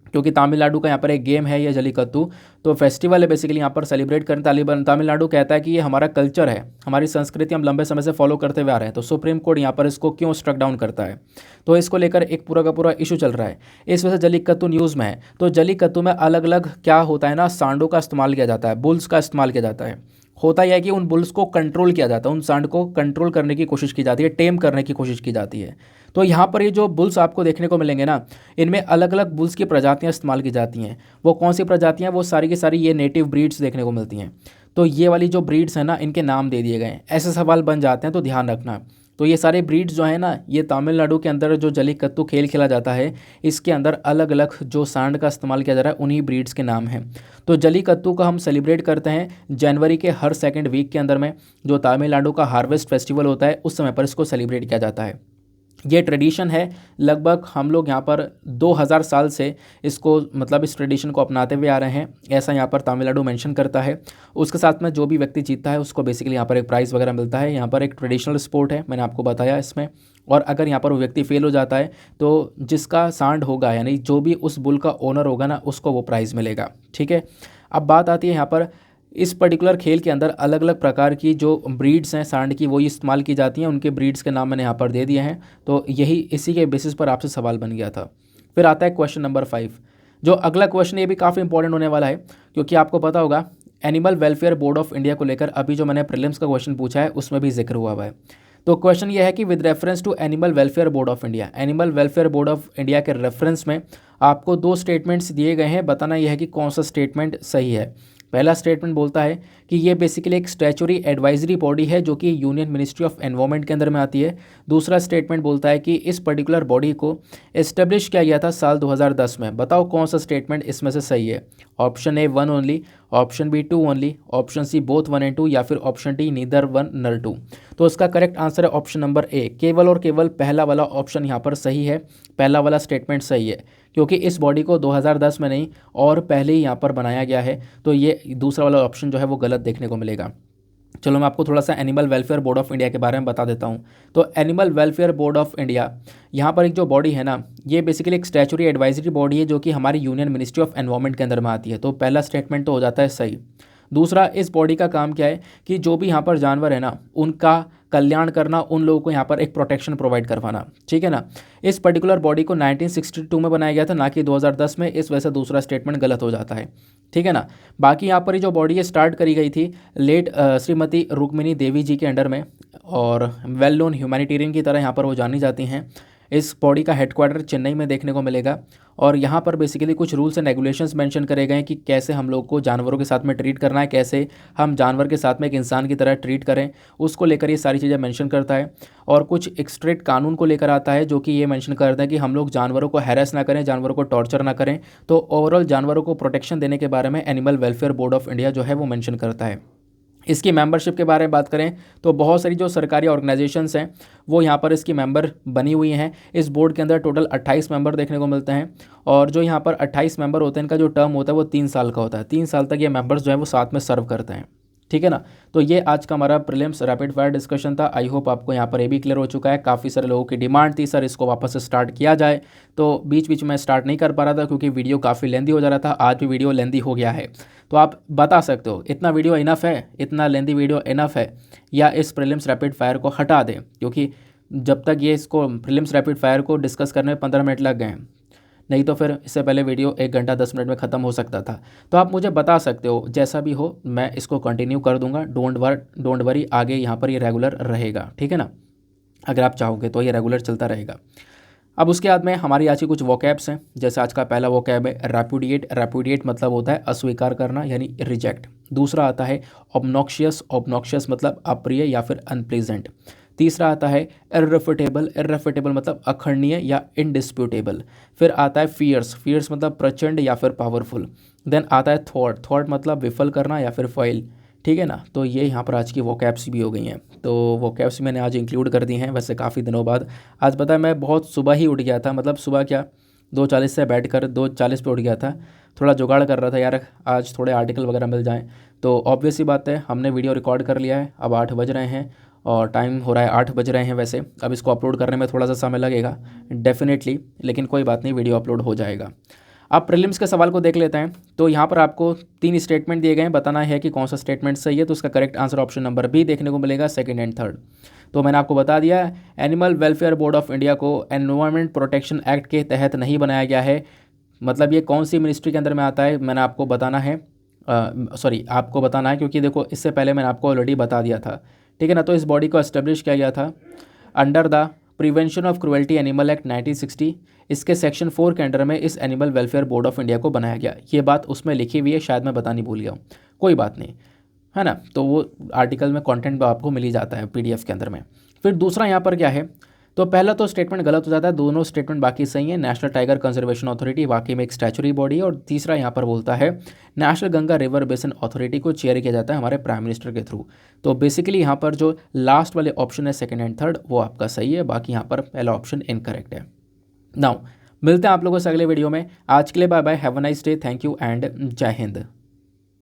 क्योंकि तमिलनाडु का यहाँ पर एक गेम है ये जलीकट्टू, तो फेस्टिवल है बेसिकली, यहाँ पर सेलिब्रेट करें। तमिलनाडु कहता है कि ये हमारा कल्चर है, हमारी संस्कृति, हम लंबे समय से फॉलो करते हुए आ रहे हैं, तो सुप्रीम कोर्ट यहाँ पर इसको क्यों स्ट्रक डाउन करता है? तो इसको लेकर एक पूरा का पूरा इशू चल रहा है, इस वजह से जलीकट्टू न्यूज़ में है। तो जलीकट्टू में अलग अलग क्या होता है ना, सांडों का इस्तेमाल किया जाता है, बुल्स का इस्तेमाल किया जाता है। होता यह है कि उन बुल्स को कंट्रोल किया जाता है, उन सांड को कंट्रोल करने की कोशिश की जाती है, टेम करने की कोशिश की जाती है। तो यहाँ पर ये जो बुल्स आपको देखने को मिलेंगे ना, इनमें अलग अलग बुल्स की प्रजातियाँ इस्तेमाल की जाती हैं। वो कौन सी प्रजातियाँ? वो सारी की सारी ये नेटिव ब्रीड्स देखने को मिलती हैं। तो ये वाली जो ब्रीड्स हैं ना, इनके नाम दे दिए गए हैं, ऐसे सवाल बन जाते हैं, तो ध्यान रखना। तो ये सारे ब्रीड्स जो है ना, ये तमिलनाडु के अंदर जो जलीकट्टू खेल खेला जाता है, इसके अंदर अलग अलग जो सांड का इस्तेमाल किया जा रहा है, उन्हीं ब्रीड्स के नाम हैं। तो जलीकट्टू का हम सेलिब्रेट करते हैं जनवरी के हर सेकंड वीक के अंदर में, जो तमिलनाडु का हार्वेस्ट फेस्टिवल होता है, उस समय पर इसको सेलिब्रेट किया जाता है। ये ट्रेडिशन है, लगभग हम लोग यहाँ पर 2000 साल से इसको, मतलब इस ट्रेडिशन को अपनाते हुए आ रहे हैं, ऐसा यहाँ पर तमिलनाडु मेंशन करता है। उसके साथ में जो भी व्यक्ति जीतता है उसको बेसिकली यहाँ पर एक प्राइज़ वगैरह मिलता है। यहाँ पर एक ट्रेडिशनल स्पोर्ट है, मैंने आपको बताया इसमें। और अगर यहाँ पर वो व्यक्ति फेल हो जाता है तो जिसका सांड होगा, यानी जो भी उस बुल का ओनर होगा ना, उसको वो प्राइज़ मिलेगा। ठीक है, अब बात आती है यहाँ पर इस पर्टिकुलर खेल के अंदर अलग अलग प्रकार की जो ब्रीड्स हैं सांड की, वो इस्तेमाल की जाती हैं, उनके ब्रीड्स के नाम मैंने यहाँ पर दे दिए हैं। तो यही इसी के बेसिस पर आपसे सवाल बन गया था। फिर आता है क्वेश्चन नंबर 5। जो अगला क्वेश्चन, ये भी काफ़ी इंपॉर्टेंट होने वाला है, क्योंकि आपको पता होगा animal welfare board of India को लेकर अभी जो मैंने प्रीलिम्स का क्वेश्चन पूछा है उसमें भी जिक्र हुआ है। तो क्वेश्चन ये है कि with reference to animal welfare board of India, animal welfare board of India के रेफरेंस में आपको दो स्टेटमेंट्स दिए गए हैं, बताना यह है कि कौन सा स्टेटमेंट सही है। पहला स्टेटमेंट बोलता है कि ये बेसिकली एक स्टैचुरी एडवाइजरी बॉडी है जो कि यूनियन मिनिस्ट्री ऑफ एनवायरनमेंट के अंदर में आती है। दूसरा स्टेटमेंट बोलता है कि इस पर्टिकुलर बॉडी को एस्टेब्लिश किया गया था साल 2010 में। बताओ कौन सा स्टेटमेंट इसमें से सही है? Option A 1 only, option B 2 only, option C both 1 and 2, या फिर ऑप्शन डी नीदर 1 नर 2। तो इसका करेक्ट आंसर है ऑप्शन नंबर ए, केवल और केवल पहला वाला ऑप्शन यहाँ पर सही है, पहला वाला स्टेटमेंट सही है, क्योंकि इस बॉडी को 2010 में नहीं और पहले ही यहाँ पर बनाया गया है। तो ये दूसरा वाला ऑप्शन जो है वो गलत देखने को मिलेगा। चलो मैं आपको थोड़ा सा animal welfare board of India के बारे में बता देता हूँ। तो animal welfare board of India, यहाँ पर एक जो बॉडी है ना, ये बेसिकली एक स्टैचुरी एडवाइजरी बॉडी है जो कि हमारी यूनियन मिनिस्ट्री ऑफ एनवायरनमेंट के अंदर में आती है। तो पहला स्टेटमेंट तो हो जाता है सही। दूसरा, इस बॉडी का काम क्या है कि जो भी यहाँ पर जानवर है ना, उनका कल्याण करना, उन लोगों को यहाँ पर एक प्रोटेक्शन प्रोवाइड करवाना। ठीक है ना। इस पर्टिकुलर बॉडी को 1962 में बनाया गया था, ना कि 2010 में, इस वजह से दूसरा स्टेटमेंट गलत हो जाता है। ठीक है ना। बाकी यहाँ पर जो बॉडी है स्टार्ट करी गई थी लेट श्रीमती रुक्मिणी देवी जी के अंडर में, और वेल नोन ह्यूमैनिटेरियन की तरह यहाँ पर वो जानी जाती हैं। इस बॉडी का हेडक्वार्टर चेन्नई में देखने को मिलेगा और यहाँ पर बेसिकली कुछ रूल्स एंड रेगुलेशंस मेंशन करे गए हैं कि कैसे हम लोग को जानवरों के साथ में ट्रीट करना है, कैसे हम जानवर के साथ में एक इंसान की तरह ट्रीट करें, उसको लेकर ये सारी चीज़ें मेंशन करता है। और कुछ एक स्ट्रिक्ट कानून को लेकर आता है जो कि ये मेंशन करता है कि हम लोग जानवरों को हैरेस ना करें, जानवरों को टॉर्चर ना करें। तो ओवरऑल जानवरों को प्रोटेक्शन देने के बारे में animal welfare board of India जो है वो मेंशन करता है। इसकी मेंबरशिप के बारे में बात करें तो बहुत सारी जो सरकारी ऑर्गेनाइजेशंस हैं वो यहाँ पर इसकी मेंबर बनी हुई हैं। इस बोर्ड के अंदर टोटल 28 मेंबर देखने को मिलते हैं और जो यहाँ पर 28 मेंबर होते हैं इनका जो टर्म होता है वो 3 साल का होता है। 3 साल तक ये मेंबर्स जो है वो साथ में सर्व करते हैं। ठीक है ना। तो ये आज का हमारा प्रीलिम्स रैपिड फायर डिस्कशन था। आई होप आपको यहाँ पर ये भी क्लियर हो चुका है। काफ़ी सारे लोगों की डिमांड थी सर इसको वापस से स्टार्ट किया जाए, तो बीच बीच में स्टार्ट नहीं कर पा रहा था क्योंकि वीडियो काफ़ी लेंदी हो जा रहा था। आज भी वीडियो लेंदी हो गया है, तो आप बता सकते हो इतना वीडियो इनफ है, इतना लेंदी वीडियो इनफ है, या इस प्रीलिम्स रैपिड फायर को हटा दें, क्योंकि जब तक ये इसको प्रीलिम्स रैपिड फायर को डिस्कस करने में 15 मिनट लग गए हैं, नहीं तो फिर इससे पहले वीडियो 1 घंटा 10 मिनट में ख़त्म हो सकता था। तो आप मुझे बता सकते हो, जैसा भी हो मैं इसको कंटिन्यू कर दूंगा। डोंट वरी, आगे यहाँ पर ये रेगुलर रहेगा। ठीक है ना, अगर आप चाहोगे तो ये रेगुलर चलता रहेगा। अब उसके बाद में हमारी आज की कुछ वोकैब्स हैं। जैसे आज का पहला वोकैब है रेपुडिएट। रेपुडिएट मतलब होता है अस्वीकार करना यानी रिजेक्ट। दूसरा आता है ऑब्नॉक्शियस। ऑब्नॉक्शियस मतलब अप्रिय या फिर अनप्लेजेंट। तीसरा आता है इररेफ्यूटेबल। इररेफ्यूटेबल मतलब अखंडनीय या इनडिस्प्यूटेबल। फिर आता है फियर्स। फियर्स मतलब प्रचंड या फिर पावरफुल। देन आता है थॉट। थॉट मतलब विफल करना या फिर फॉइल। ठीक है ना। तो ये यहाँ पर आज की वोकैब्स भी हो गई हैं। तो वोकैब्स मैंने आज इंक्लूड कर दी हैं, वैसे काफ़ी दिनों बाद। आज पता है मैं बहुत सुबह ही उठ गया था, मतलब सुबह क्या 2:40 से बैठकर 2:40 पे उठ गया था। थोड़ा जुगाड़ कर रहा था यार, आज थोड़े आर्टिकल वगैरह मिल जाएं। तो ऑब्वियस सी बात है, हमने वीडियो रिकॉर्ड कर लिया है। अब 8 बज रहे हैं और टाइम हो रहा है 8 बज रहे हैं वैसे। अब इसको अपलोड करने में थोड़ा सा समय लगेगा डेफिनेटली, लेकिन कोई बात नहीं, वीडियो अपलोड हो जाएगा। आप प्रीलिम्स के सवाल को देख लेते हैं। तो यहाँ पर आपको 3 स्टेटमेंट दिए गए हैं, बताना है कि कौन सा स्टेटमेंट सही है। तो उसका correct answer option number B देखने को मिलेगा, सेकंड एंड थर्ड। तो मैंने आपको बता दिया, animal welfare board of India को एनवायरमेंट प्रोटेक्शन एक्ट के तहत नहीं बनाया गया है। मतलब ये कौन सी मिनिस्ट्री के अंदर में आता है मैंने आपको बताना है, आपको बताना है, क्योंकि देखो इससे पहले मैंने आपको ऑलरेडी बता दिया था। ठीक है ना। तो इस बॉडी को एस्टेब्लिश किया गया था under the prevention of cruelty animal act 1960। इसके सेक्शन 4 के अंडर में इस animal welfare board of India को बनाया गया। ये बात उसमें लिखी हुई है, शायद मैं बतानी भूल गया हूँ, कोई बात नहीं, है ना। तो वो आर्टिकल में कंटेंट आपको मिल ही जाता है पीडीएफ के अंदर में। फिर दूसरा यहाँ पर क्या है, तो पहला तो स्टेटमेंट गलत हो जाता है, दोनों स्टेटमेंट बाकी सही है। नेशनल टाइगर कंजर्वेशन अथॉरिटी वाकई में एक स्टैचुरी बॉडी है। और तीसरा यहाँ पर बोलता है national Ganga river basin authority को चेयर किया जाता है हमारे प्राइम मिनिस्टर के थ्रू। तो बेसिकली यहाँ पर जो लास्ट वाले ऑप्शन है सेकंड एंड थर्ड वो आपका सही है, बाकी यहाँ पर पहला ऑप्शन इनकरेक्ट है। नाउ मिलते हैं आप लोगों से अगले वीडियो में। आज के लिए bye bye, have a nice day, thank you and जय हिंद।